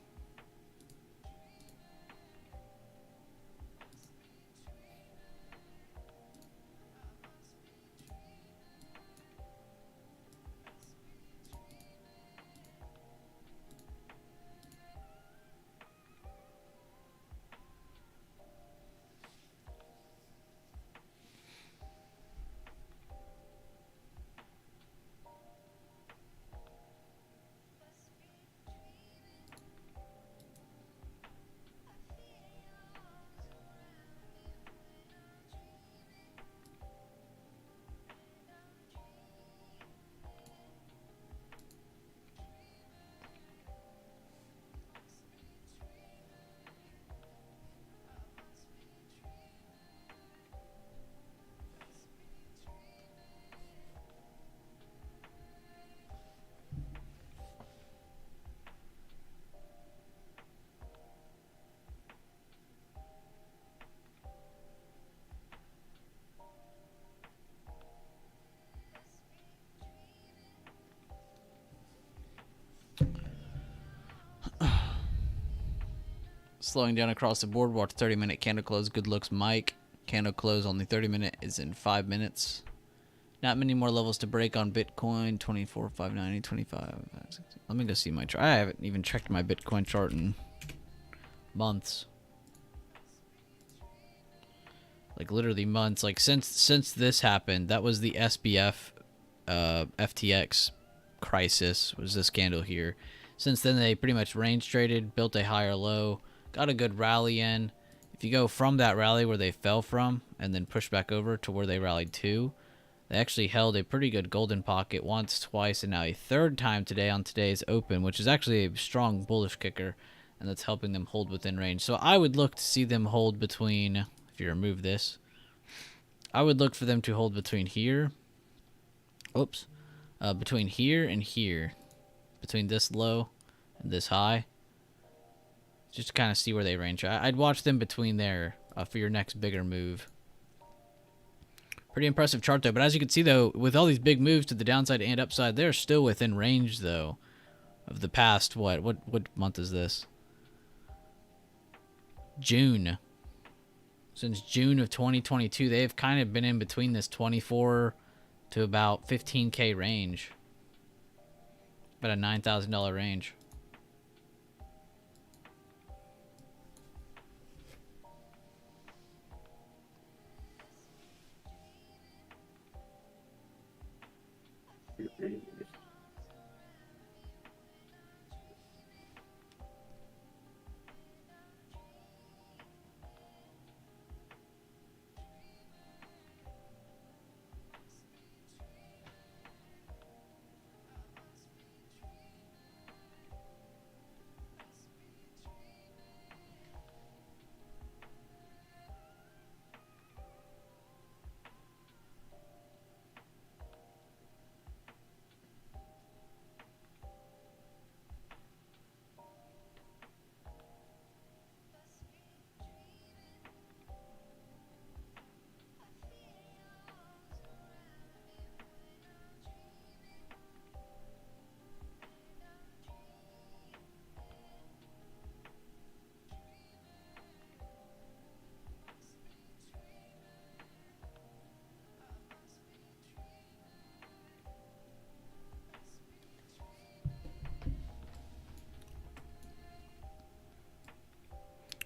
Slowing down across the board. Watch 30-minute candle close. Good looks, Mike. Candle close on the 30-minute is in 5 minutes. Not many more levels to break on Bitcoin. 24, 590, 25. Let me go see my chart. I haven't even checked my Bitcoin chart in months. Like literally months. Like since this happened, that was the SBF FTX crisis, was this candle here. Since then they pretty much range traded, built a higher low, got a good rally in. If you go from that rally where they fell from and then push back over to where they rallied to, they actually held a pretty good golden pocket once, twice, and now a third time today on today's open, which is actually a strong bullish kicker, and that's helping them hold within range. So I would look to see them hold between, if you remove this, I would look for them to hold between here, between here and here, between this low and this high, just to kind of see where they range. I'd watch them between there for your next bigger move. Pretty impressive chart though, but as you can see though, with all these big moves to the downside and upside, they're still within range though of the past, what month is this? June. Since June of 2022, they've kind of been in between this 24 to about 15K range. About a $9,000 range.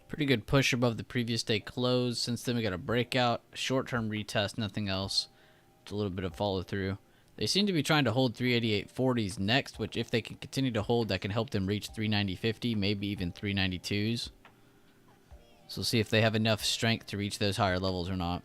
Pretty good push above the previous day close. Since then we got a breakout, short-term retest, nothing else. It's a little bit of follow through. They seem to be trying to hold 388.40s next, which if they can continue to hold, that can help them reach 390.50, maybe even 392s. So we'll see if they have enough strength to reach those higher levels or not.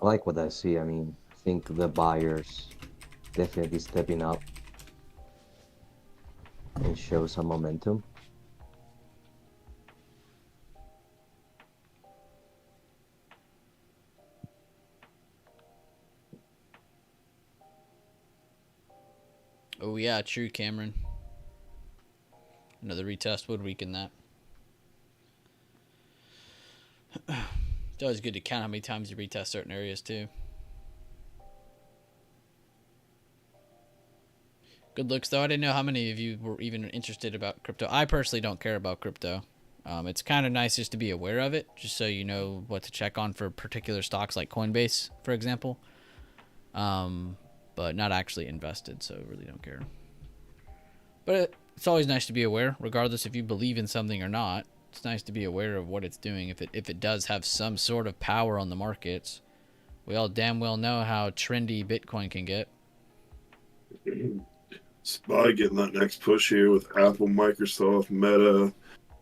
I like what I see. I mean, I think the buyers definitely stepping up and show some momentum. Oh yeah, true, Cameron. Another retest would weaken that. It's always good to count how many times you retest certain areas too. Good looks though. I didn't know how many of you were even interested about crypto. I personally don't care about crypto. It's kind of nice just to be aware of it, just so you know what to check on for particular stocks like Coinbase, for example. But not actually invested, so really don't care. But it's always nice to be aware, regardless if you believe in something or not. It's nice to be aware of what it's doing if it does have some sort of power on the markets. We all damn well know how trendy Bitcoin can get. SPY getting that next push here with Apple, Microsoft, Meta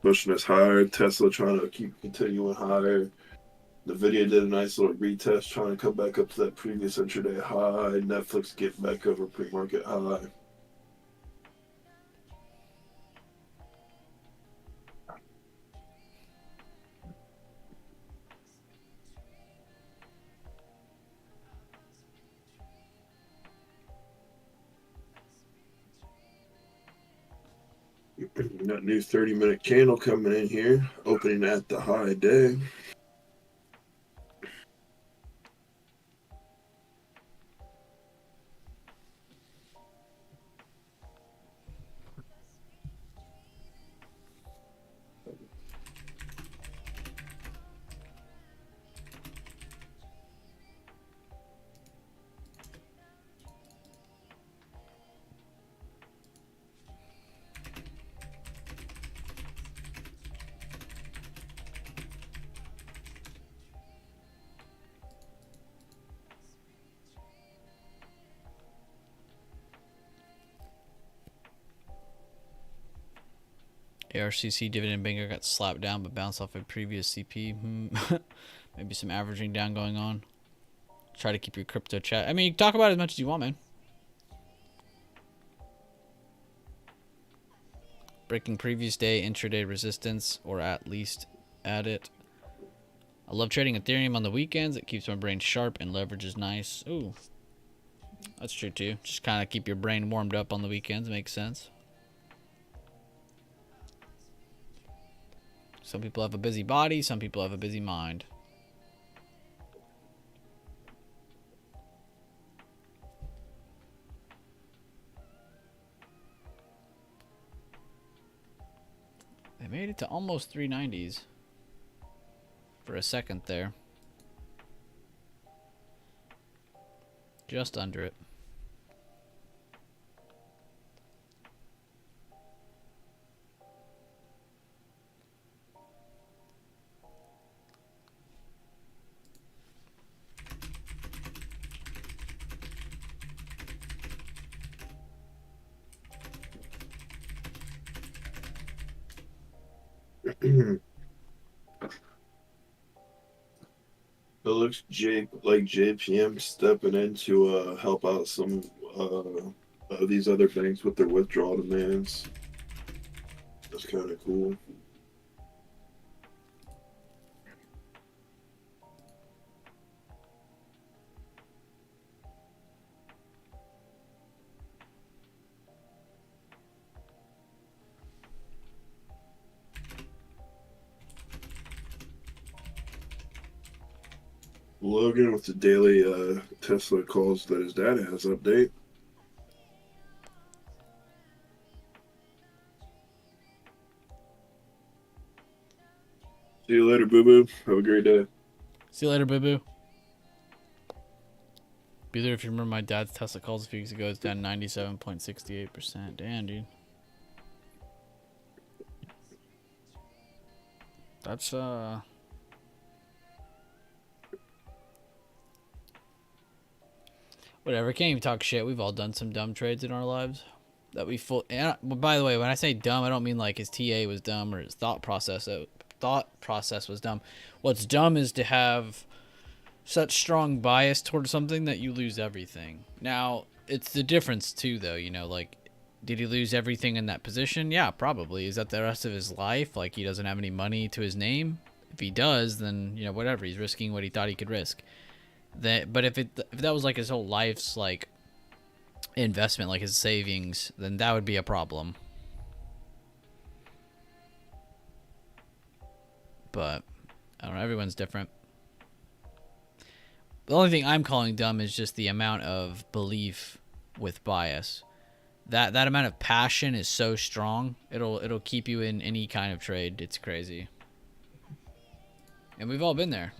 pushing us higher. Tesla trying to keep continuing higher. NVIDIA did a nice little retest trying to come back up to that previous intraday high. Netflix getting back over pre-market high. Got new 30-minute candle coming in here, opening at the high day. ARCC dividend banker got slapped down but bounced off a previous CP. Maybe some averaging down going on. Try to keep your crypto chat. I mean, you can talk about it as much as you want, man. Breaking previous day intraday resistance, or at least at it. I love trading Ethereum on the weekends. It keeps my brain sharp and leverage is nice. Ooh, that's true too. Just kind of keep your brain warmed up on the weekends. Makes sense. Some people have a busy body. Some people have a busy mind. They made it to almost 390s for a second there. Just under it. It looks like JPM stepping in to help out some of these other banks with their withdrawal demands. That's kind of cool. Logan with the daily Tesla calls that his dad has update. See you later, boo boo. Have a great day. See you later, boo boo. Be there if you remember my dad's Tesla calls a few weeks ago. It's down 97.68%. Damn, dude. That's whatever. Can't even talk shit. We've all done some dumb trades in our lives that we full. And by the way, when I say dumb, I don't mean like his TA was dumb or his thought process was dumb. What's dumb is to have such strong bias towards something that you lose everything. Now, it's the difference too, though. You know, like, did he lose everything in that position? Yeah, probably. Is that the rest of his life? Like, he doesn't have any money to his name? If he does, then, you know, whatever. He's risking what he thought he could risk. But if that was like his whole life's like investment, like his savings, then that would be a problem. But I don't know, everyone's different. The only thing I'm calling dumb is just the amount of belief with bias. That amount of passion is so strong, it'll keep you in any kind of trade. It's crazy. And we've all been there.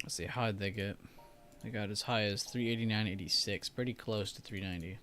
Let's see, how did they get? They got as high as 389.86, pretty close to 390. . . . . . . . . . . . . . . . . . . . . . . . . . . . . . . . . . . . . . . . . . . . . . . . . . . . . . . . . . .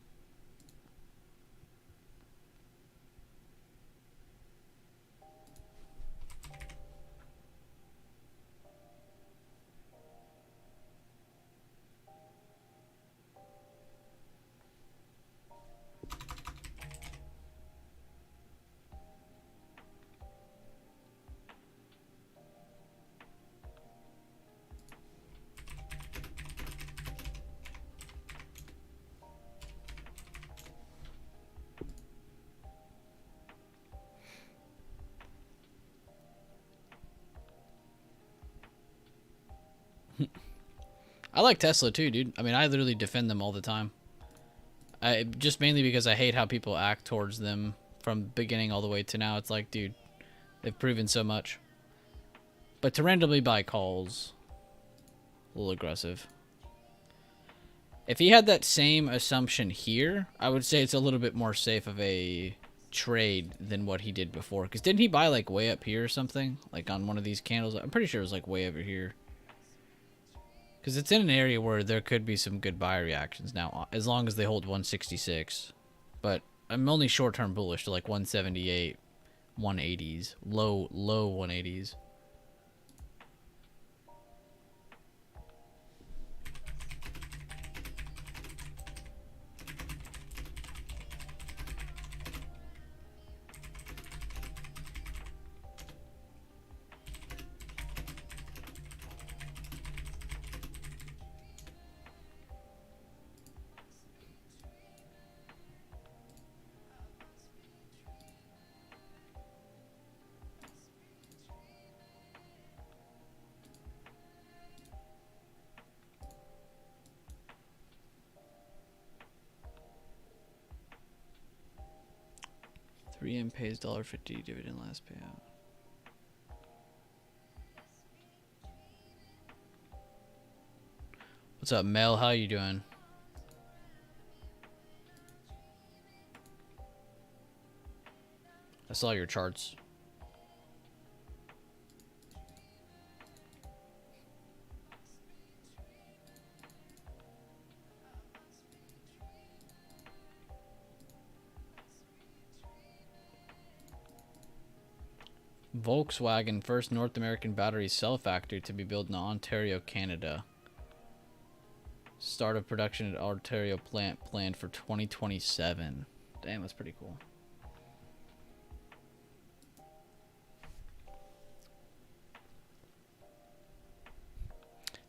I like Tesla too, dude. I mean, I literally defend them all the time. I just mainly because I hate how people act towards them from beginning all the way to now. It's like, dude, they've proven so much. But to randomly buy calls, a little aggressive. If he had that same assumption here, I would say it's a little bit more safe of a trade than what he did before. Because didn't he buy like way up here or something? Like on one of these candles? I'm pretty sure it was like way over here. Because it's in an area where there could be some good buy reactions now, as long as they hold 166. But I'm only short-term bullish to like 178, 180s, low 180s. $3M pays $1.50 dividend last payout. What's up, Mel? How you doing? I saw your charts. Volkswagen, first North American battery cell factory to be built in Ontario, Canada. Start of production at Ontario plant planned for 2027. Damn, that's pretty cool.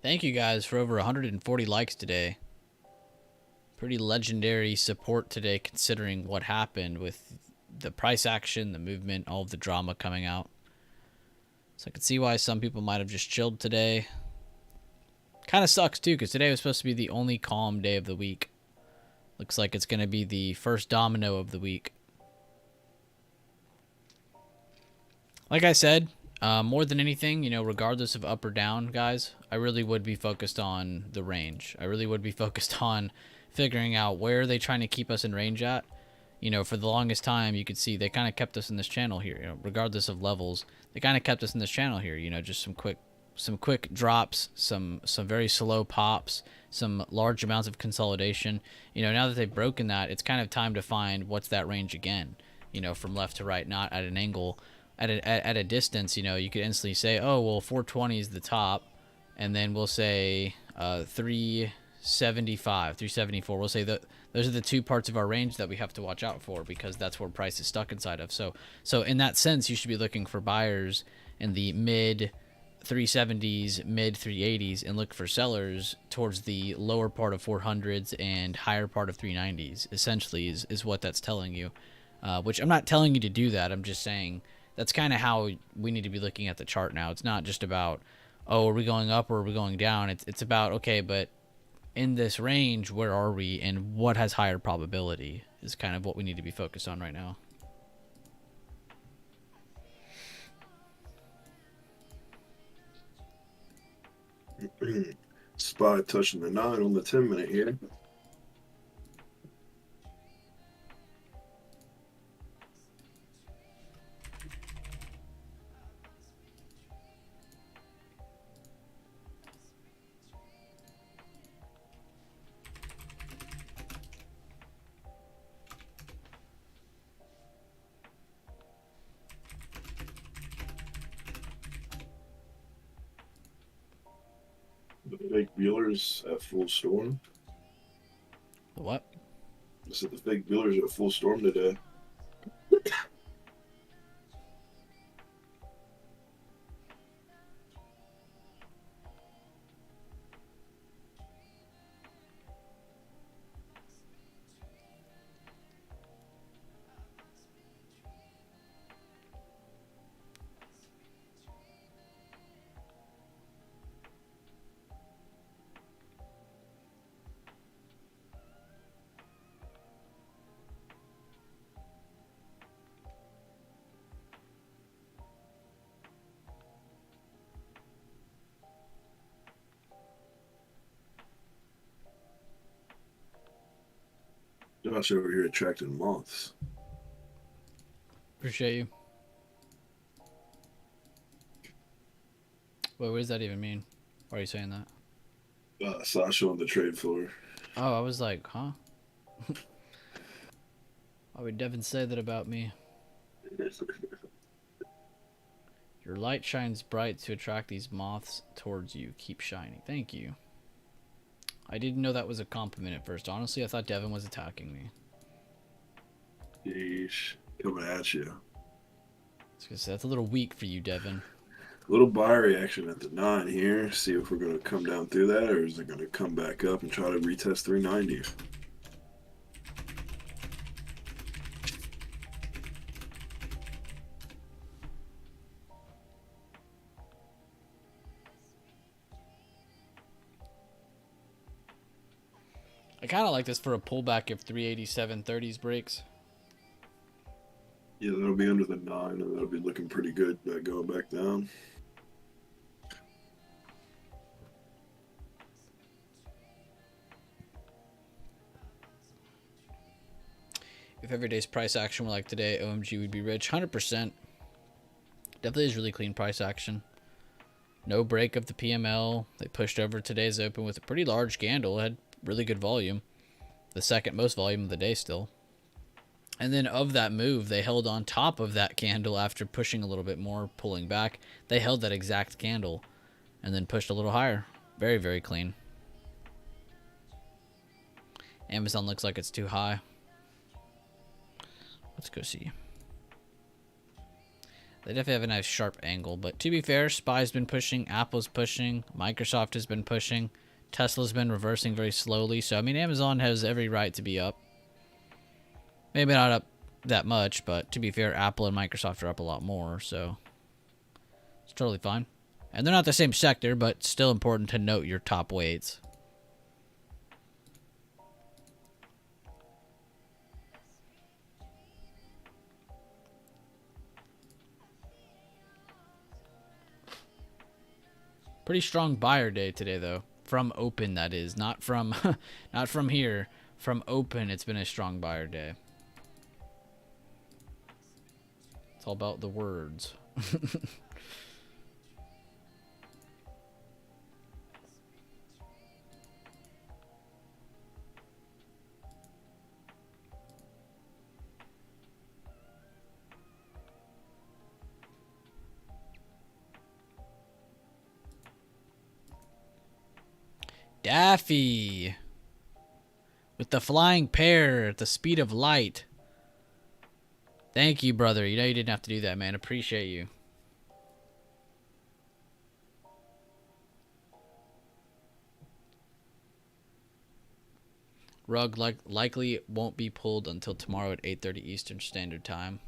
Thank you guys for over 140 likes today. Pretty legendary support today considering what happened with the price action, the movement, all of the drama coming out. So I can see why some people might have just chilled today. Kind of sucks too, because today was supposed to be the only calm day of the week. Looks like it's going to be the first domino of the week. Like I said, more than anything, you know, regardless of up or down, guys, I really would be focused on the range. I really would be focused on figuring out where are they trying to keep us in range at. You know, for the longest time, you could see they kind of kept us in this channel here, you know, regardless of levels. They kind of kept us in this channel here, you know, just some quick drops, some very slow pops, some large amounts of consolidation. You know, now that they've broken that, it's kind of time to find what's that range again, you know, from left to right, not at an angle, at a distance. You know, you could instantly say, oh, well, 420 is the top, and then we'll say 375, 374. We'll say that those are the two parts of our range that we have to watch out for, because that's where price is stuck inside of. So in that sense, you should be looking for buyers in the mid 370s, mid 380s, and look for sellers towards the lower part of 400s and higher part of 390s. Essentially is what that's telling you, which I'm not telling you to do that. I'm just saying that's kind of how we need to be looking at the chart now. It's not just about, oh, are we going up or are we going down? It's about, okay, but in this range, where are we, and what has higher probability is kind of what we need to be focused on right now. SPY touching the 9 on the 10-minute here. The fake Buellers at full storm. What? I said the fake Buellers at full storm today. Josh over here attracting moths. Appreciate you. Wait, what does that even mean? Why are you saying that? Sasha on the trade floor. Oh, I was like, huh? Why would Devin say that about me? Your light shines bright to attract these moths towards you. Keep shining. Thank you. I didn't know that was a compliment at first. Honestly, I thought Devin was attacking me. Yeesh. Coming at you. That's a little weak for you, Devin. Little buy reaction at the 9 here. See if we're going to come down through that, or is it going to come back up and try to retest 390? I kind of like this for a pullback if 387.30s breaks. Yeah, that'll be under the 9, and that'll be looking pretty good going back down. If every day's price action were like today, OMG would be rich. 100%. Definitely is really clean price action. No break of the PML. They pushed over today's open with a pretty large candle. It had really good volume. The second most volume of the day still. And then of that move, they held on top of that candle after pushing a little bit more, pulling back. They held that exact candle and then pushed a little higher. Very, very clean. Amazon looks like it's too high. Let's go see. They definitely have a nice sharp angle, but to be fair, SPY's been pushing, Apple's pushing, Microsoft has been pushing, Tesla's been reversing very slowly, so I mean Amazon has every right to be up. Maybe not up that much, but to be fair, Apple and Microsoft are up a lot more, so it's totally fine. And they're not the same sector, but still important to note your top weights. Pretty strong buyer day today, though. From open, that is. Not from not from here. From open, it's been a strong buyer day. It's all about the words. Daffy with the flying pear at the speed of light. Thank you, brother. You know you didn't have to do that, man. Appreciate you. Rug likely won't be pulled until tomorrow at 8:30 Eastern Standard Time.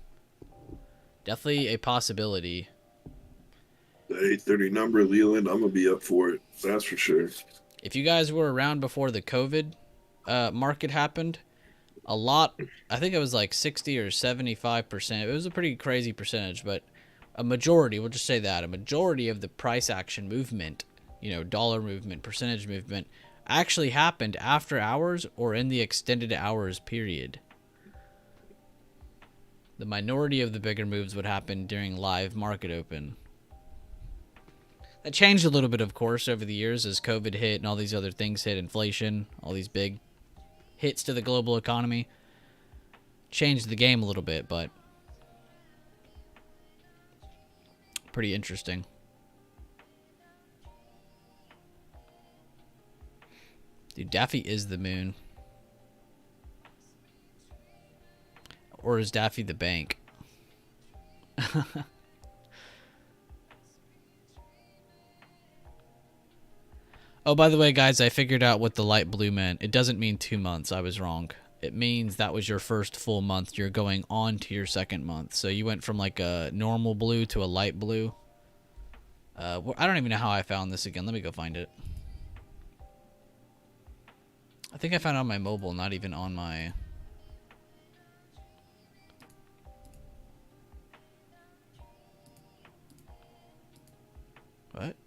Definitely a possibility. The 8:30 number, Leland, I'm going to be up for it. That's for sure. If you guys were around before the COVID market happened, a lot, I think it was like 60 or 75%. It was a pretty crazy percentage, but a majority, we'll just say that, a majority of the price action movement, you know, dollar movement, percentage movement, actually happened after hours or in the extended hours period. The minority of the bigger moves would happen during live market open. That changed a little bit, of course, over the years as COVID hit and all these other things hit, inflation, all these big hits to the global economy. Changed the game a little bit, but pretty interesting. Dude, Daffy is the moon. Or is Daffy the bank? Oh, by the way, guys, I figured out what the light blue meant. It doesn't mean 2 months. I was wrong. It means that was your first full month. You're going on to your second month. So you went from like a normal blue to a light blue. I don't even know how I found this again. Let me go find it. I think I found it on my mobile, not even on my... What?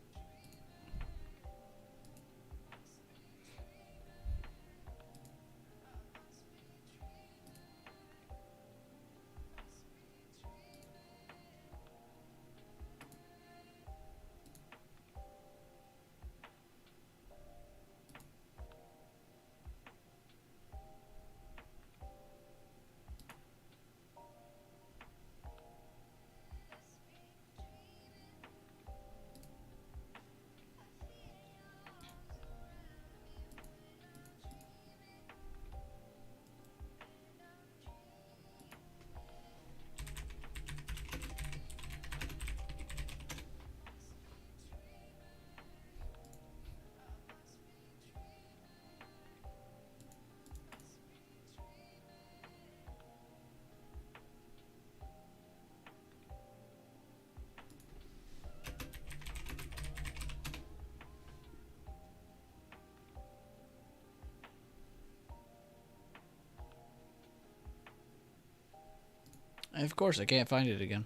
Of course, I can't find it again.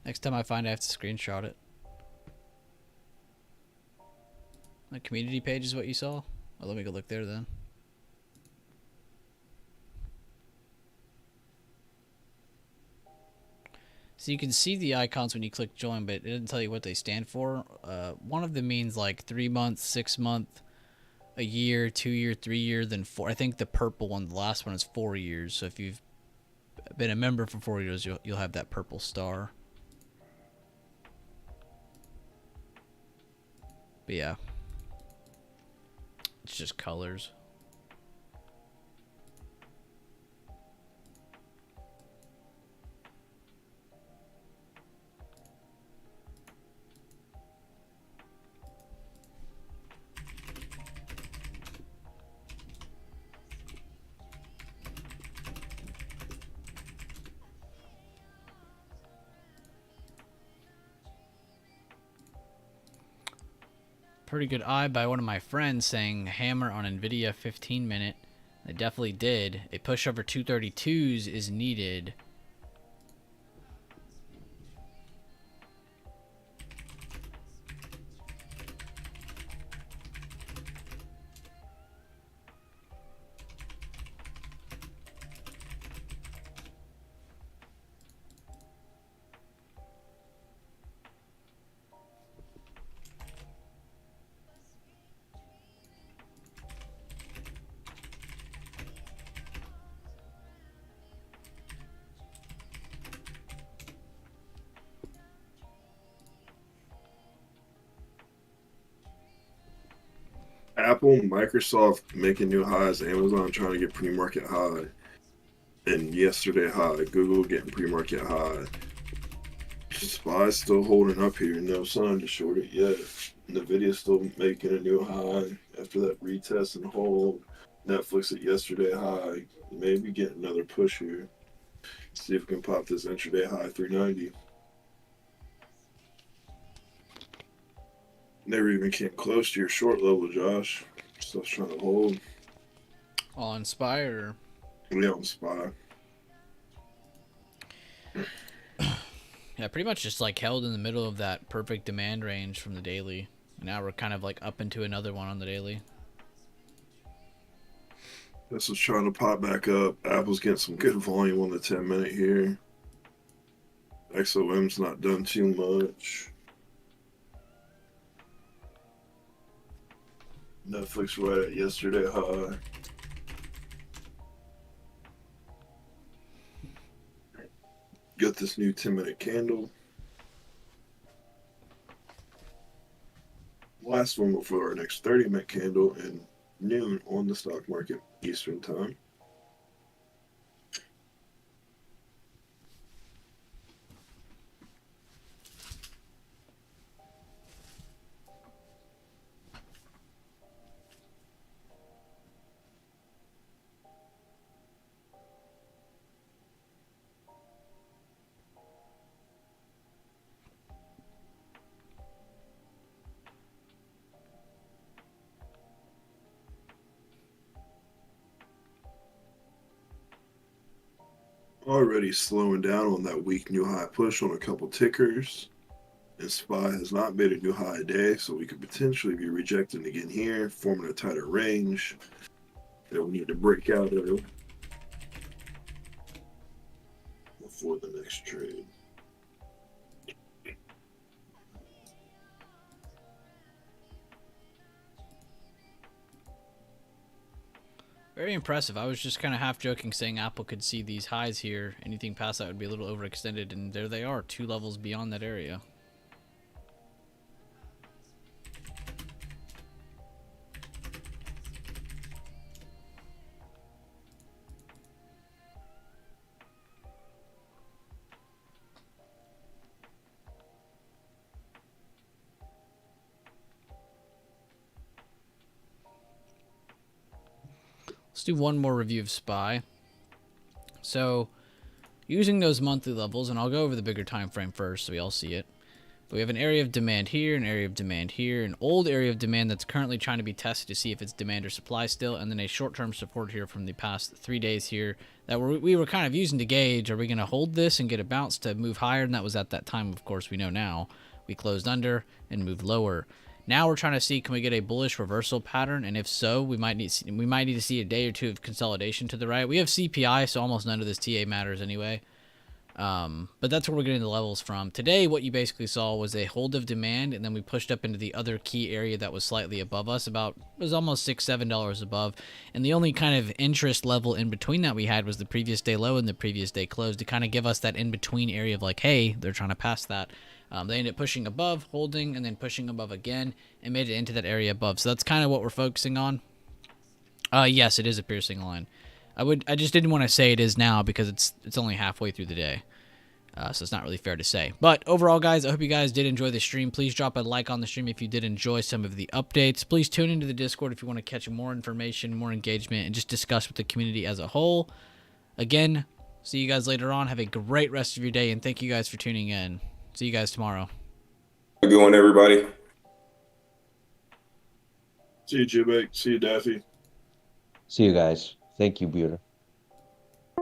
Next time I find it, I have to screenshot it. The community page is what you saw? Oh, let me go look there then. So you can see the icons when you click join, but it doesn't tell you what they stand for. One of them means like 3 months, 6 month, a year, 2 year, 3 year, then 4. I think the purple one, the last one, is 4 years. So if you've been a member for 4 years, you'll have that purple star. But yeah, it's just colors. Pretty good eye by one of my friends saying hammer on Nvidia 15-minute. They definitely did. A push over 232s is needed. Apple, Microsoft making new highs, Amazon trying to get pre-market high, and yesterday high, Google getting pre-market high. SPY's still holding up here, no sign to short it yet. Nvidia's still making a new high after that retest and hold. Netflix at yesterday high, maybe get another push here. See if we can pop this intraday high 390. Never even came close to your short level, Josh. Still trying to hold. On Inspire. Yeah, on SPY. Yeah, pretty much just like held in the middle of that perfect demand range from the daily. Now we're kind of like up into another one on the daily. This was trying to pop back up. Apple's getting some good volume on the 10-minute here. XOM's not done too much. Netflix right at yesterday high. Got this new 10-minute candle. Last one before our next 30-minute candle and noon on the stock market Eastern time. Already slowing down on that weak new high push on a couple tickers. And SPY has not made a new high day, so we could potentially be rejecting again here, forming a tighter range that we need to break out of before the next trade. Very impressive. I was just kind of half joking saying Apple could see these highs here. Anything past that would be a little overextended, and there they are, 2 levels beyond that area. Let's do one more review of SPY. So, using those monthly levels, and I'll go over the bigger time frame first so we all see it. But we have an area of demand here, an area of demand here, an old area of demand that's currently trying to be tested to see if it's demand or supply still, and then a short-term support here from the past 3 days here that we were kind of using to gauge, are we going to hold this and get a bounce to move higher? And that was at that time, of course, we know now. We closed under and moved lower. Now we're trying to see, can we get a bullish reversal pattern? And if so, we might need to see a day or two of consolidation to the right. We have CPI, so almost none of this TA matters anyway. But that's where we're getting the levels from. Today, what you basically saw was a hold of demand, and then we pushed up into the other key area that was slightly above us, it was almost $6-7 above. And the only kind of interest level in between that we had was the previous day low and the previous day close to kind of give us that in-between area of like, hey, they're trying to pass that. They ended up pushing above, holding, and then pushing above again, and made it into that area above. So that's kind of what we're focusing on. Yes, it is a piercing line. I just didn't want to say it is now because it's only halfway through the day. So it's not really fair to say. But overall, guys, I hope you guys did enjoy the stream. Please drop a like on the stream if you did enjoy some of the updates. Please tune into the Discord if you want to catch more information, more engagement, and just discuss with the community as a whole. Again, see you guys later on. Have a great rest of your day, and thank you guys for tuning in. See you guys tomorrow. Have a good one, everybody. See you, Jibek. See you, Daffy. See you guys. Thank you, Bueller.